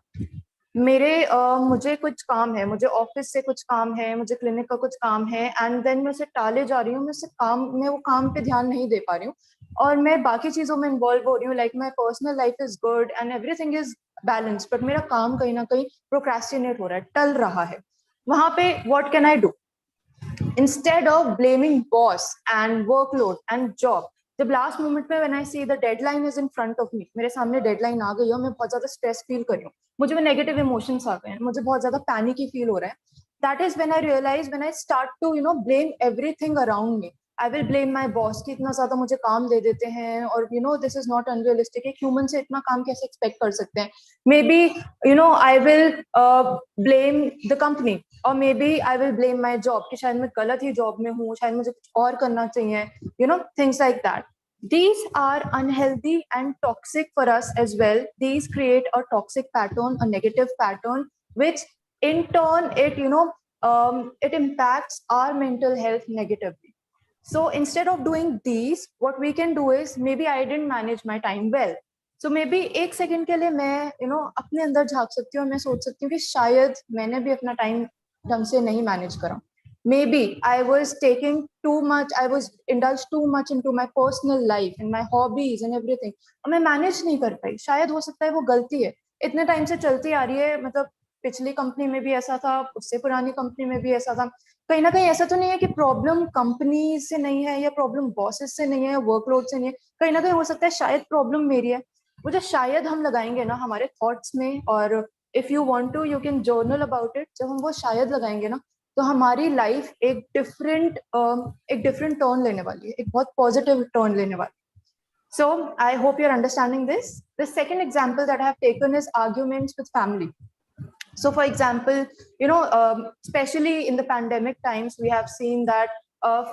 मुझे कुछ काम है, मुझे ऑफिस से कुछ काम है, मुझे क्लिनिक का कुछ काम है, एंड देन मैं उसे टाले जा रही हूँ, मैं वो काम पे ध्यान नहीं दे पा रही हूँ और मैं बाकी चीजों में इन्वॉल्व हो रही हूँ. Like my personal life is good and everything is balance, but मेरा काम कहीं ना कहीं प्रोक्रेस्टिनेट हो रहा है, टल रहा है. वहां पे what can I do? Instead of blaming boss and workload and job, जब लास्ट मोमेंट में when I see the deadline is in front of me, मेरे सामने डेडलाइन आ गई और मैं बहुत ज्यादा स्ट्रेस फील कर रही हूँ, मुझे नेगेटिव इमोशंस आ गए हैं, मुझे बहुत ज्यादा पैनिकी फील हो रहा है. That is when I realise, when I start to blame everything around me. I will blame my boss कि इतना ज्यादा मुझे काम दे देते हैं, और दिस इज नॉट अनरियलिस्टिक. एक ह्यूमन से इतना काम कैसे एक्सपेक्ट कर सकते हैं. Maybe I will blame the company, और maybe I will blame my job कि शायद मैं गलत ही जॉब में हूँ, शायद मुझे कुछ और करना चाहिए, things like that. These are unhealthy and toxic for us as well. These create a toxic pattern, a negative pattern, which in turn it impacts our mental health negatively. So instead of doing these, what we can do is, maybe I didn't manage my time well. So maybe एक second के लिए मैं अपने अंदर झांक सकती हूँ और मैं सोच सकती हूँ कि शायद मैंने भी अपना टाइम ढंग से नहीं मैनेज करा. Maybe I was taking too much, I was indulged too much into my personal life and my hobbies and everything. और मैं मैनेज नहीं कर पाई. शायद हो सकता है वो गलती है, इतने टाइम से चलती आ रही है. मतलब पिछली कंपनी में भी ऐसा था, उससे पुरानी कंपनी में भी ऐसा था. कहीं ना कहीं ऐसा तो नहीं है कि प्रॉब्लम कंपनी से नहीं है, या प्रॉब्लम बॉसेस से नहीं है, या वर्कलोड से नहीं है. कहीं ना कहीं हो सकता है शायद प्रॉब्लम मेरी है. वो जो शायद हम लगाएंगे ना हमारे थॉट्स में, और if you want to you can journal about it. जब हम वो शायद लगाएंगे ना, तो हमारी लाइफ एक डिफरेंट टर्न लेने वाली है, एक बहुत पॉजिटिव टर्न लेने वाली है. So I hope you're understanding this. The second example that I have taken is arguments with family. So for example, especially in the pandemic times, we have seen that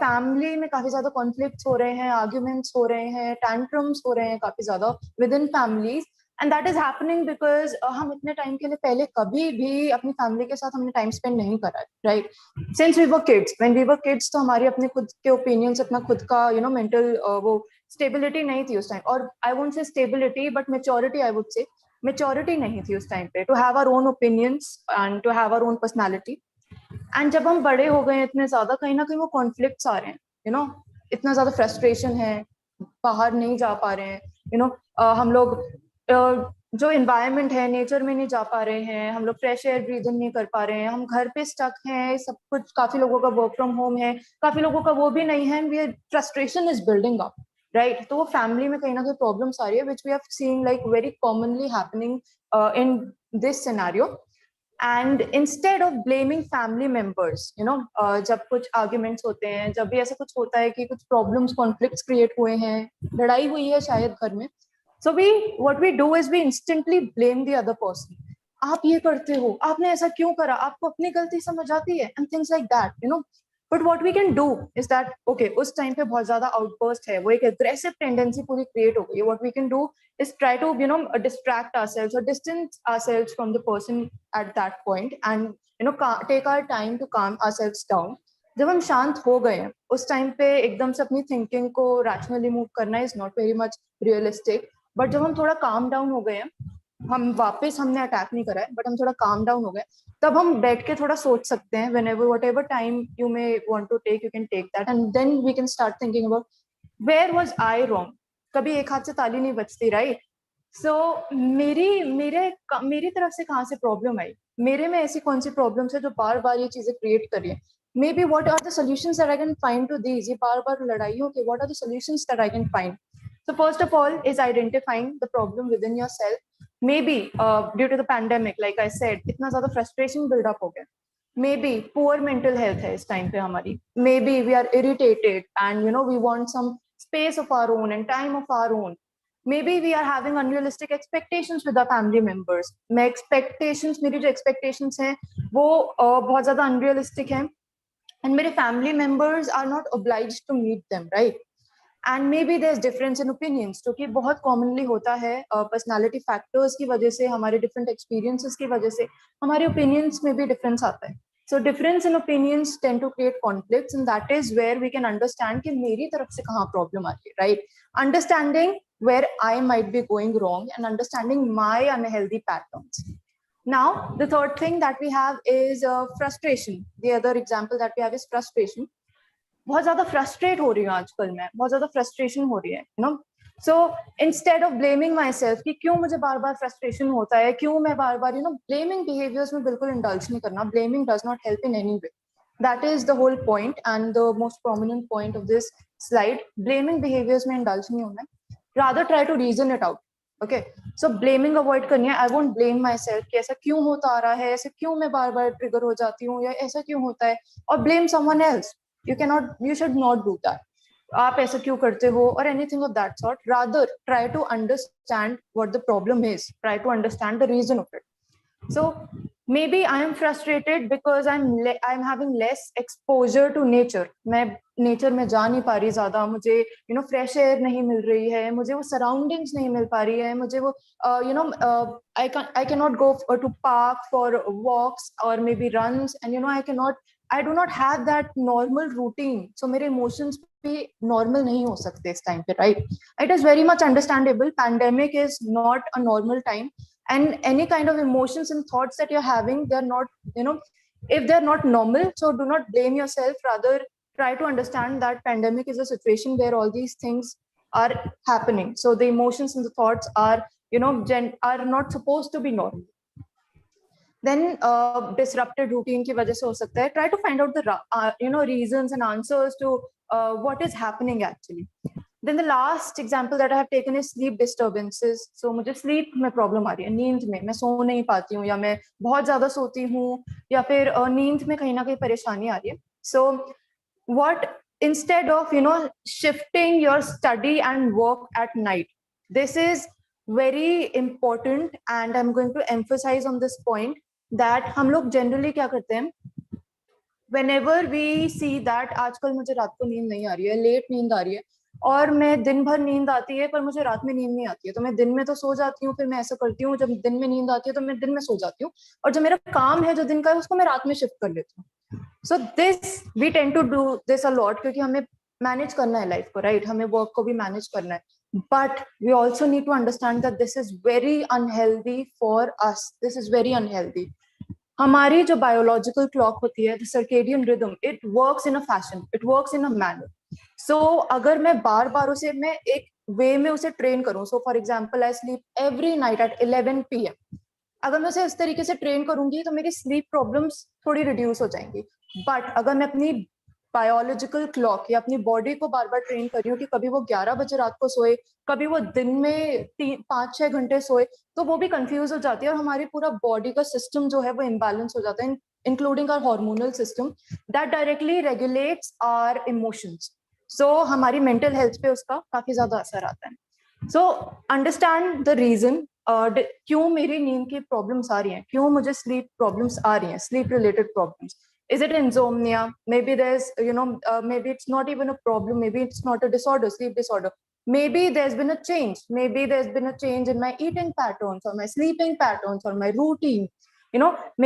family में काफी ज्यादा conflicts हो रहे हैं, arguments हो रहे हैं, tantrums हो रहे हैं काफी ज्यादा within families. And that is happening because हम इतने टाइम के लिए पहले कभी भी अपनी फैमिली के साथ हमने टाइम स्पेंड नहीं करा है, right? Since we were kids, when we were kids, तो हमारी अपने खुद के ओपिनियंस, अपना खुद का मेंटल वो स्टेबिलिटी नहीं थी उस टाइम, और I won't say stability but maturity, I would say maturity नहीं थी उस टाइम पे to have our own opinions and to have our own personality. And जब हम बड़े हो गए इतने ज्यादा, कहीं ना कहीं वो कॉन्फ्लिक्ट्स आ रहे हैं, इतना ज्यादा फ्रस्ट्रेशन है, बाहर नहीं जा पा रहे हैं, हम लोग जो इन्वायरमेंट है, नेचर में नहीं जा पा रहे हैं, हम लोग फ्रेश एयर ब्रीद इन नहीं कर पा रहे हैं, हम घर पे स्टक हैं, सब कुछ, काफी लोगों का वर्क फ्रॉम होम है, काफी लोगों का वो भी नहीं है, frustration is building up, right? तो वो फैमिली में कहीं ना कहीं प्रॉब्लम्स आ रही है, which we have seen like very commonly happening in this scenario. And instead of blaming family members, जब कुछ आर्ग्यूमेंट्स होते हैं, जब भी ऐसा कुछ होता है कि कुछ प्रॉब्लम्स, कॉन्फ्लिक्ट्स क्रिएट हुए हैं, लड़ाई हुई है शायद घर में, so what we do is we instantly blame the other person. आप ये करते हो, आपने ऐसा क्यों करा, आपको अपनी गलती समझ आती है, and things like that, but what we can do is that okay, उस टाइम पे बहुत ज्यादा आउटबर्स्ट है, वो एक aggressive tendency पूरी create हो गई है, what we can do is try to distract ourselves or distance ourselves from the person at that point and take our time to calm ourselves down. जब हम शांत हो गए हैं उस टाइम पे एकदम से अपनी थिंकिंग को रैशनली मूव करना is not very much realistic, but जब हम थोड़ा काम डाउन हो गए हैं, हमने अटैक नहीं करा है, बट हम थोड़ा काम डाउन हो गए, तब हम बैठ के थोड़ा सोच सकते हैं, whenever whatever time you may want to take, you can take that, and then we can start thinking about where was I wrong. कभी एक हाथ से ताली नहीं बजती, राइट? सो मेरी तरफ से कहाँ से प्रॉब्लम आई, मेरे में ऐसी कौन सी प्रॉब्लम है जो बार बार ये चीजें क्रिएट कर रही है, may be what are the solutions that I can find to these, ये बार बार लड़ाइयों के what are the solutions that I can find. So first of all is identifying the problem within yourself. Maybe due to the pandemic, like I said, इतना ज़्यादा frustration build up हो गया. Maybe poor mental health है इस time पे हमारी. Maybe we are irritated and we want some space of our own and time of our own. Maybe we are having unrealistic expectations with our family members. मेरी जो expectations हैं वो बहुत ज़्यादा unrealistic हैं, and मेरे family members are not obliged to meet them, right? And maybe there's difference in opinions, जो कि बहुत commonly होता है personality factors की वजह से, हमारे different experiences की वजह से हमारे opinions में भी difference आता है. So difference in opinions tend to create conflicts, and that is where we can understand कि मेरी तरफ से कहाँ problem आ रही है, right? Understanding where I might be going wrong and understanding my unhealthy patterns. Now, the third thing that we have is frustration. The other example that we have is frustration. बहुत ज्यादा frustrate हो रही हूँ आजकल मैं, बहुत ज्यादा frustration हो रही है, so instead of blaming my self कि क्यों मुझे बार बार फ्रस्ट्रेशन होता है, क्यों मैं बार बार ब्लेमिंग बिहेवियर्स में बिल्कुल इंडल्ज नहीं करना. Blaming does not help in any way. That is the whole point and the most prominent point of this slide. Blaming behaviours में इंडल्ज नहीं होना है, rather try to reason it out. Okay, so blaming avoid करनी है. I won't blame myself कि ऐसा क्यों होता आ रहा है, ऐसे क्यों मैं बार बार ट्रिगर हो जाती हूँ, या ऐसा क्यों होता है, और blame someone else. You should not do that. आप ऐसा क्यों करते हो, or anything of that sort. Rather, try to understand what the problem is. Try to understand the reason of it. So maybe I am frustrated because I'm having less exposure to nature. मैं nature में जा नहीं पा रही ज़्यादा, मुझे fresh air नहीं मिल रही है, मुझे वो surroundings नहीं मिल पा रही है, मुझे वो I cannot go to park for walks or maybe runs, and I do not have that normal routine. So मेरे emotions भी normal नहीं हो सकते इस time पे, right? It is very much understandable. Pandemic is not a normal time, and any kind of emotions and thoughts that you're having, they're not, if they're not normal, so do not blame yourself. Rather, try to understand that pandemic is a situation where all these things are happening. So the emotions and the thoughts are, are not supposed to be normal. Then disrupted routine की वजह से हो सकता है. Try to find out the reasons and answers to what is happening actually. Then the last example that I have taken is sleep disturbances. So मुझे sleep में problem आ रही है, नींद में मैं सो नहीं पाती हूँ, या मैं बहुत ज़्यादा सोती हूँ, या फिर नींद में कहीं ना कहीं परेशानी आ रही है. So what, instead of shifting your study and work at night, this is very important, and I'm going to emphasize on this point that हम लोग generally क्या करते हैं, whenever we see that आजकल मुझे रात को नींद नहीं आ रही है, लेट नींद आ रही है, और मैं दिन भर नींद आती है पर मुझे रात में नींद नहीं आती है, तो मैं दिन में तो सो जाती हूँ, फिर मैं ऐसा करती हूँ जब दिन में नींद आती है तो मैं दिन में सो जाती हूँ, और जो मेरा काम है जो दिन का है उसको मैं रात में शिफ्ट कर लेती हूँ. So this we tend to do this a lot, क्योंकि हमें मैनेज करना है लाइफ को, राइट, हमें वर्क को भी मैनेज करना है. But we also need to understand that this is very unhealthy for us, this is very unhealthy. हमारी जो बायोलॉजिकल क्लॉक होती है, the circadian rhythm, it works in a fashion, it works in a manner. So अगर मैं बार बार उसे मैं एक वे में उसे ट्रेन करूं, so for example I sleep every night at 11 PM, अगर मैं उसे इस तरीके से ट्रेन करूंगी तो मेरी स्लीप प्रॉब्लम्स थोड़ी रिड्यूस हो जाएंगी. बट अगर मैं अपनी बायोलॉजिकल क्लॉक या अपनी बॉडी को बार बार ट्रेन कर रही हूँ कि कभी वो 11 बजे रात को सोए, कभी वो दिन में 5-6 घंटे सोए, तो वो भी कंफ्यूज हो जाती है और हमारी पूरा बॉडी का सिस्टम जो है वो इम्बैलेंस हो जाता है, including our hormonal system that directly regulates our emotions. So हमारी मेंटल हेल्थ पे उसका काफी ज्यादा असर आता है. सो अंडरस्टैंड द रीजन, क्यों मेरी नींद की प्रॉब्लम्स आ रही हैं, क्यों मुझे स्लीप प्रॉब्लम्स आ रही हैं, sleep related problems. Is it insomnia? Maybe there's, maybe it's not even a problem. Maybe it's not a disorder, sleep disorder. Maybe there's been a change. Maybe there's been a change in my eating patterns or my sleeping patterns or my routine.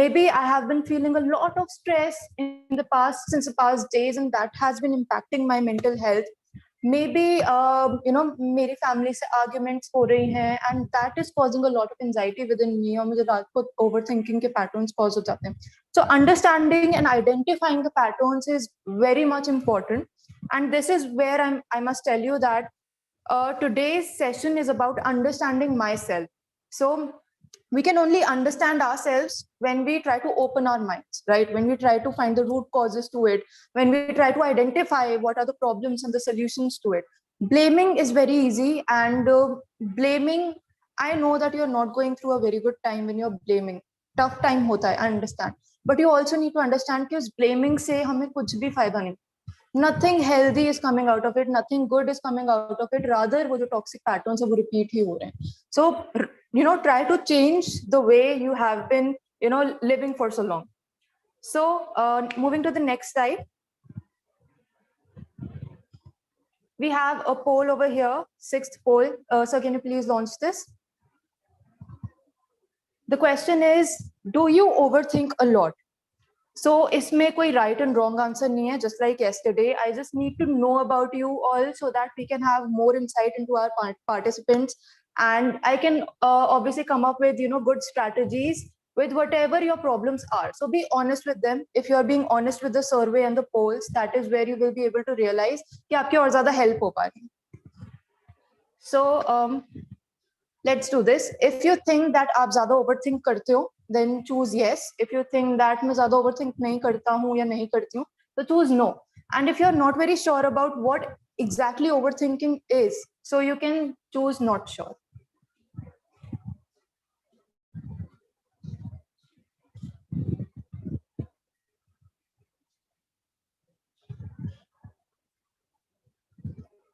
Maybe I have been feeling a lot of stress since the past days, and that has been impacting my mental health. Maybe मेरी family से arguments हो रही हैं and that is causing a lot of anxiety within me, और मुझे रात को overthinking के patterns cause हो जाते हैं. So understanding and identifying the patterns is very much important, and this is where I must tell you that today's session is about understanding myself. So we can only understand ourselves when we try to open our minds, right? When we try to find the root causes to it, when we try to identify what are the problems and the solutions to it. Blaming is very easy, and blaming, I know that you're not going through a very good time when you're blaming. Tough time hota hai, I understand, but you also need to understand कि उस blaming से हमें कुछ भी फायदा नहीं. Nothing healthy is coming out of it, nothing good is coming out of it, rather वो जो toxic patterns है वो repeat ही हो रहे हैं. So try to change the way you have been living for so long. So moving to the next slide, we have a poll over here, 6th poll. So can you please launch this? The question is, do you overthink a lot? So इसमें कोई right and wrong answer नहीं है. Just like yesterday, I just need to know about you all so that we can have more insight into our participants, and I can obviously come up with good strategies with whatever your problems are. So be honest with them. If you are being honest with the survey and the polls, that is where you will be able to realize कि आपकी और ज़्यादा help हो पा रही है. So let's do this. If you think that आप ज़्यादा overthink करते हो, then choose yes. If you think that मैं ज़्यादा overthink नहीं करता हूँ या नहीं करती हूँ, तो choose no. And if you're not very sure about what exactly overthinking is, so you can choose not sure.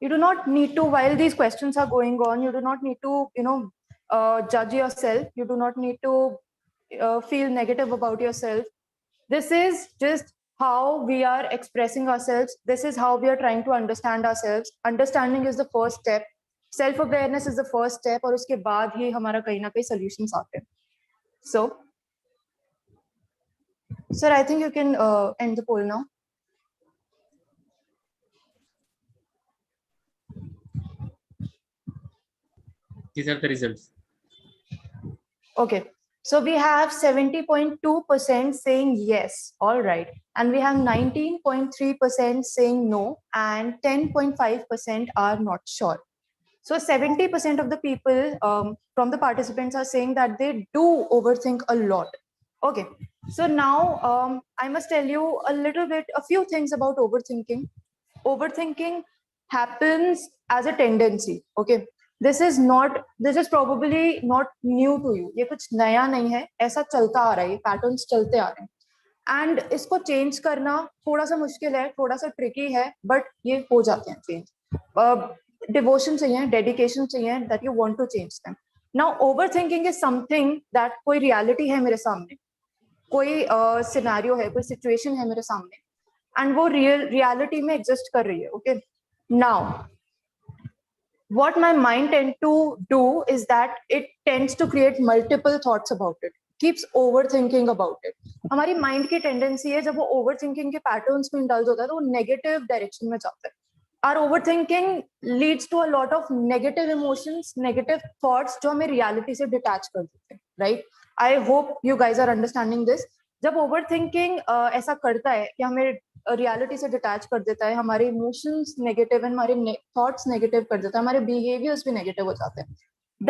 You do not need to, while these questions are going on, you do not need to, judge yourself. You do not need to feel negative about yourself. This is just how we are expressing ourselves. This is how we are trying to understand ourselves. Understanding is the first step. Self-awareness is the first step, और उसके बाद ही हमारा कहीं ना कहीं solutions आते हैं. So, sir, I think you can end the poll now. These are the results. Okay, so we have 70.2% saying yes, all right, and we have 19.3% saying no, and 10.5% are not sure. So 70% of the people from the participants are saying that they do overthink a lot. Okay, so now I must tell you a few things about overthinking. Overthinking happens as a tendency. Okay, this is probably not new to you. ये कुछ नया नहीं है, ऐसा चलता आ रहा है, ये patterns चलते आ रहे हैं. And इसको change करना थोड़ा सा मुश्किल है, थोड़ा सा tricky है, but ये हो जाते हैं change. Devotion चाहिए, dedication चाहिए, that you want to change them. Now overthinking is something that कोई reality है मेरे सामने, कोई scenario है, कोई situation है मेरे सामने, and वो reality में exist कर रही है. Okay, now what my mind tends to do is that it tends to create multiple thoughts about it, keeps overthinking about it. हमारी mind की tendency है जब वो overthinking के patterns में indulge होता है तो वो negative direction में जाता है. Our overthinking leads to a lot of negative emotions, negative thoughts जो हमें reality से detach कर देते हैं, right? I hope you guys are understanding this. जब overthinking ऐसा करता है कि हमें रियलिटी से डिटैच कर देता है, हमारे इमोशंस नेगेटिव एंड हमारे थॉट्स नेगेटिव कर देता है, हमारे बिहेवियर्स भी नेगेटिव हो जाते हैं.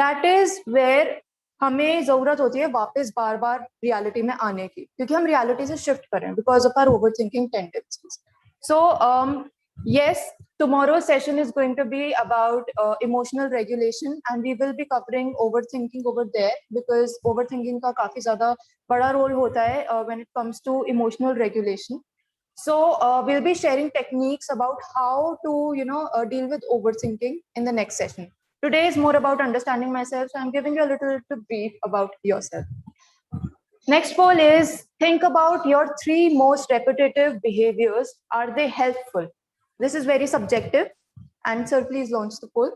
दैट इज वेयर हमें जरूरत होती है वापस बार बार रियलिटी में आने की, क्योंकि हम रियलिटी से शिफ्ट करें because of our overthinking tendencies. So yes, tomorrow's session is going to be about emotional regulation and we will be covering overthinking over there because overthinking का काफी ज्यादा बड़ा रोल होता है when it comes to emotional regulation. So we'll be sharing techniques about how to, deal with overthinking in the next session. Today is more about understanding myself, so I'm giving you a little brief about yourself. Next poll is, think about your 3 most repetitive behaviors. Are they helpful? This is very subjective. Answer, please launch the poll.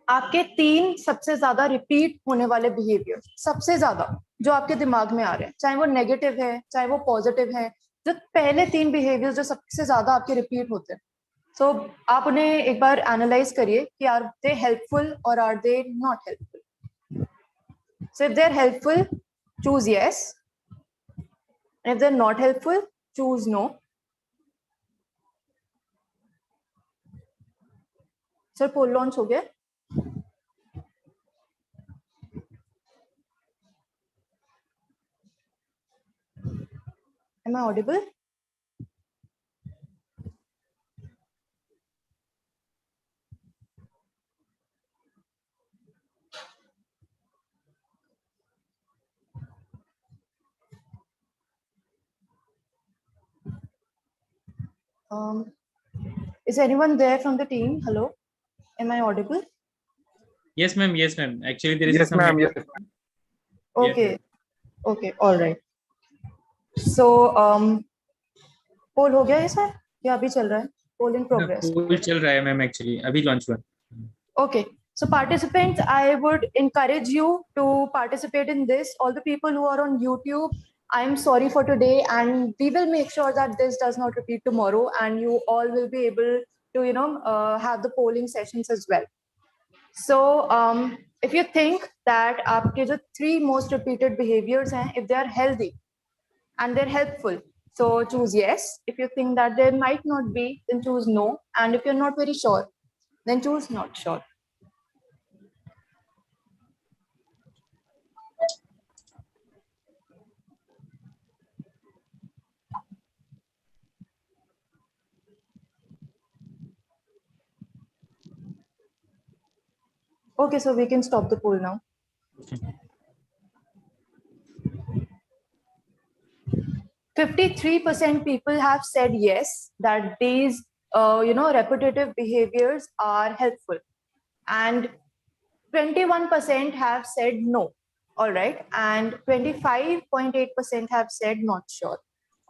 आपके 3 सबसे ज्यादा repeat होने वाले behaviour, सबसे ज्यादा जो आपके दिमाग में आ रहे हैं, चाहे वो नेगेटिव है चाहे वो पॉजिटिव है, जो पहले 3 बिहेवियर जो सबसे ज्यादा आपके रिपीट होते हैं. सो आप उन्हें एक बार एनालाइज करिए कि are they helpful or are they not helpful. So if they are helpful, choose yes. If they are not helpful, choose no. Sir poll launch हो गया. Am I audible? Is anyone there from the team? Hello, am I audible? Yes, ma'am. Yes, ma'am. Actually, there is Yes, some. ma'am. Yes. Okay. Yes, Okay. All right. So, poll हो गया है sir या अभी चल रहा है? Poll in progress. पोल चल रहा है मैम, एक्चुअली अभी लॉन्च हुआ. Okay. So participants, I would encourage you to participate in this. All the people who are on YouTube, I am sorry for today, and we will make sure that this does not repeat tomorrow, and you all will be able to, have the polling sessions as well. So if you think that आपके जो 3 most repeated behaviors हैं, if they are healthy and they're helpful, so choose yes. If you think that there might not be, then choose no. And if you're not very sure, then choose not sure. Okay, so we can stop the poll now. 53% people have said yes, that these, repetitive behaviors are helpful. And 21% have said no. All right. And 25.8% have said not sure.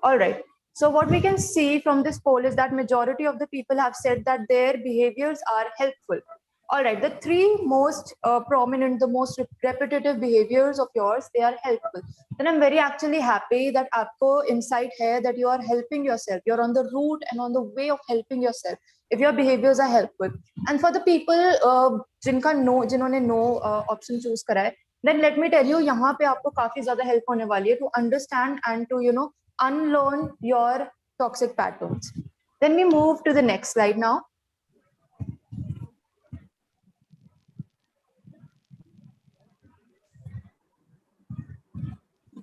All right. So what we can see from this poll is that majority of the people have said that their behaviors are helpful. All right, the 3 most prominent, the most repetitive behaviors of yours, they are helpful. Then I'm very actually happy that aapko insight hai that you are helping yourself. You're on the route and on the way of helping yourself if your behaviors are helpful. And for the people जिन्होंने no option choose करा है, then let me tell you, यहाँ पे आपको काफी ज़्यादा help होने वाली है to understand and to unlearn your toxic patterns. Then we move to the next slide now.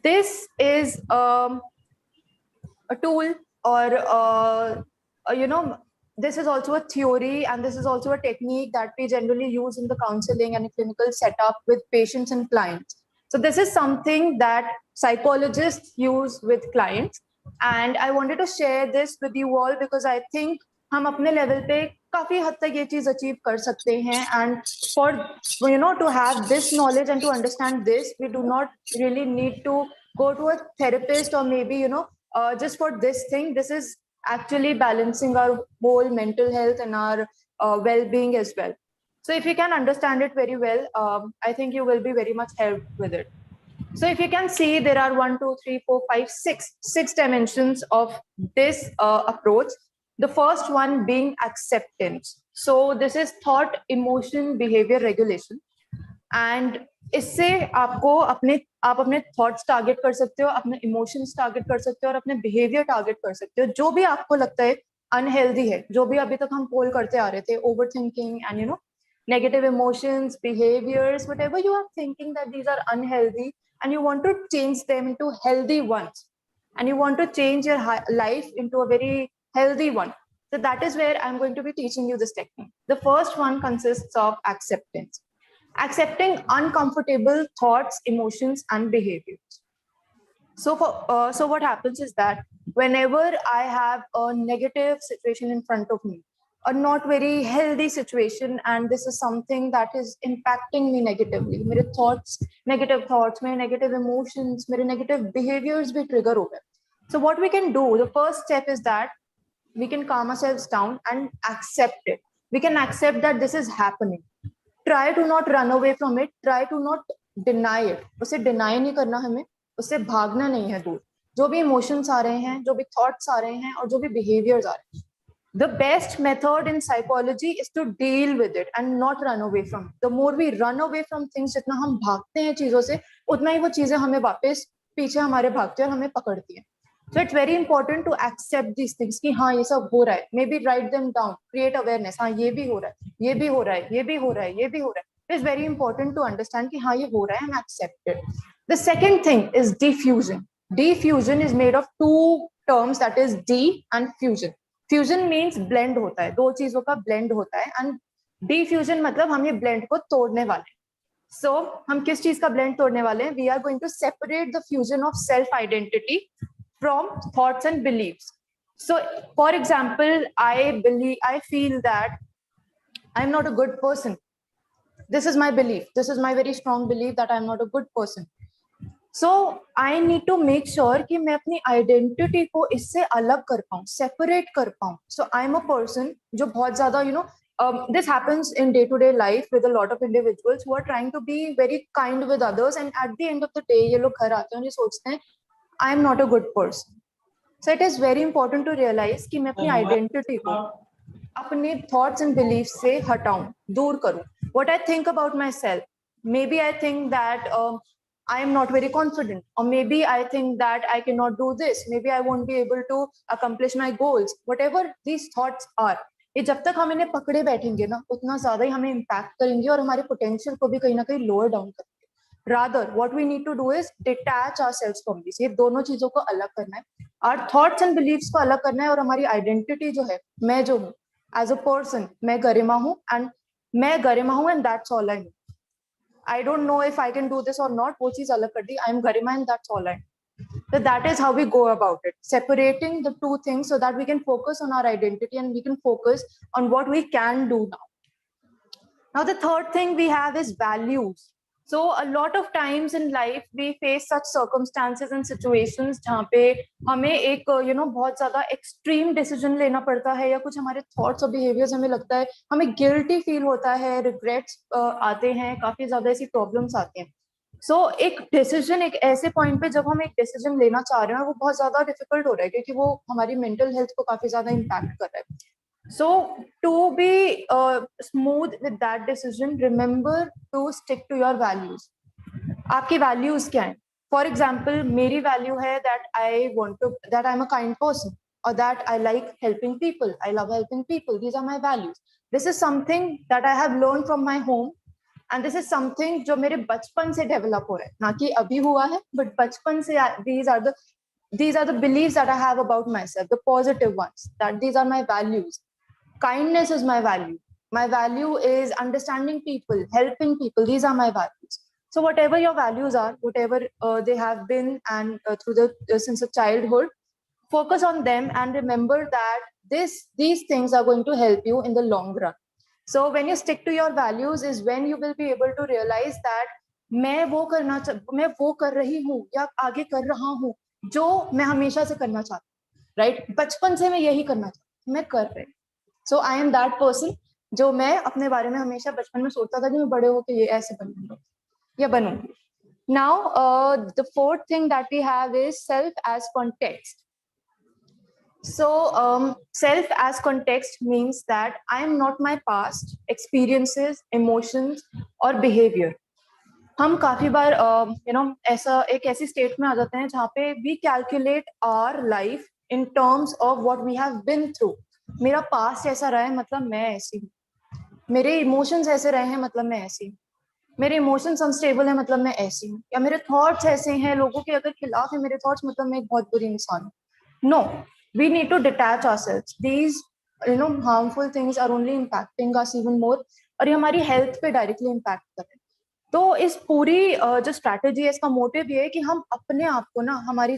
This is a tool, or this is also a theory, and this is also a technique that we generally use in the counseling and clinical setup with patients and clients. So this is something that psychologists use with clients, and I wanted to share this with you all because I think हम अपने level पे काफी हद तक ये चीज achieve कर सकते हैं. And for to have this knowledge and to understand this, we do not really need to go to a therapist or maybe just for this thing. This is actually balancing our whole mental health and our well-being as well. So if you can understand it very well, I think you will be very much helped with it. So if you can see, there are 1, 2, 3, 4, 5, 6 dimensions of this approach. The first one being acceptance. So this is thought, emotion, behavior regulation. And इससे आपको आप अपने thoughts target कर सकते हो, अपने emotions target कर सकते हो और अपने बिहेवियर टारगेट कर सकते हो, जो भी आपको लगता है अनहेल्दी है, जो भी अभी तक हम पोल करते आ रहे थे, over thinking and you know negative emotions, behaviors, whatever you are thinking that these are unhealthy and you want to change them into healthy ones, and you want to change your life into a very healthy one. So that is where I'm going to be teaching you this technique. The first one consists of acceptance. Accepting uncomfortable thoughts, emotions, and behaviors. So what happens is that whenever I have a negative situation in front of me, a not very healthy situation, and this is something that is impacting me negatively, मेरे thoughts, मेरे negative emotions, मेरे negative behaviors भी trigger हो गए. So what we can do, the first step is that we can calm ourselves down and accept it. We can accept that this is happening. Try to not run away from it. Try to not deny it. उसे deny नहीं करना हमें, उससे भागना नहीं है दूर. जो भी emotions आ रहे हैं, जो भी thoughts आ रहे हैं और जो भी behaviors आ रहे हैं. The best method in psychology is to deal with it and not run away from it. The more we run away from things, जितना हम भागते हैं चीजों से, उतना ही वो चीजें हमें वापस पीछे हमारे भागती हैं और हमें पकड़ती हैं. So it's very important to accept these things कि हाँ ये सब हो रहा है. Maybe write them down, create awareness. हाँ ये भी हो रहा है, ये भी हो रहा है, ये भी हो रहा है, ये भी हो रहा है. It's very important to understand कि हाँ ये हो रहा है and accept it. The second thing is diffusion. Diffusion is made of two terms, that is D and fusion. Fusion means blend होता है, दो चीजों का blend होता है, and diffusion मतलब हम ये blend को तोड़ने वाले हैं. So हम किस चीज का blend तोड़ने वाले हैं? We are going to separate the fusion of self-identity from thoughts and beliefs. So for example, I feel that I'm not a good person. This is my belief. This is my very strong belief that I'm not a good person. So I need to make sure कि मैं अपनी identity को इससे अलग कर पाऊँ, separate कर पाऊँ. So I'm a person जो बहुत ज़्यादा, you know, this happens in day-to-day life with a lot of individuals who are trying to be very kind with others, and at the end of the day ये लोग घर आते हैं और ये सोचते हैं I am not a good person. So it is very important to realize कि मैं अपनी identity को अपने thoughts and beliefs से हटाऊं, दूर करूं. What I think about myself, maybe I think that I am not very confident, or maybe I think that I cannot do this, maybe I won't be able to accomplish my goals. Whatever these thoughts are, ये जब तक हम इन्हें पकड़े बैठेंगे ना, उतना ज्यादा ही हमें impact करेंगे और हमारे potential को भी कहीं ना कहीं lower down करेंगे. Rather, what we need to do is detach ourselves from this. ये दोनों चीजों को अलग करना है. Our thoughts and beliefs को अलग करना है और हमारी identity जो है, मैं जो हूँ, as a person, मैं गरिमा हूँ and that's all I know. I don't know if I can do this or not. वो चीज अलग कर दी. I am Garima and that's all I know. So that is how we go about it, separating the two things so that we can focus on our identity and we can focus on what we can do now. Now the third thing we have is values. So a lot of times in life we face such circumstances and situations जहाँ पे हमें एक बहुत ज़्यादा extreme decision लेना पड़ता है, या कुछ हमारे thoughts और behaviors हमें लगता है, हमें guilty feel होता है, regrets आते हैं, काफी ज़्यादा ऐसी problems आती हैं. So एक decision, एक ऐसे point पे जब हम एक decision लेना चाह रहे हैं, वो बहुत ज़्यादा difficult हो रहा है क्योंकि वो हमारी mental health को काफी ज़्यादा impact कर रहा है. So to be smooth with that decision, remember to stick to your values. आपकी values क्या हैं? For example, मेरी value है that I'm a kind person, or that I like helping people. I love helping people. These are my values. This is something that I have learned from my home, and this is something जो मेरे बचपन से develop हो रहा है, ना कि अभी हुआ है, but बचपन से these are the beliefs that I have about myself, the positive ones. That these are my values. Kindness is my value. My value is understanding people, helping people. These are my values. So whatever your values are, whatever they have been, and since a childhood, focus on them and remember that these things are going to help you in the long run. So when you stick to your values is when you will be able to realize that मैं वो कर रही हूँ या आगे कर रहा हूँ जो मैं हमेशा से करना चाहती हूँ, right? बचपन से मैं यही करना चाहती हूँ, मैं कर रही हूँ. So I am that person जो मैं अपने बारे में हमेशा बचपन में सोचता था कि मैं बड़े होकर ये ऐसे बनूंगा या बनूंगी. Now, the fourth thing that we have is self as context. So, self as context means that I am not my past experiences, emotions or behavior. हम काफी बार ऐसा एक ऐसी स्टेट में आ जाते हैं जहाँ पे we calculate our life in terms of what we have been through. मेरा पास्ट ऐसा रहा है मतलब मैं ऐसी हूँ, मेरे इमोशंस ऐसे रहे हैं मतलब मैं ऐसी हूँ, मेरे इमोशंस अनस्टेबल है मतलब मैं ऐसी हूँ, या मेरे थॉट्स ऐसे हैं लोगों के अगर खिलाफ है मेरे थॉट्स मतलब मैं एक बहुत बुरी इंसान हूँ. No, we need to detach ourselves. These harmful things are only impacting us even more, और ये हमारी हेल्थ पे डायरेक्टली इम्पैक्ट कर रहे हैं. तो इस पूरी जो स्ट्रैटेजी है इसका मोटिव ये है कि हम अपने आप को ना, हमारी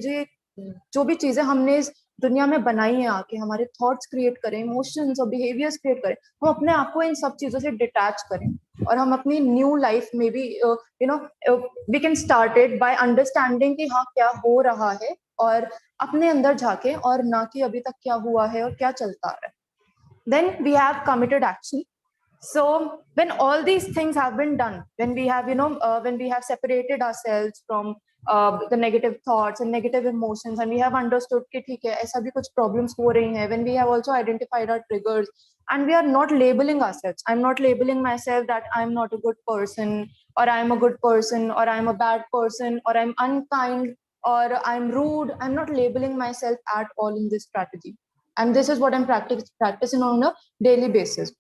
जो भी चीजें हमने इस दुनिया में बनाई है आके, हमारे थॉट्स क्रिएट करें, इमोशंस और बिहेवियर्स क्रिएट करें, हम अपने आप को इन सब चीजों से डिटैच करें और हम अपनी न्यू लाइफ में भी we can start it by understanding कि हाँ क्या हो रहा है, और अपने अंदर झाके, और ना कि अभी तक क्या हुआ है और क्या चलता है. Then we have committed action. So when all these things have been done, when we have when we have separated ourselves from the negative thoughts and negative emotions, and we have understood कि ठीक है ऐसा भी कुछ problems हो रही हैं, when we have also identified our triggers and we are not labeling ourselves, I'm not labeling myself that I'm not a good person, or I'm a good person, or I'm a bad person, or I'm unkind, or I'm rude. I'm not labeling myself at all in this strategy, and this is what I'm practicing on a daily basis.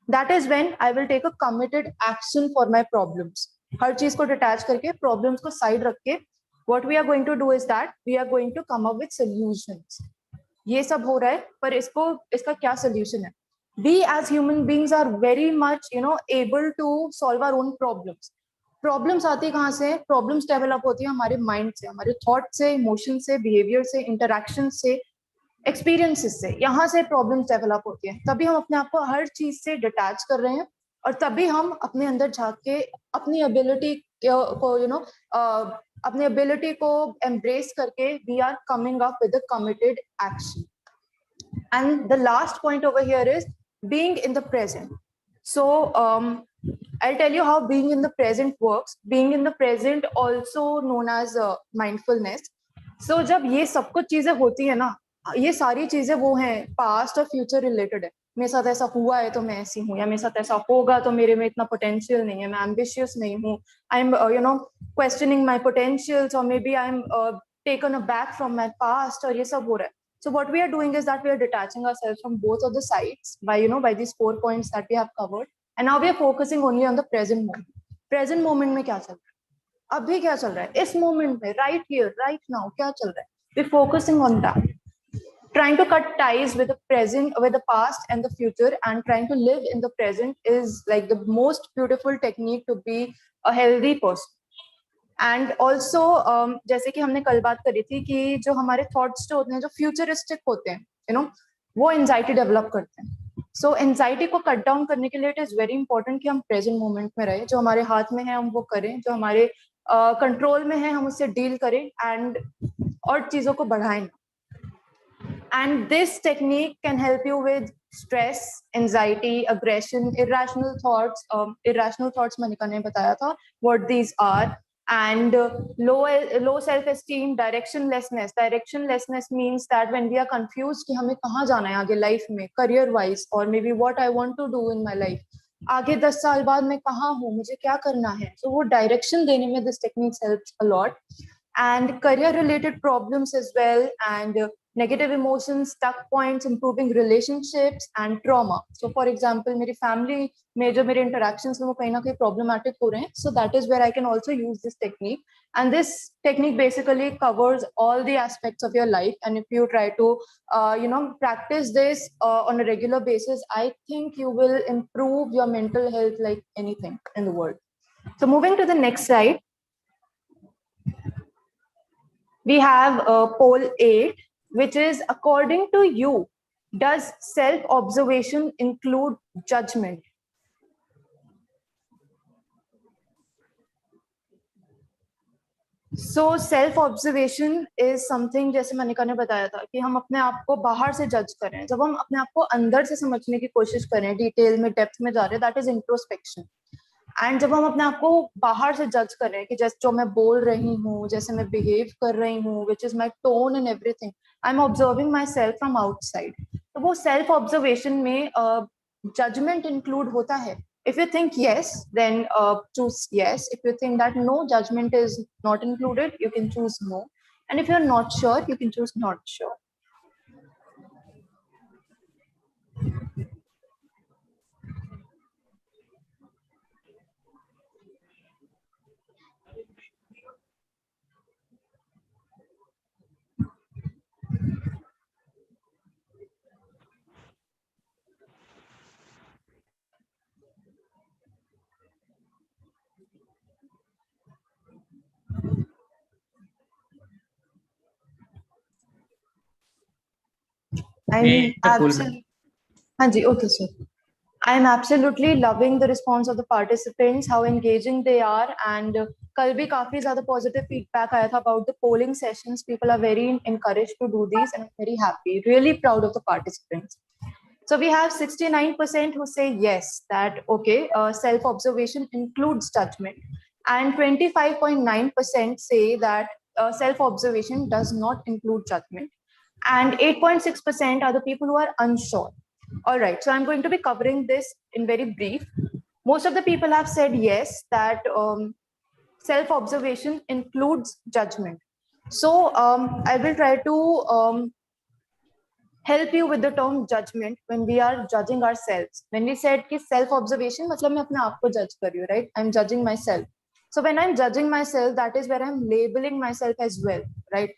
That is when I will take a committed action for my problems. हर चीज को detach करके, problems को side रख के, what we are going to do is that we are going to come up with solutions. ये सब हो रहा है पर इसका क्या solution है? We as human beings are very much able to solve our own problems. Problems आती है कहाँ से? प्रॉब्लम्स डेवलप होती है हमारे माइंड से, हमारे थॉट से, इमोशन से, बिहेवियर से, इंटरेक्शन से, एक्सपीरियंसेस से. यहाँ से प्रॉब्लम्स डेवलप होती हैं. तभी हम अपने आप को हर चीज से डिटैच कर रहे हैं, और तभी हम अपने अंदर झांक के अपनी एबिलिटी को अपनी एबिलिटी को एम्ब्रेस करके we are coming up with a committed action. And the last point over here is being in the present. So I'll tell you how being in the present works. Being in the present, also known as mindfulness. So जब ये सब कुछ चीजें होती है ना, ये सारी चीजें वो हैं पास्ट और फ्यूचर रिलेटेड है. मेरे साथ ऐसा हुआ है तो मैं ऐसी हूँ, या मेरे साथ ऐसा होगा तो मेरे में इतना पोटेंशियल नहीं है, मैं एम्बिशियस नहीं हूँ, I am questioning my potentials, और maybe I am taken aback from my past, और ये सब हो रहा है. So what we are doing is that we are detaching ourselves from both of the sides by these 4 points that we have covered, and now we are focusing only on the present moment. Present moment में क्या चल रहा है, अभी क्या चल रहा है, इस moment में, right here, right now क्या चल रहा है. We're focusing on that, trying to cut ties with the present, with the past and the future, and trying to live in the present is like the most beautiful technique to be a healthy person. And also जैसे कि हमने कल बात करी थी कि जो हमारे थॉट्स जो होते हैं, जो फ्यूचरिस्टिक होते हैं, वो एंजाइटी डेवलप करते हैं. सो एंजाइटी को कट डाउन करने के लिए इट इज वेरी इंपॉर्टेंट कि हम प्रेजेंट मोमेंट में रहें. जो हमारे हाथ में है हम वो करें, जो हमारे कंट्रोल में है हम उससे डील करें, एंड और चीजों को बढ़ाएं. And this technique can help you with stress, anxiety, aggression, irrational thoughts. Irrational thoughts Manika ne bataya tha what these are. And low self-esteem, directionlessness. Directionlessness means that when we are confused कि हमें कहाँ जाना है आगे life में, career wise, or maybe what I want to do in my life. आगे 10 साल बाद मैं कहाँ हूँ, मुझे क्या करना है. So वो direction देने में this technique helps a lot. And career related problems as well, and negative emotions, stuck points, improving relationships, and trauma. So for example, मेरी family में जो मेरे interactions हैं वो कहीं ना कहीं problematic हो रहे हैं. So that is where I can also use this technique. And this technique basically covers all the aspects of your life. And if you try to, practice this on a regular basis, I think you will improve your mental health like anything in the world. So moving to the next slide. We have poll 8, which is according to you, does self-observation include judgment? So self observation is something, जैसे मनिका ने बताया था कि हम अपने आप को बाहर से जज करें, जब हम अपने आप को अंदर से समझने की कोशिश करें, डिटेल में डेप्थ में जा रहे हैं, दैट इज इंट्रोस्पेक्शन। एंड जब हम अपने आप को बाहर से जज करें कि जैसे जो मैं बोल रही हूँ, जैसे मैं बिहेव कर रही हूँ, which is my tone and everything, I am observing my self from outside. तो वो सेल्फ ऑब्जर्वेशन में जजमेंट इंक्लूड होता है। If you think yes, then choose yes. If you think that no, judgment is not included, you can choose no. And if you're not sure, you can choose not sure. Okay, sir. I am absolutely loving the response of the participants, how engaging they are, and कल भी काफी ज़्यादा positive feedback आया था about the polling sessions. People are very encouraged to do these, and I'm very happy, really proud of the participants. So we have 69% who say yes, that okay, self-observation includes judgment, and 25.9% say that self-observation does not include judgment, and 8.6% are the people who are unsure. All right, so I'm going to be covering this in very brief. Most of the people have said yes, that self-observation includes judgment. So I will try to help you with the term judgment when we are judging ourselves. When we said कि self-observation, मतलब मैं अपने आप को judge कर रही हूँ, right? I'm judging myself. So when I'm judging myself, that is where I'm labeling myself as well, right?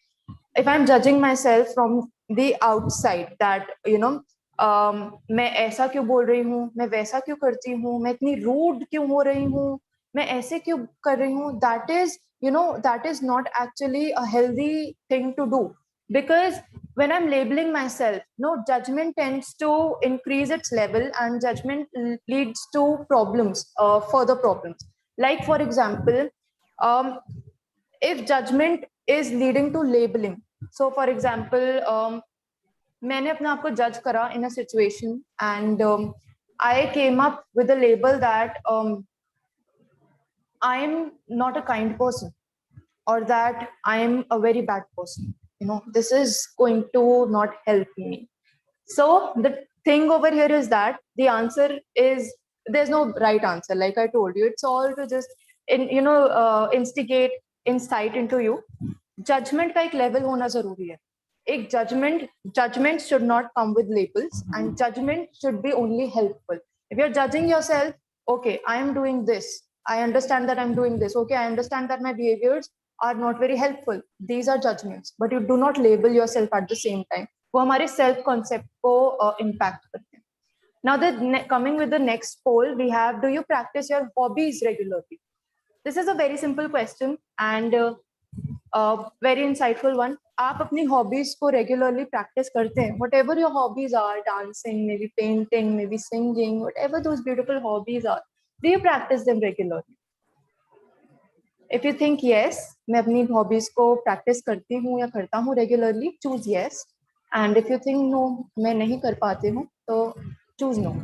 If I'm judging myself from the outside, that you know, मैं ऐसा क्यों बोल रही हूँ, मैं वैसा क्यों करती हूँ, मैं इतनी rude क्यों हो रही हूँ, मैं ऐसे क्यों कर रही हूँ, that is, you know, that is not actually a healthy thing to do. Because when I'm labeling myself, no, judgment tends to increase its level, and judgment leads to problems, further problems. Like for example, if judgment is leading to labeling, so for example, मैंने अपने आप को judge करा in a situation, and I came up with a label that I'm not a kind person, or that I'm a very bad person. You know, this is going to not help me. So the thing over here is that the answer is, there's no right answer. Like I told you, it's all to just instigate insight into you. Judgment का एक level होना जरूरी है. एक judgment should not come with labels, and judgment should be only helpful. If you're judging yourself, okay, I am doing this, I understand that I'm doing this, okay, I understand that my behaviors are not very helpful. These are judgments, but you do not label yourself at the same time. वो हमारे self concept को impact करते हैं. Now coming with the next poll, we have, do you practice your hobbies regularly? This is a very simple question and very insightful one. आप अपनी hobbies को regularly practice करते हैं? Whatever your hobbies are, dancing, maybe painting, maybe singing, whatever those beautiful hobbies are, do you practice them regularly? If you think yes, मैं अपनी hobbies को practice करती हूँ या करता हूँ regularly, choose yes. And if you think no, मैं नहीं कर पाती हूँ, तो choose no.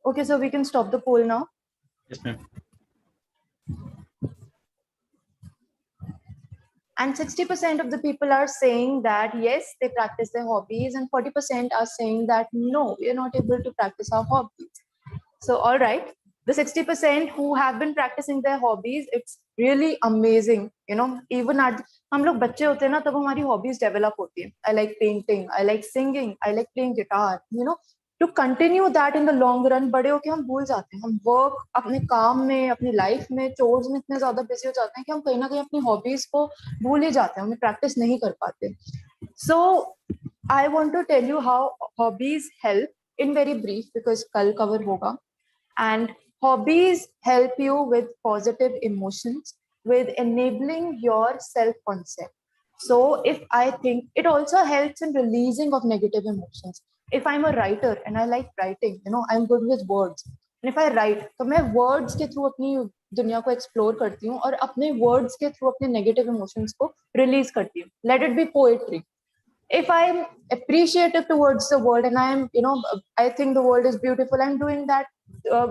Okay, so we can stop the poll now. Yes, ma'am. And 60% of the people are saying that yes, they practice their hobbies, and 40% are saying that no, we are not able to practice our hobbies. So, all right, the 60% who have been practicing their hobbies, it's really amazing. You know, even at हम लोग बच्चे होते हैं ना, तब हमारी hobbies develop होती है. I like painting, I like singing, I like playing guitar. You know, to continue that in the long run, बड़े होके हम भूल जाते हैं. हम work, अपने काम में, अपनी life में, chores में इतने ज़्यादा busy हो जाते हैं कि हम कहीं ना कहीं अपनी hobbies को भूल ही जाते हैं. हमें practice नहीं कर पाते. So I want to tell you how hobbies help in very brief, because कल cover होगा. And hobbies help you with positive emotions, with enabling your self-concept. So if I think it also helps in releasing of negative emotions. If I'm a writer and I like writing, I'm good with words. And if I write, तो मैं words के through अपनी दुनिया को explore करती हूँ और अपने words के through अपने negative emotions को release करती हूँ. Let it be poetry. If I'm appreciative towards the world and I'm, I think the world is beautiful, I'm doing that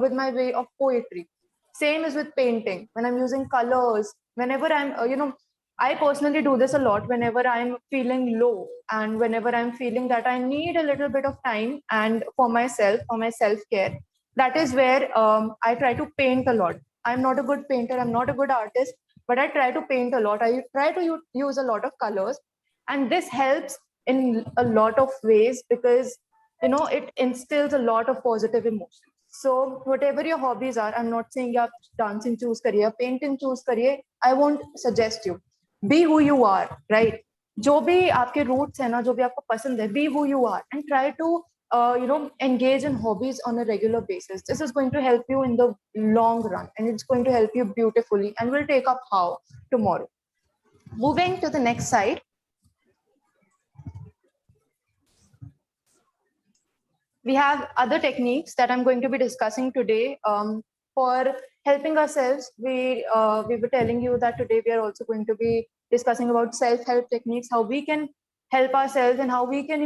with my way of poetry. Same is with painting. When I'm using colors, whenever I'm, I personally do this a lot whenever I'm feeling low and whenever I'm feeling that I need a little bit of time and for myself, for my self-care. That is where I try to paint a lot. I'm not a good painter, I'm not a good artist, but I try to paint a lot. I try to use a lot of colors, and this helps in a lot of ways because it instills a lot of positive emotions. So whatever your hobbies are, I'm not saying you have dancing choose career, painting choose career. I won't suggest you. Be who you are, right? जो भी आपके roots है ना, जो भी आपको पसंद है, be who you are and try to engage in hobbies on a regular basis. This is going to help you in the long run, and it's going to help you beautifully. And we'll take up how tomorrow. Moving to the next side. We have other techniques that I'm going to be discussing today for helping ourselves. We were telling you that today we are also going to be discussing about self-help techniques, how we can help ourselves and how we can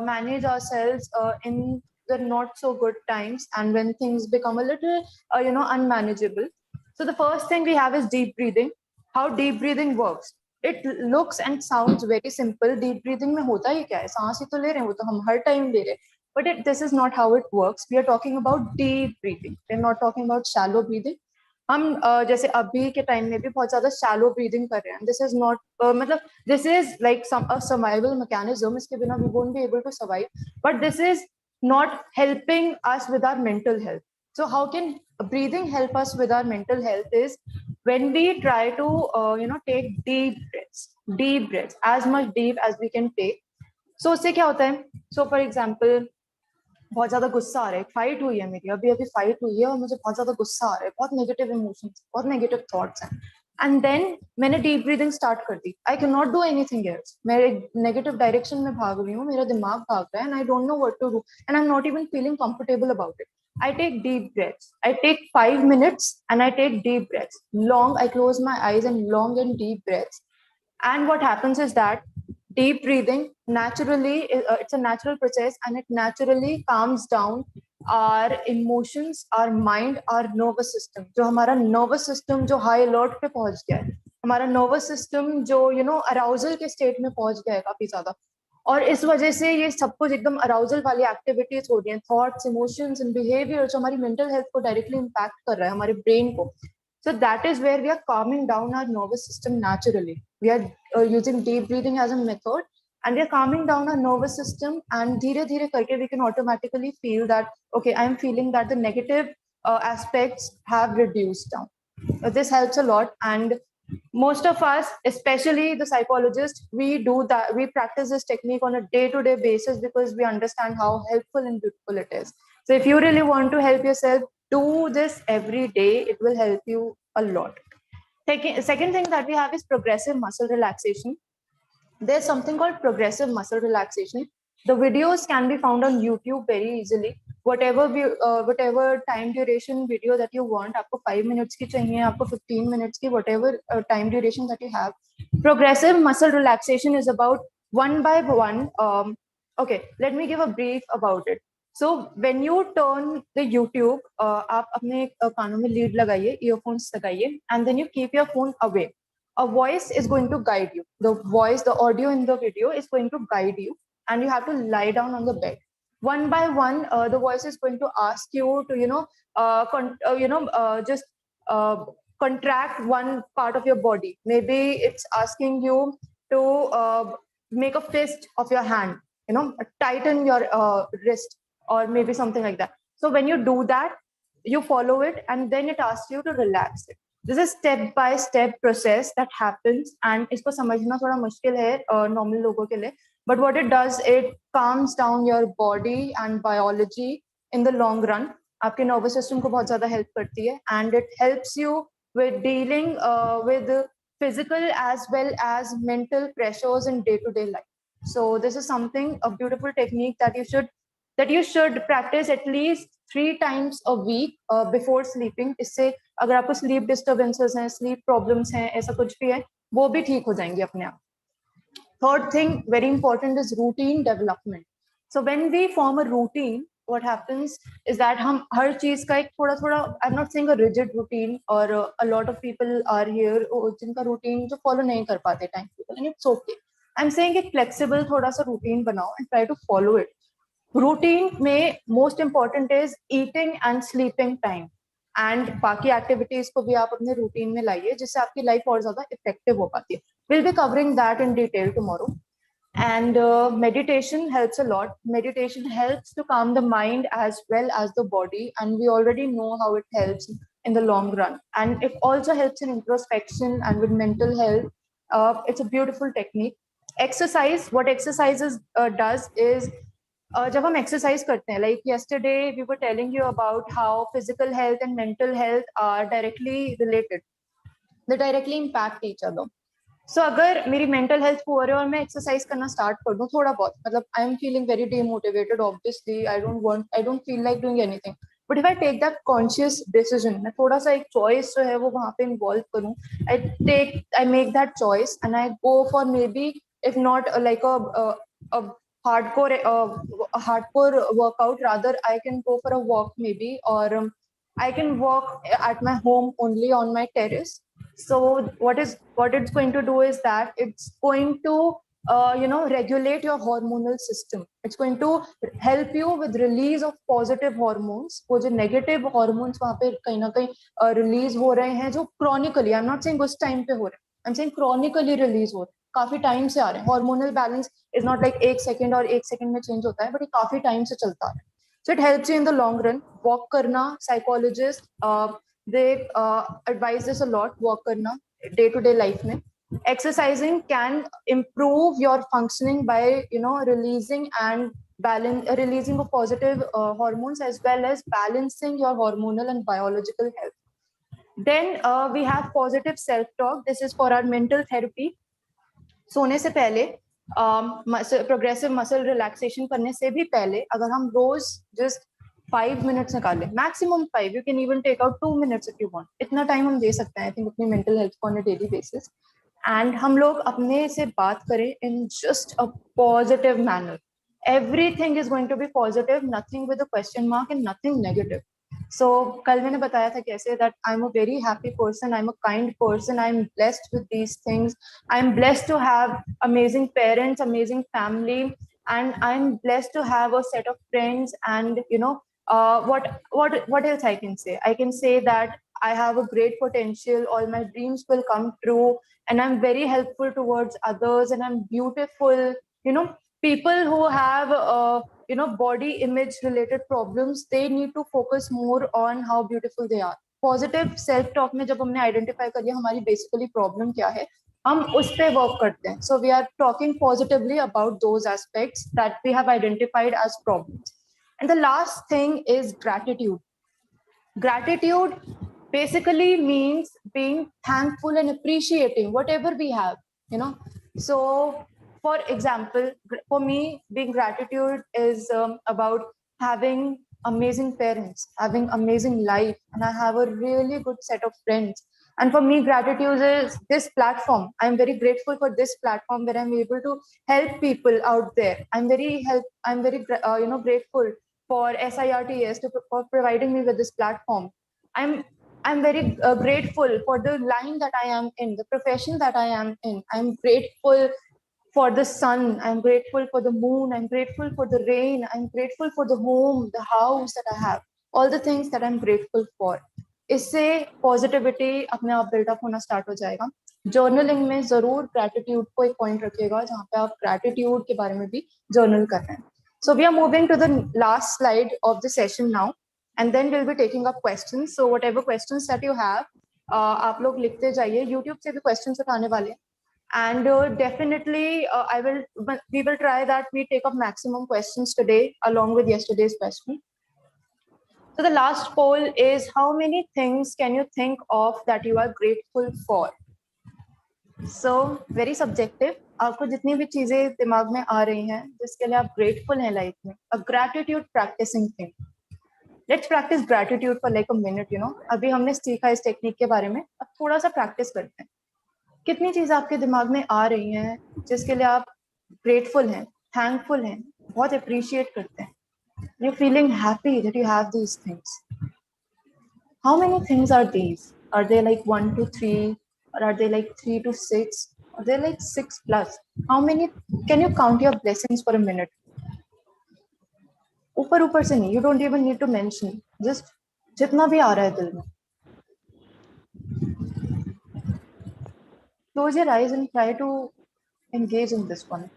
manage ourselves in the not so good times and when things become a little, unmanageable. So the first thing we have is deep breathing. How deep breathing works. It looks and sounds very simple. Deep breathing में होता ही क्या है? सांस ही तो ले रहे हैं, वो तो हम हर time ले रहे हैं. But this is not how it works. We are talking about deep breathing. We're not talking about shallow breathing. हम जैसे अभी के टाइम में भी बहुत ज्यादा shallow breathing कर रहे हैं. This is not मतलब this is like a survival mechanism. इसके बिना we won't be able to survive. But this is not helping us with our mental health. So how can breathing help us with our mental health is when we try to take deep breaths, as much deep as we can take. So उससे क्या होता है? So for example, बहुत ज्यादा गुस्सा आ रहा है, fight हुई है मेरी, अभी फाइट हुई है और मुझे बहुत ज्यादा गुस्सा आ रहा है, बहुत नेगेटिव इमोशंस, बहुत नेगेटिव थॉट्स हैं, एंड देन मैंने डीप ब्रीदिंग स्टार्ट कर दी. I can not do anything else. मैं एक नेगेटिव डायरेक्शन में भाग रही हूँ, मेरा दिमाग भाग रहा है, and I don't know what to do and I am not even feeling comfortable about it. I take deep breaths. I take 5 minutes and I take deep breaths. Long, I close my eyes and long and deep breaths. And what happens is that deep breathing naturally, it's a natural process and it naturally calms down our emotions, our mind, our nervous system. जो हमारा nervous system जो high alert पे पहुंच गया है, हमारा nervous system जो arousal के state में पहुंच गया है काफी ज्यादा, और इस वजह से ये सब कुछ एकदम अराउजल वाली एक्टिविटीज हो रही हैं, थॉट्स, इमोशंस एंड बिहेवियर जो हमारी मेंटल हेल्थ को डायरेक्टली इम्पैक्ट कर रहा है, हमारे ब्रेन को. So that is where we are calming down our nervous system naturally. We are using deep breathing as a method and we are calming down our nervous system, and धीरे धीरे करके we can automatically feel that okay, I am feeling that the negative aspects have reduced down. This helps a lot, and most of us, especially the psychologists, we do that. We practice this technique on a day-to-day basis because we understand how helpful and beautiful it is. So if you really want to help yourself, do this every day. It will help you a lot. Second thing that we have is progressive muscle relaxation. There's something called progressive muscle relaxation. The videos can be found on YouTube very easily. Whatever time duration video that you want, आपको 5 minutes की चाहिए, आपको 15 minutes की, whatever time duration that you have. Progressive muscle relaxation is about one by one. Okay, let me give a brief about it. So when you turn the YouTube, आप अपने कानों में lead लगाइए, earphones लगाइए, and then you keep your phone away. A voice is going to guide you. The audio in the video is going to guide you, and you have to lie down on the bed. One by one, the voice is going to ask you to, just contract one part of your body. Maybe it's asking you to make a fist of your hand, tighten your wrist, or maybe something like that. So when you do that, you follow it, and then it asks you to relax it. This is step-by-step process that happens, and इसको समझना थोड़ा मुश्किल है normal लोगों के लिए. But what it does, it calms down your body and biology in the long run. आपके nervous system को बहुत ज़्यादा हेल्प करती है, and it helps you with dealing with physical as well as mental pressures in day-to-day life. So this is something, a beautiful technique that you should practice at least 3 times a week before sleeping. इससे अगर आपको sleep disturbances हैं, sleep problems हैं, ऐसा कुछ भी है, वो भी ठीक हो जाएंगे अपने आप. Third thing, very important, is routine development. So when we form a routine, what happens is that हम हर चीज का एक थोड़ा थोड़ा, I'm not saying a rigid routine, or a lot of people are here जिनका routine जो follow नहीं कर पाते time people, and it's okay. I'm saying एक flexible थोड़ा सा routine बनाओ and try to follow it. Routine में most important is eating and sleeping time, and बाकी activities को भी आप अपने routine में लाइए जिससे आपकी life और ज़्यादा effective हो पाती है. We'll be covering that in detail tomorrow. And meditation helps a lot. Meditation helps to calm the mind as well as the body, and we already know how it helps in the long run. And it also helps in introspection and with mental health. It's a beautiful technique. Exercise, what exercises does is, जब हम exercise करते हैं, like yesterday we were telling you about how physical health and mental health are directly related. They directly impact each other. So अगर मेरी mental health poor है और मैं exercise करना start कर दूं थोड़ा बहुत, मतलब I am feeling very demotivated, obviously I don't feel like doing anything, but if I take that conscious decision, मैं थोड़ा सा एक choice जो है वो वहाँ पे involve करूं, I make that choice and I go for, maybe if not like a hardcore workout, rather I can go for a walk maybe, or I can walk at my home only on my terrace. So what it's going to do is that it's going to regulate your hormonal system. It's going to help you with release of positive hormones. वो जो negative hormones वहाँ पे कहीं ना कहीं release हो रहे हैं, जो chronically, I'm not saying उस time पे हो रहे हैं, I'm saying chronically release हो रहे हैं, काफी time से आ रहे हैं. Hormonal balance is not like 1 second और 1 second में change होता है, but ये काफी time से चलता है. So it helps you in the long run. Walk करना, psychologist they advise this a lot. Walk karna day-to-day life mein. Exercising can improve your functioning by releasing of positive hormones, as well as balancing your hormonal and biological health. Then we have positive self-talk. This is for our mental therapy. सोने से पहले progressive muscle relaxation करने से भी पहले अगर हम रोज just 5 minutes निकालें, maximum 5, you can even take out 2 minutes if you want. इतना टाइम हम दे सकते हैं, I think, अपनी मेंटल हेल्थ को on a daily basis. And हम लोग अपने से बात करें in just a positive manner. Everything is going to be positive, nothing with a question mark and nothing negative. So कल मैंने बताया था कैसे that I'm a very happy person, I'm a kind person, I'm blessed with these things, I'm blessed to have amazing parents, amazing family, and I'm blessed to have a set of friends. And what else I can say? I can say that I have a great potential, all my dreams will come true, and I'm very helpful towards others, and I'm beautiful. People who have body image related problems, they need to focus more on how beautiful they are. Positive self talk में जब हमने identify कर लिया हमारी basically problem क्या है, हम उस पे work करते हैं. So we are talking positively about those aspects that we have identified as problems. And the last thing is gratitude. Gratitude basically means being thankful and appreciating whatever we have, So for example, for me, being gratitude is about having amazing parents, having amazing life, and I have a really good set of friends. And for me, gratitude is this platform. I'm very grateful for this platform where I'm able to help people out there. I'm very grateful for SIRTS for providing me with this platform. I'm very grateful for the line that I am in, the profession that I am in. I'm grateful for the sun, I'm grateful for the moon, I'm grateful for the rain, I'm grateful for the home, the house that I have, all the things that I'm grateful for. इससे positivity अपने आप buildup होना start हो जाएगा. Journaling में जरूर gratitude को एक पॉइंट रखिएगा जहाँ पे आप ग्रैटिट्यूड के बारे में भी जर्नल कर रहे हैं. So we are moving to the last slide of the session now, and then we'll be taking up questions. So whatever questions that you have, आप लोग लिखते जाइए. YouTube से भी questions उठाने वाले हैं. And definitely we will try that we take up maximum questions today along with yesterday's question. So the last poll is, how many things can you think of that you are grateful for? So very subjective. आपको जितनी भी चीजें दिमाग में आ रही हैं जिसके लिए आप grateful हैं लाइफ में, a gratitude practicing thing. Let's practice gratitude for like a minute, you know. अभी हमने सीखा इस टेक्निक के बारे में, अब थोड़ा सा प्रैक्टिस करते हैं. कितनी चीजें आपके दिमाग में आ रही हैं जिसके लिए आप grateful हैं, thankful हैं, बहुत appreciate करते हैं. You're feeling happy that you have these things. How many things are these? Are they like 1 to 3, or are they like 3 to 6? Are they like 6 plus? How many? Can you count your blessings for a minute? ऊपर ऊपर से नहीं. You don't even need to mention. Just जितना भी आ रहा है दिल में. Close your eyes and try to engage in this one.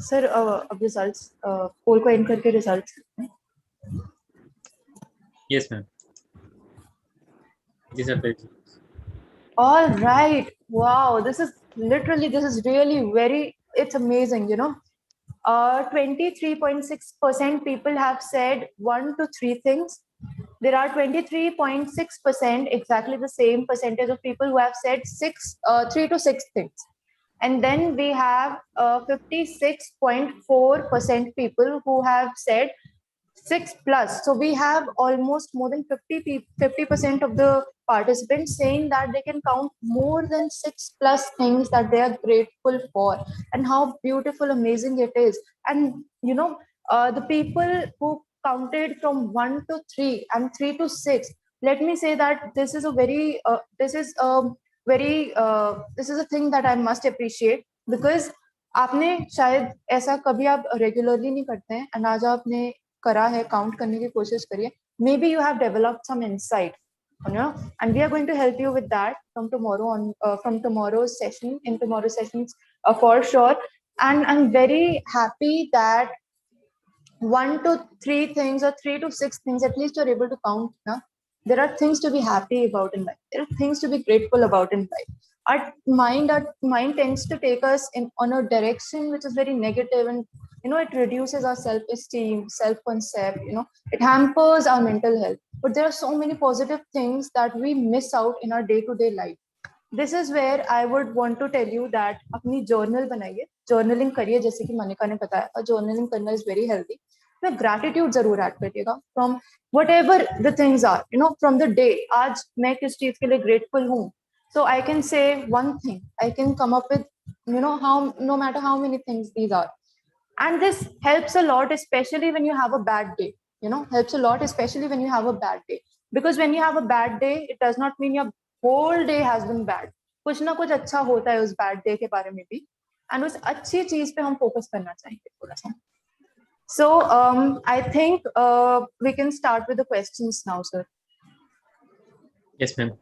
Sir, अब results poll को end करके results. Yes, ma'am. These are the results. All right. Wow. This is really very, it's amazing, you know. 23.6% people have said 1 to 3 things. There are 23.6%, exactly the same percentage of people who have said 3 to 6 things. And then we have 56.4% people who have said 6 plus. So we have almost more than 50% of the participants saying that they can count more than 6 plus things that they are grateful for, and how beautiful, amazing it is. And you know, the people who counted from 1 to 3 and 3 to 6, let me say that this is a thing that I must appreciate, because आपने शायद ऐसा कभी आप regularly नहीं करते हैं, and आज आपने करा है, काउंट करने की कोशिश करिए. Maybe you have developed some insight, you know, and we are going to help you with that from tomorrow's session, in tomorrow's sessions for sure. And I'm very happy that 1 to 3 things or 3 to 6 things at least you're able to count. Na? There are things to be happy about in life. There are things to be grateful about in life. Our mind tends to take us on a direction which is very negative, and you know, it reduces our self-esteem, self-concept. You know, it hampers our mental health. But there are so many positive things that we miss out in our day-to-day life. This is where I would want to tell you that अपनी journal बनाइए, journaling करिए, जैसे कि मनिका ने बताया, journaling करना is very healthy. तो gratitude जरूर ऐड करिएगा from whatever the things are, you know, from the day. आज मैं किस चीज के लिए grateful हूँ. So I can say one thing. I can come up with, you know, no matter how many things these are. And this helps a lot, especially when you have a bad day. You know, helps a lot, especially when you have a bad day. Because when you have a bad day, it does not mean your whole day has been bad. कुछ ना कुछ अच्छा होता है उस bad day के बारे में भी. And उस अच्छी चीज पे हम focus करना चाहेंगे थोड़ा सा. So I think we can start with the questions now, sir. Yes, ma'am.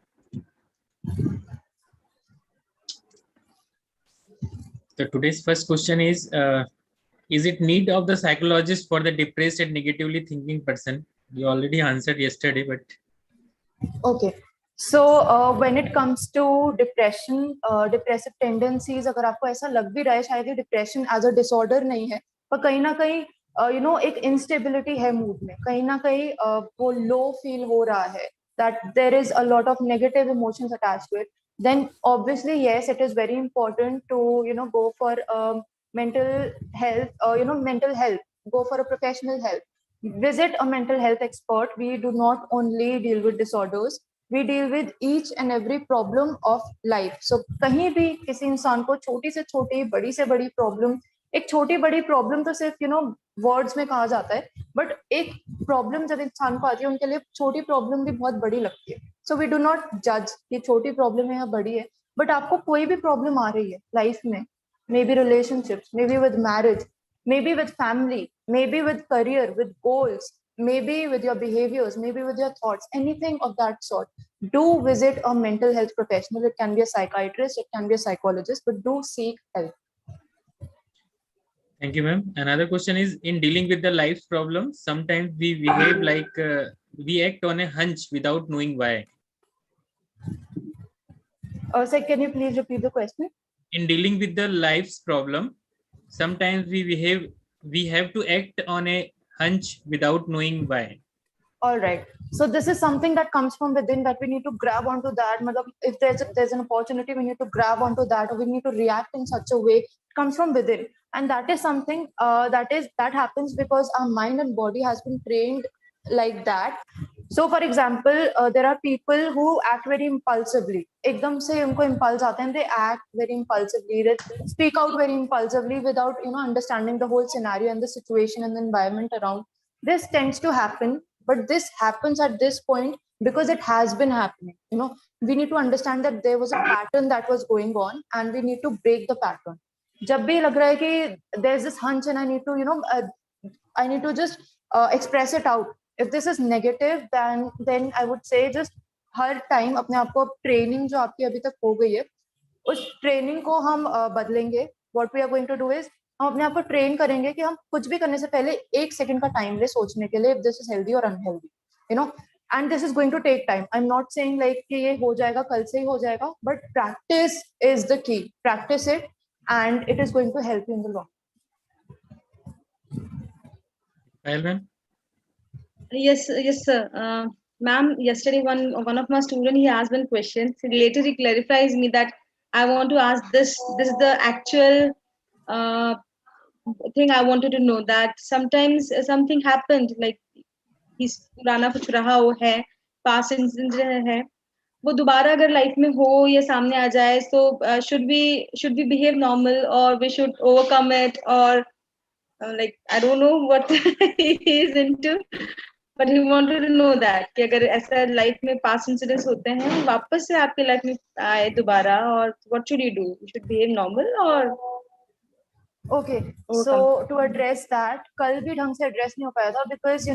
So today's first question is it need of the psychologist for the depressed and negatively thinking person? You already answered yesterday, but Okay. So when it comes to depression, depressive tendencies, अगर आपको ऐसा लग भी रहा है शायद ये depression as a disorder नहीं है, पर कहीं ना कहीं you know, एक instability है mood में, कहीं ना कहीं वो low feel हो रहा है, that there is a lot of negative emotions attached to it, then obviously yes, it is very important to, you know, go for mental health, go for a professional help. Visit a mental health expert. We do not only deal with disorders, we deal with each and every problem of life. So कहीं भी किसी इंसान को छोटी से छोटी, बड़ी से बड़ी प्रॉब्लम, एक छोटी बड़ी प्रॉब्लम तो सिर्फ, you know, वर्ड्स में कहा जाता है, बट एक प्रॉब्लम जब इंसान को आती है उनके लिए छोटी प्रॉब्लम भी बहुत बड़ी लगती है. सो वी डू नॉट जज कि छोटी प्रॉब्लम है या बड़ी है, बट आपको कोई भी प्रॉब्लम आ रही है लाइफ में, may be relationships, may be with marriage, maybe with family, maybe with career, with goals, maybe with your behaviors, maybe with your thoughts, anything of that sort, do visit a mental health professional. It can be a psychiatrist, it can be a psychologist, but do seek help. Thank you, ma'am. Another question is, in dealing with the life's problems, sometimes we behave like we act on a hunch without knowing why. Sir, can you please repeat the question? In dealing with the life's problem, sometimes we have to act on a hunch without knowing why. All right. So this is something that comes from within, that we need to grab onto that. Matlab, if there's an opportunity, we need to grab onto that, or we need to react in such a way. It comes from within, and that is something that happens because our mind and body has been trained like that. So, for example, there are people who act very impulsively. एकदम से उनको impulse आता है, and they act very impulsively. They speak out very impulsively without understanding the whole scenario and the situation and the environment around. This tends to happen, but this happens at this point because it has been happening. We need to understand that there was a pattern that was going on, and we need to break the pattern. जब भी लग रहा है कि there's this hunch and I need to I need to just express it out. If this is negative, then I would say just her time अपने आप को training जो आपकी अभी तक हो गई है, उस training को हम बदलेंगे. What we are going to do is हम अपने आप को ट्रेन करेंगे कि हम कुछ भी करने से पहले 1 सेकंड का टाइम ले सोचने के लिए, if this is healthy or unhealthy, and this is going to take time. I'm not saying like कि ये हो जाएगा, कल से ही हो जाएगा, but practice is the key. Practice it, and it is going to help you in the long. Ma'am? Yes, sir. Ma'am, yesterday one of my students, he asked one question. Later he clarifies me that I want to ask this. This is the actual thing I wanted to know, that sometimes something happened, like he's पुराना कुछ रहा हो है, past incident है, वो दोबारा अगर life में हो या सामने आ जाए, so should we behave normal, or we should overcome it, or like I don't know what he is into, but he wanted to know that कि अगर ऐसा लाइफ में past incidents होते हैं, वापस से आपके लाइफ में आए दोबारा, और what should you do? You should behave normal or Okay, so to address that, कल भी ढंग से address नहीं हो पाया था because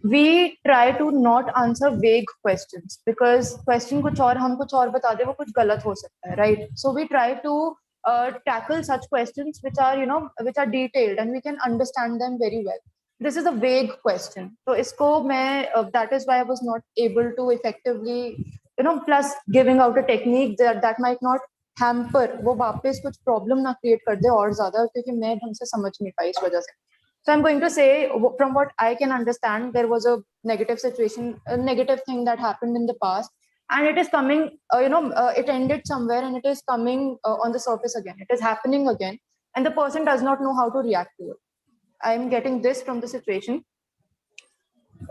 we try to not answer vague questions because question कुछ और हम कुछ और बता दे, वो कुछ गलत हो सकता है, right? So we try to tackle such questions which are which are detailed and we can understand them very well. This is a vague question, so इसको मैं that is why I was not able to effectively plus giving out a technique that might not hamper, वो वापस कुछ problem ना create कर दे और ज्यादा, क्योंकि मैं ढंग से समझ नहीं पाई इस वजह से. So I'm going to say, from what I can understand, there was a negative situation, a negative thing that happened in the past, and it is coming, it ended somewhere and it is coming on the surface again. It is happening again, and the person does not know how to react to it. I'm getting this from the situation,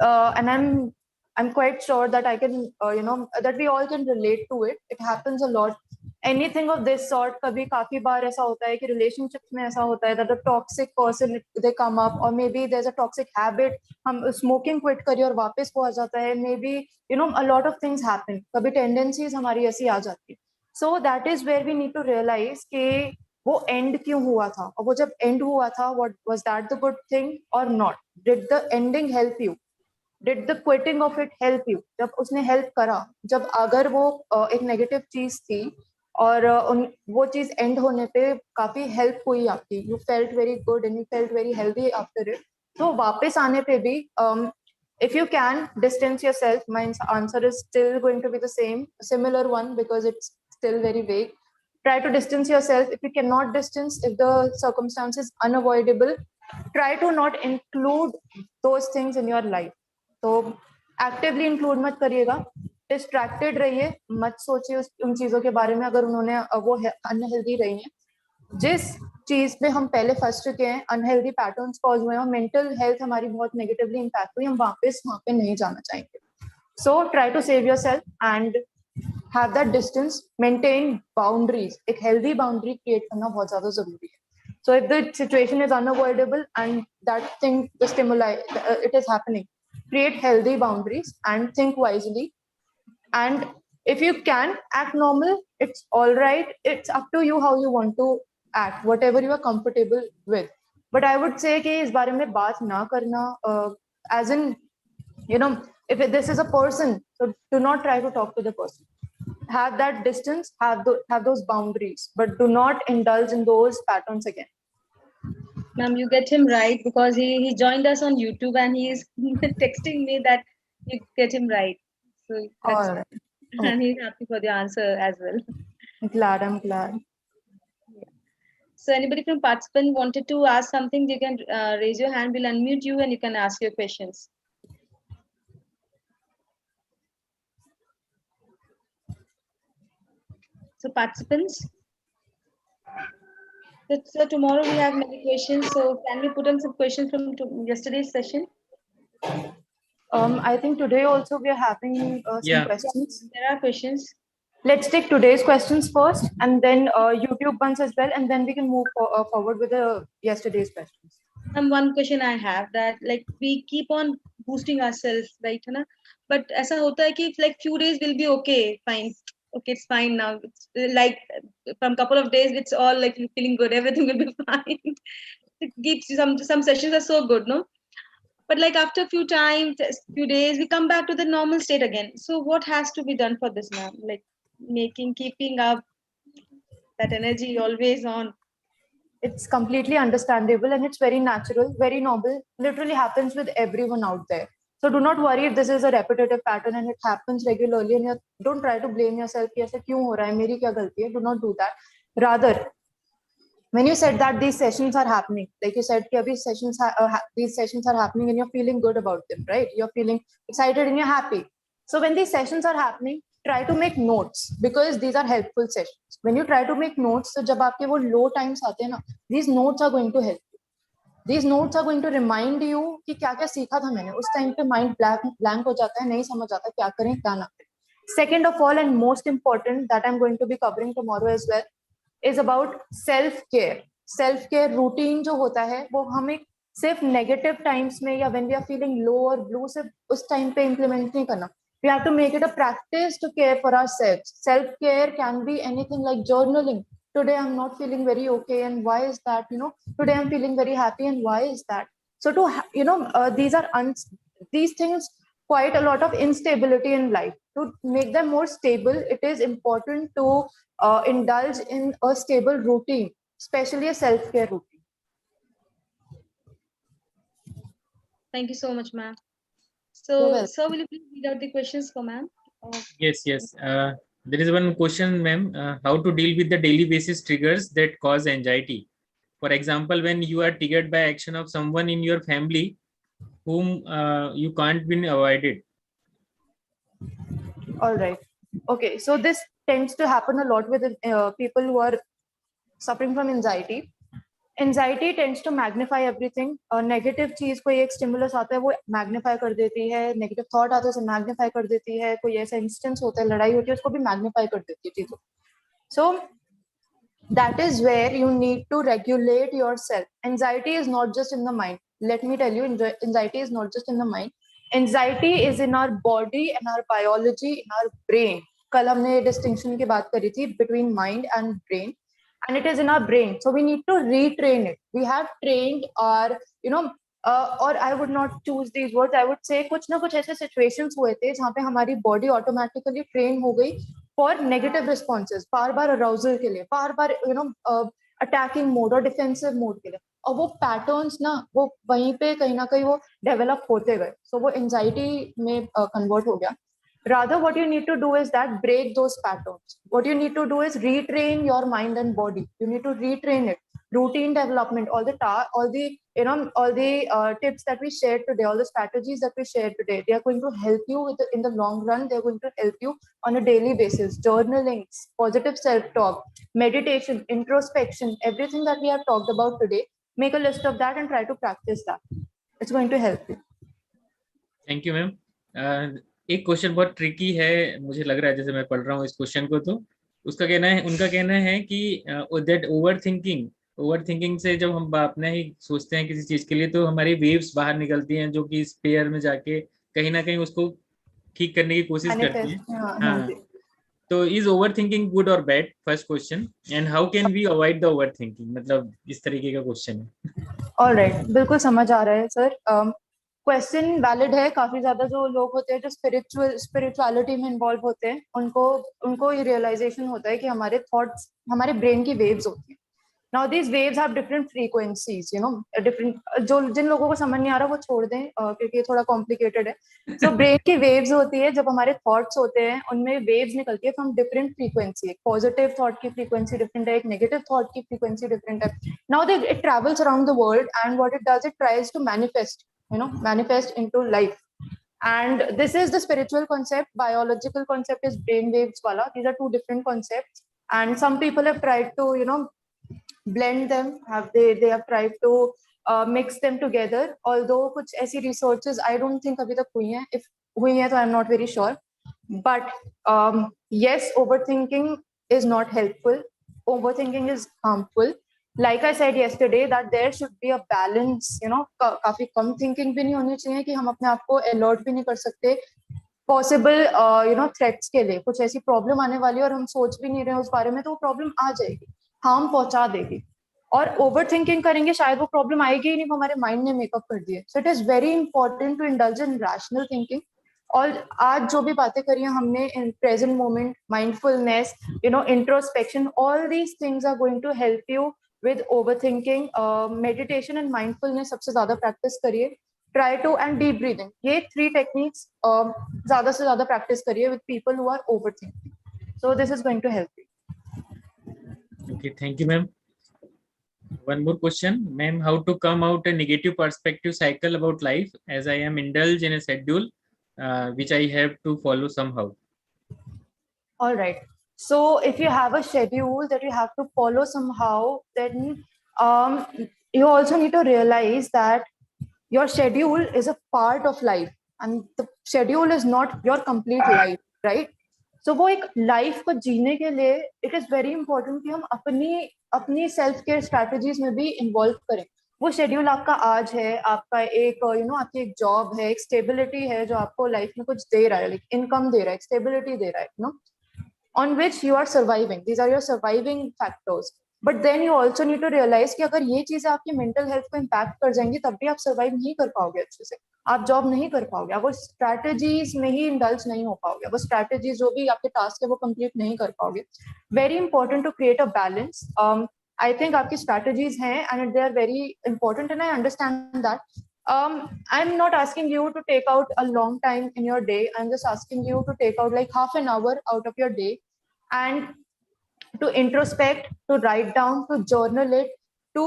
and I'm quite sure that I can, that we all can relate to it. It happens a lot. Anything of this sort, कभी काफी बार ऐसा होता है कि relationships में ऐसा होता है that the toxic person they come up, or maybe there's a toxic habit, हम smoking quit करिए और वापस वो आ जाता है, maybe a lot of things happen, कभी tendencies हमारी ऐसी आ जाती है. So that is where we need to realize कि वो end क्यों हुआ था, और वो जब end हुआ था, what was that the good thing or not? Did the ending help you? Did the quitting of it help you? जब उसने help करा, जब अगर वो एक negative चीज थी और वो चीज एंड होने पे काफी हेल्प हुई आपकी, you felt very good and you felt very healthy after it, तो वापस आने पे भी if you can distance yourself, my answer is still going to be the same similar one because it's still very vague. Try to distance yourself. If you cannot distance, if the circumstance is unavoidable, try to not include those things in your life. तो actively include मत करिएगा, distracted रहिए, मत सोचिए उन चीजों के बारे में अगर उन्होंने वो अनहेल्दी रही हैं. जिस चीज में हम पहले फंस चुके हैं, अनहेल्दी पैटर्न्स कॉज हुए हैं, मेंटल हेल्थ हमारी बहुत नेगेटिवली इंपैक्ट हुई, हम वापस वहां पे नहीं जाना चाहेंगे. So try to save yourself and have that distance, maintain boundaries. एक हेल्दी बाउंड्री क्रिएट करना बहुत ज्यादा जरूरी है. So if the situation is unavoidable and that thing, the stimuli, it is happening, create healthy boundaries and think wisely. And if you can act normal, it's all right. It's up to you how you want to act, whatever you are comfortable with. But I would say कि इस बारे में बात ना करना, as in, if this is a person, so do not try to talk to the person. have that distance, have those boundaries, but do not indulge in those patterns again. Ma'am, you get him right because he joined us on YouTube and he is texting me that you get him right. So that's All right. and he's happy for the answer as well. I'm glad. So anybody from participant wanted to ask something, you can raise your hand. We'll unmute you and you can ask your questions. So participants, so tomorrow we have many questions. So can we put on some questions from yesterday's session? I think today also we are having some questions. There are questions. Let's take today's questions first, and then YouTube ones as well, and then we can move forward with yesterday's questions. One question I have that like we keep on boosting ourselves, right? But ऐसा होता है कि like few days will be okay, fine. Okay, it's fine now. It's like from couple of days, it's all like feeling good. Everything will be fine. It keeps some sessions are so good, no? But like after a few times, few days, we come back to the normal state again. So what has to be done for this, ma'am? Like keeping up that energy always on. It's completely understandable and it's very natural, very noble. Literally happens with everyone out there. So do not worry if this is a repetitive pattern and it happens regularly, and don't try to blame yourself. ऐसा क्यों हो रहा है? मेरी क्या गलती है? Do not do that. Rather, when you said that these sessions are happening, like you said, these sessions are happening and you're feeling good about them, right? You're feeling excited and you're happy. So when these sessions are happening, try to make notes because these are helpful sessions. When you try to make notes, so जब आपके वो low times आते हैं ना, these notes are going to help you. These notes are going to remind you कि क्या क्या सीखा था मैंने. उस time पे mind blank हो जाता है, नहीं समझ आता क्या करें क्या ना करें. Second of all and most important that I'm going to be covering tomorrow as well is about self-care. Self-care routine जो होता है वो हमें सिर्फ negative times में या when we are feeling low or blue सिर्फ उस time पे implement नहीं करना. We have to make it a practice to care for ourselves. Self-care can be anything like journaling. Today I'm not feeling very okay, and why is that? Today I'm feeling very happy, and why is that? So these things quite a lot of instability in life. To make them more stable, it is important to indulge in a stable routine, especially a self-care routine. Thank you so much, ma'am. So, sir, will you please read out the questions for ma'am? Yes. There is one question, ma'am. How to deal with the daily basis triggers that cause anxiety? For example, when you are triggered by action of someone in your family whom you can't be avoided. All right. Okay. So this tends to happen a lot with people who are suffering from anxiety. Anxiety tends to magnify everything. Negative चीज कोई एक stimulus आता है वो magnify कर देती है. Negative thought आता है उसे magnify कर देती है. कोई ऐसा instance होता है लड़ाई होती है उसको भी magnify कर देती है चीजों. So that is where you need to regulate yourself. Anxiety is not just in the mind. Let me tell you, anxiety is not just in the mind. Anxiety is in our body and our biology, in our brain. कल हमने distinction की बात करी थी between mind and brain. And it is in our brain. So we need to retrain it. We have trained our, or I would not choose these words. I would say कुछ ना कुछ ऐसे situations हुए थे जहाँ पे हमारी body automatically train हो गई for negative responses. बार-बार arousal के लिए, बार-बार attacking mode और defensive mode के लिए. और वो patterns ना वो वहीं पे कहीं ना कहीं वो develop होते गए. So वो anxiety में convert हो गया. Rather, what you need to do is that break those patterns. What you need to do is retrain your mind and body. You need to retrain it. Routine development, all the tips that we shared today, all the strategies that we shared today, they are going to help you in the long run. They're going to help you on a daily basis. Journaling, positive self-talk, meditation, introspection, everything that we have talked about today. Make a list of that and try to practice that. It's going to help you. Thank you, ma'am. एक question बहुत tricky है मुझे लग रहा है जैसे मैं पढ़ रहा हूँ इस क्वेश्चन को तो उनका कहना है कि दैट ओवरथिंकिंग से जब हम अपना ही सोचते हैं किसी चीज के लिए तो हमारी वेव्स बाहर निकलती हैं जो कि स्पेयर में जाके कहीं ना कहीं उसको ठीक करने की कोशिश करती हैं. हाँ. तो इज ओवरथिंकिंग गुड और bad? First question. And how can we avoid the overthinking? मतलब इस तरीके का क्वेश्चन है. ऑलराइट, बिल्कुल समझ आ रहा है सर. क्वेश्चन वैलिड है। काफी ज्यादा जो लोग होते हैं जो स्पिरिचुअलिटी में इन्वॉल्व होते हैं, उनको ये रियलाइजेशन होता है कि हमारे थॉट्स हमारे ब्रेन की वेव्स होती हैं। Now these waves have different frequencies, different. जो जिन लोगों को समझ नहीं आ रहा वो छोड़ दें, क्योंकि ये थोड़ा कॉम्प्लिकेटेड है। सो ब्रेन की वेव्स होती है, जब हमारे थॉट्स होते हैं उनमें वेव्स निकलती है फ्रॉम डिफरेंट फ्रीक्वेंसी। एक पॉजिटिव थॉट की फ्रीक्वेंसी डिफरेंट है, एक नेगेटिव थॉट की फ्रीक्वेंसी डिफरेंट है। Now it travels around the world and what it does, it tries to manifest into life. And this is the spiritual concept. Biological concept is brain waves wala. These are two different concepts, and some people have tried to blend them. They have tried to mix them together, although kuch aisi researches I don't think abhi tak hui hain. If hui hai to I'm not very sure, but yes, overthinking is not helpful. Overthinking is harmful. Like I said yesterday that there should be a balance. काफी कम thinking भी नहीं होनी चाहिए कि हम अपने आप को अलर्ट भी नहीं कर सकते पॉसिबल थ्रेट्स के लिए। कुछ ऐसी प्रॉब्लम आने वाली है और हम सोच भी नहीं रहे उस बारे में, तो वो प्रॉब्लम आ जाएगी, हार्म पहुंचा देगी। और ओवर थिंकिंग करेंगे शायद वो प्रॉब्लम आएगी ही नहीं, वो हमारे माइंड ने मेकअप कर दिए। So it is very important to indulge in rational thinking. और आज जो भी बातें करी हैं हमने, in present moment, mindfulness, introspection, all these things are going to help you with overthinking. Meditation and mindfulness सबसे ज्यादा प्रैक्टिस करिए। Try to and deep breathing, ये 3 techniques ज्यादा से ज्यादा प्रैक्टिस करिए with people who are overthinking. So this is going to help you. Okay, thank you, ma'am. One more question, ma'am. How to come out a negative perspective cycle about life, as I am indulged in a schedule which I have to follow somehow. All right. So if you have a schedule that you have to follow somehow, then you also need to realize that your schedule is a part of life, and the schedule is not your complete life, right? So वो एक life को जीने के लिए it is very important कि हम अपनी self care strategies में भी इन्वॉल्व करें। वो शेड्यूल आपका आज है, आपका एक आपकी एक जॉब है, एक स्टेबिलिटी है जो आपको लाइफ में कुछ दे रहा है, लाइक इनकम दे रहा है, स्टेबिलिटी दे रहा है, on which you are surviving. These are your surviving factors. But then you also need to realize कि अगर ये चीजें आपकी मेंटल हेल्थ को इम्पैक्ट कर जाएंगी तब भी आप सर्वाइव नहीं कर पाओगे अच्छे से, आप जॉब नहीं कर पाओगे, आप वो स्ट्रैटेजीज में ही इंडल्ज नहीं हो पाओगे, वो स्ट्रैटेजीज जो भी आपके टास्क है वो कंप्लीट नहीं कर पाओगे। Very important to create a balance. I think आपकी स्ट्रैटेजीज हैं and they are very important and I understand that. I'm not asking you to take out a long time in your day. I'm just asking you to take out like half an hour out of your day and to introspect, to write down, to journal it, to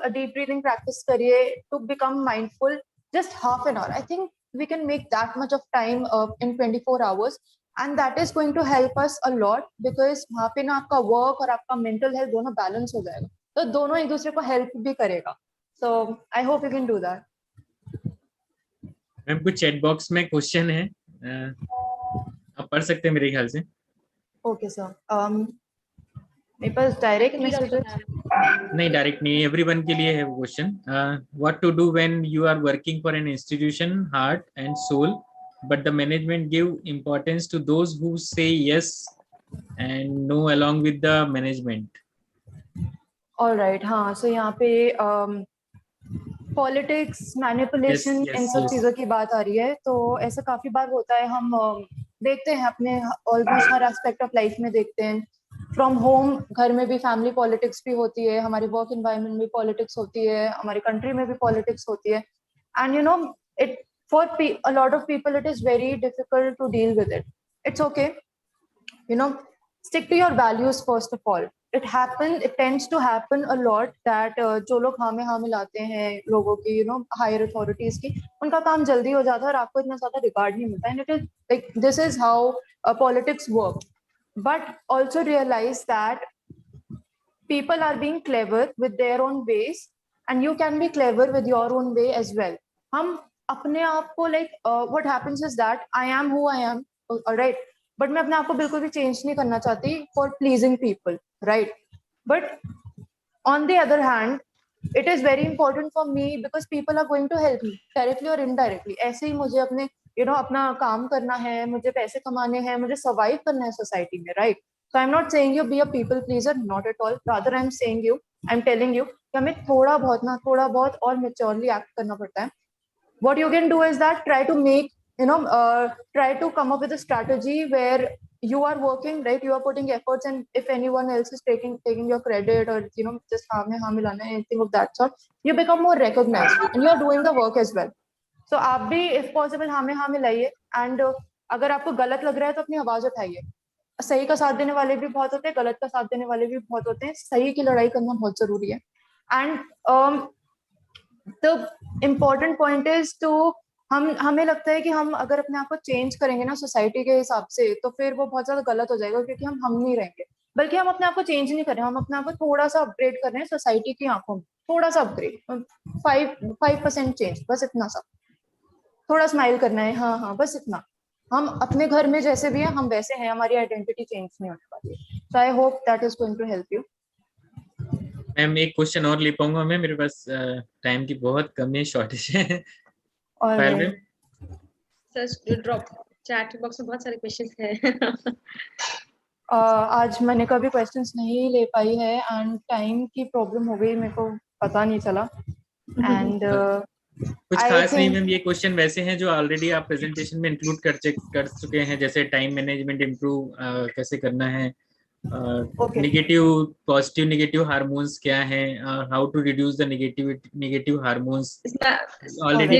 a deep breathing practice kariye, to become mindful. Just half an hour. I think we can make that much of time in 24 hours, and that is going to help us a lot because वहाँ पे ना आपका work और आपका mental health दोनों balance हो जाएगा, तो दोनों एक दूसरे को help भी करेगा. So I hope you can do that. Ma'am कुछ चैट बॉक्स में क्वेश्चन है, आप पढ़ सकते हैं मेरे ख्याल से. Okay, sir. मेरे पास डायरेक्ट मैसेज नहीं, डायरेक्ट नहीं, एवरीवन के लिए है वो question. What to do when you are working for an institution heart and soul but the management give importance to those who say yes and no along with the management. Alright, हाँ. सो यहाँ पे politics, manipulation, इन सब चीजों की बात आ रही है. तो ऐसा काफी बार होता है, हम देखते हैं अपने almost her aspect of life में देखते हैं. फ्रॉम होम, घर में भी फैमिली पॉलिटिक्स भी होती है, हमारे वर्क एनवायरनमेंट में पॉलिटिक्स होती है, हमारी कंट्री में भी पॉलिटिक्स होती है. And it for a lot of people it is very difficult to deal with it. It's okay, stick to your values first of all. It tends to happen a lot that जो लोग हाँ में हाँ मिलाते हैं लोगों की, higher authorities की, उनका काम जल्दी हो जाता है और आपको इतना ज्यादा रिगार्ड नहीं मिलता. And it is like this is how politics work. But also realize that people are being clever with their own ways, and you can be clever with your own way as well. हम अपने आप को what happens is that I am who I am, alright. But मैं अपने आप को बिल्कुल भी चेंज नहीं करना चाहती for pleasing people, right. But on the other hand it is very important for me because people are going to help me directly और इनडायरेक्टली. ऐसे ही मुझे अपने अपना काम करना है, मुझे पैसे कमाने हैं, मुझे सर्वाइव करना है सोसाइटी में, right. So I am not saying you be a people pleaser, not at all. Rather I am telling you कि हमें थोड़ा बहुत और मेच्योरली एक्ट करना पड़ता है. what you can do is that try to make, try to come up with a strategy where you are working, right? You are putting efforts, and if anyone else is taking your credit, or just anything of that sort, you become more recognized and you are doing the work as well. So आप भी if possible हाँ में लाइए, and अगर आपको गलत लग रहा है तो अपनी आवाज उठाइए. सही का साथ देने वाले भी बहुत होते हैं, गलत का साथ देने वाले भी बहुत होते हैं. सही की लड़ाई करना बहुत जरूरी है. And the important point is to हमें लगता है कि हम अगर अपने आप को चेंज करेंगे ना सोसाइटी के हिसाब से, तो फिर वो बहुत ज्यादा गलत हो जाएगा, क्योंकि हम नहीं रहेंगे. बल्कि हम अपने आप को चेंज नहीं कर रहे हैं, हम अपने आप को थोड़ा सा अपग्रेड कर रहे हैं सोसाइटी की आंखों में. थोड़ा सा अपग्रेड, 5% चेंज, बस इतना सा. थोड़ा स्माइल करना है, हाँ, बस इतना. हम अपने घर में जैसे भी हैं हम वैसे हैं, हमारी आइडेंटिटी चेंज नहीं होने वाली. So I hope that is going to help you. Ma'am एक क्वेश्चन और ले पाऊंगा मैं, मेरे पास टाइम की बहुत कमी, शॉर्टेज है. फाइल में सर ड्रॉप चैट बॉक्स में बहुत सारे क्वेश्चंस हैं. आज मनिका भी क्वेश्चंस नहीं ले पाई है, एंड टाइम की प्रॉब्लम हो गई, मेरे को पता नहीं चला. एंड कुछ खास नहीं मैम, ये क्वेश्चन वैसे हैं जो ऑलरेडी आप प्रेजेंटेशन में इंक्लूड कर चुके हैं, जैसे टाइम मैनेजमेंट इम्प्रूव कैसे करना है, नेगेटिव पॉजिटिव नेगेटिव हार्मोन्स क्या है, how to reduce the negative hormones, already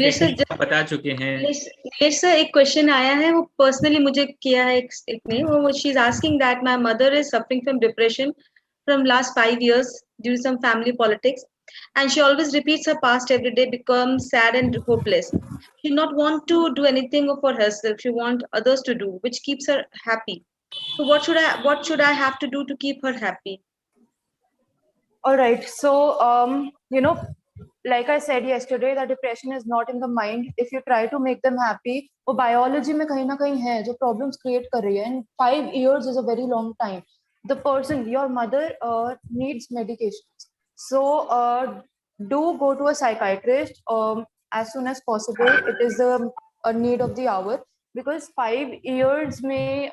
बता चुके हैं. नीलेश सर, एक क्वेश्चन आया है, वो पर्सनली मुझे किया है एक ने. वो she is asking that my mother is suffering from depression from last 5 years due to some family politics, and she always repeats her past every day, becomes sad and hopeless. She not want to do anything for herself, she want others to do, which keeps her happy. So what should I have to do to keep her happy? All right, so like I said yesterday, that depression is not in the mind. If you try to make them happy, वो biology में कहीं ना कहीं है जो problems create कर रही है, and 5 years is a very long time. The person, your mother, needs medications, so do go to a psychiatrist as soon as possible. It is a need of the hour, because 5 years में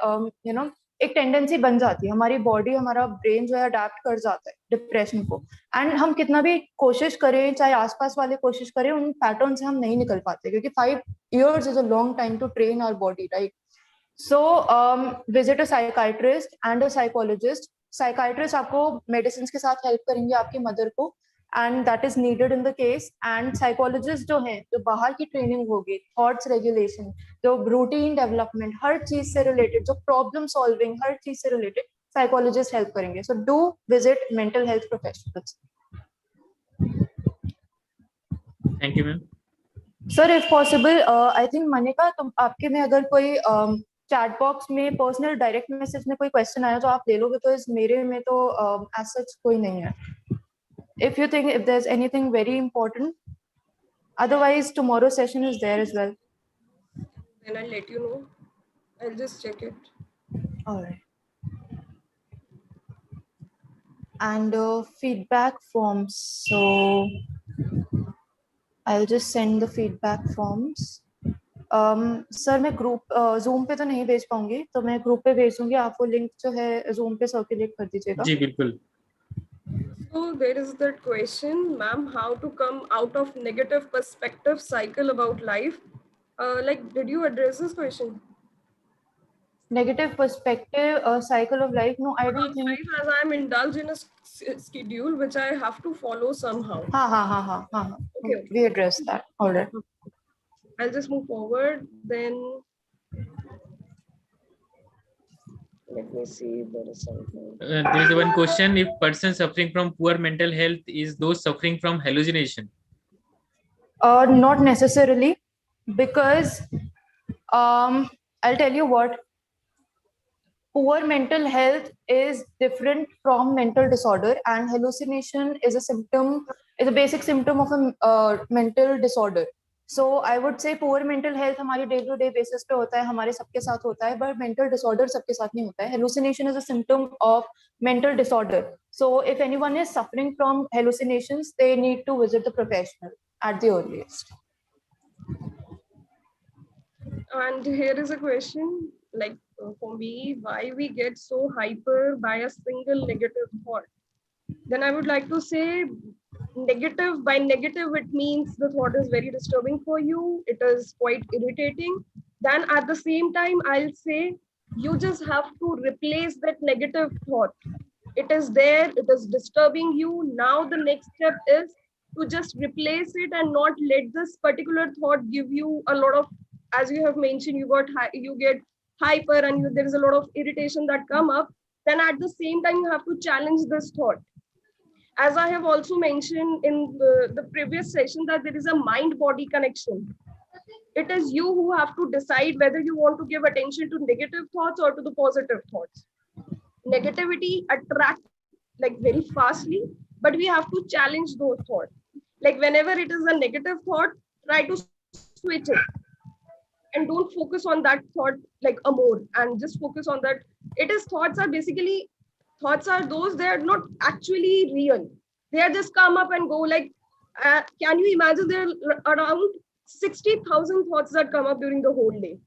एक tendency बन जाती है, हमारी body, हमारा brain जो है adapt कर जाता है डिप्रेशन को. एंड हम कितना भी कोशिश करें, चाहे आसपास वाले कोशिश करें, उन पैटर्न से हम नहीं निकल पाते, क्योंकि 5 years is a long time to train our body, right? So visit a psychiatrist and a psychologist. Psychiatrist आपको medicines के साथ help करेंगे आपकी mother को, and that is needed in the case. And psychologist जो हैं, जो बाहर की training होगी, thoughts regulation, जो routine development, हर चीज से related, जो problem solving, हर चीज से related, psychologist help करेंगे. So do visit mental health professionals. Thank you ma'am. Sir, if possible, I think Manika, तुम आपके में अगर कोई चैट बॉक्स में पर्सनल डायरेक्ट मैसेज में कोई क्वेश्चन आया तो आप ले लो, बिकॉज मेरे में तो एज सच कोई नहीं है. If you think if there is anything very important, otherwise tomorrow session is there as well. Then I'll let you know. I'll just check it. All right. And feedback forms. So I'll just send the feedback forms. Sir मैं group zoom पे तो नहीं भेज पाऊंगी, तो मैं group पे भेज दूंगी, आप वो लिंक जो है जूम पे सर्कुलेट कर दीजिएगा. जी बिल्कुल. So there is that question, ma'am, how to come out of negative perspective cycle about life. Like, did you address this question? Negative perspective cycle of life? No, I don't think. Life, as I'm indulged in a schedule which I have to follow somehow. हाँ. Okay. We addressed that. All right. I'll just move forward. Then let me see if there is something. There is one question: if person suffering from poor mental health is those suffering from hallucination? Not necessarily, because I'll tell you what. Poor mental health is different from mental disorder, and hallucination is a basic symptom of a mental disorder. So I would say poor mental health हमारी day to day basis पे होता है, हमारे सबके साथ होता है, but mental disorder सबके साथ नहीं होता है. Hallucination is a symptom of mental disorder. So if anyone is suffering from hallucinations, they need to visit the professional at the earliest. And here is a question, like for me, why we get so hyper by a single negative thought? Then I would like to say, negative, by negative, it means the thought is very disturbing for you. It is quite irritating. Then at the same time, I'll say you just have to replace that negative thought. It is there, it is disturbing you. Now the next step is to just replace it and not let this particular thought give you a lot of, as you have mentioned, you get hyper and there is a lot of irritation that come up. Then at the same time, you have to challenge this thought. As I have also mentioned in the previous session, that there is a mind-body connection. It is you who have to decide whether you want to give attention to negative thoughts or to the positive thoughts. Negativity attracts like very fastly, but we have to challenge those thoughts. Like whenever it is a negative thought, try to switch it and don't focus on that thought like a more, and just focus on that. It is thoughts are basically, thoughts are those, they are not actually real. They are just come up and go. Like can you imagine, there are around 60,000 thoughts that come up during the whole day.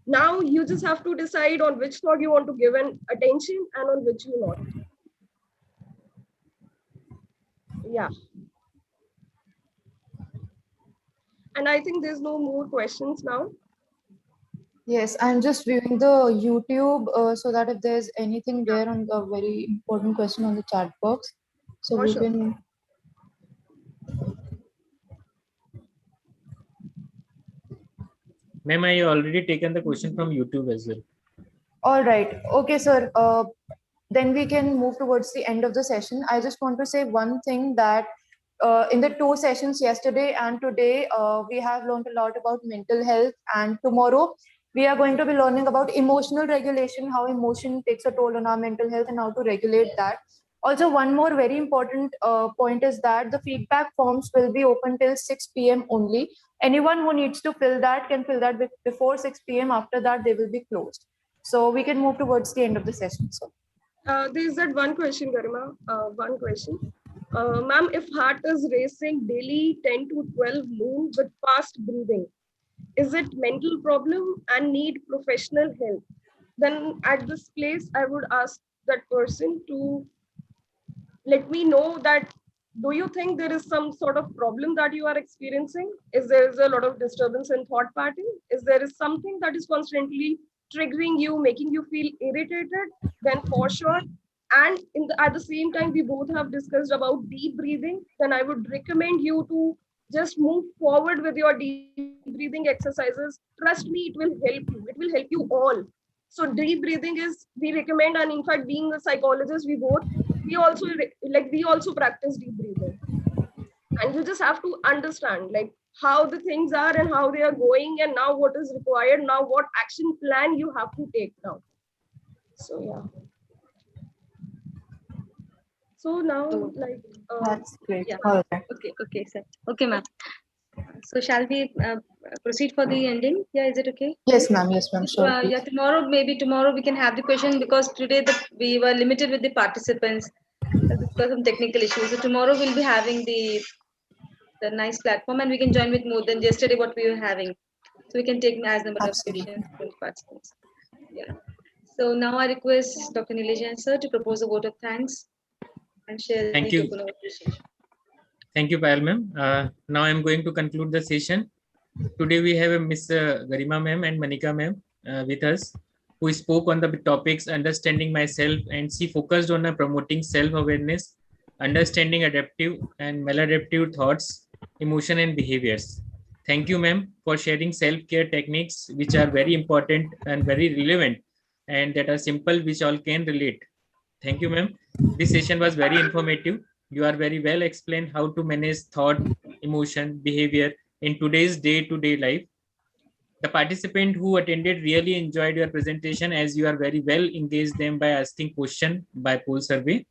Now you just have to decide on which thought you want to give an attention and on which you not. Yeah. And I think there's no more questions now. Yes, I'm just viewing the YouTube so that if there's anything there on the very important question on the chat box, so For we sure. can. Ma'am, I already taken the question from YouTube as well. All right. Okay, sir. Then we can move towards the end of the session. I just want to say one thing, that in the 2 sessions yesterday and today, we have learned a lot about mental health, and tomorrow we are going to be learning about emotional regulation, how emotion takes a toll on our mental health and how to regulate that. Also, one more very important point is that the feedback forms will be open till 6 p.m. only. Anyone who needs to fill that can fill that before 6 p.m. After that, they will be closed. So we can move towards the end of the session. So There is that one question, Garima. One question. Ma'am, if heart is racing daily 10 to 12 noon with fast breathing, is it mental problem and need professional help? Then at this place, I would ask that person to let me know that, do you think there is some sort of problem that you are experiencing? Is there is a lot of disturbance in thought pattern? Is there is something that is constantly triggering you, making you feel irritated? Then for sure. And at the same time, we both have discussed about deep breathing. Then I would recommend you to just move forward with your deep breathing exercises. Trust me, it will help you. It will help you all. So deep breathing is, we recommend, and in fact, being a psychologist, we also practice deep breathing. And you just have to understand like how the things are and how they are going, and now what is required, now what action plan you have to take now. So yeah. So now like that's great. Yeah. All right. Okay, sir. Okay, ma'am. So shall we proceed for the ending? Yeah, is it okay? Yes, ma'am. Yes, ma'am. Sure. Yeah, tomorrow we can have the question, because today we were limited with the participants because of technical issues. So tomorrow we'll be having the nice platform, and we can join with more than yesterday what we were having. So we can take as number of Absolutely. questions from participants. Yeah. So now I request Dr. Nilesh sir to propose a vote of thanks and share Thank the you. token of appreciation. Thank you, Payal ma'am. Now I'm going to conclude the session. Today we have a Miss Garima ma'am and Manika ma'am with us, who spoke on the topics understanding myself, and she focused on promoting self-awareness, understanding adaptive and maladaptive thoughts, emotion and behaviors. Thank you, ma'am, for sharing self-care techniques, which are very important and very relevant, and that are simple, which all can relate. Thank you, ma'am. This session was very informative. You are very well explained how to manage thought, emotion, behavior in today's day-to-day life. The participant who attended really enjoyed your presentation, as you are very well engaged them by asking question by poll survey.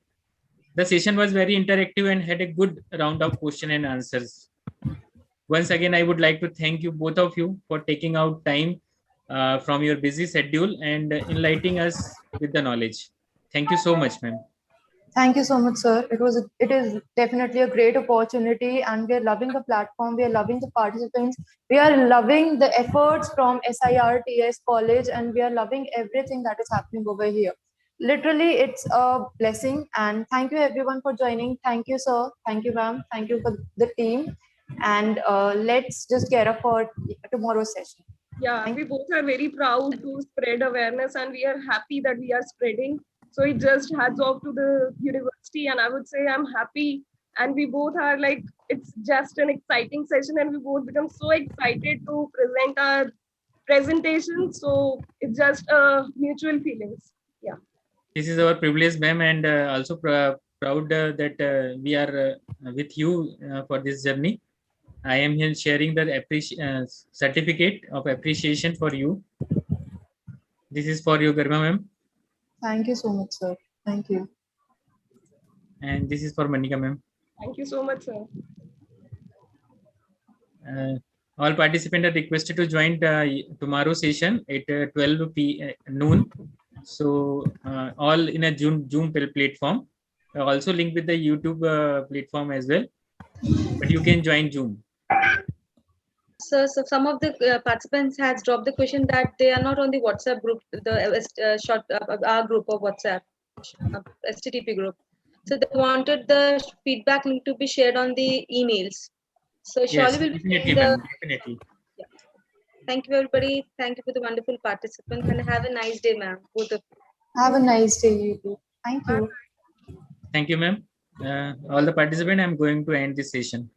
The session was very interactive and had a good round of question and answers. Once again, I would like to thank you, both of you, for taking out time from your busy schedule and enlightening us with the knowledge. Thank you so much, ma'am. Thank you so much, sir. It is definitely a great opportunity, and we are loving the platform. We are loving the participants. We are loving the efforts from SIRTS College, and we are loving everything that is happening over here. literally it's a blessing, and thank you everyone for joining. Thank you, sir. Thank you, ma'am. Thank you for the team. And let's just get up for tomorrow's session. Yeah, Thank we both are very proud to spread awareness and we are happy that we are spreading. So it just hats off to the university, and I would say I'm happy. And we both are like, it's just an exciting session and we both become so excited to present our presentation. So it's just mutual feelings. Yeah. This is our privilege, ma'am, and also proud that we are with you for this journey. I am here sharing the certificate of appreciation for you. This is for you, Garima ma'am. Thank you so much, sir. Thank you. And this is for Manika ma'am. Thank you so much, sir. All participants are requested to join tomorrow's session at 12 noon. So all in a Zoom platform. Also linked with the YouTube platform as well. But you can join Zoom. So some of the participants has dropped the question that they are not on the WhatsApp group, the our group of WhatsApp, STTP group. So they wanted the feedback link to be shared on the emails. So surely Yes, we'll be definitely, sharing ma'am. Definitely. Yeah. Thank you, everybody. Thank you for the wonderful participants, and have a nice day, ma'am. Both of you. Have a nice day, you too. Thank you. Thank you, ma'am. All the participants, I'm going to end this session.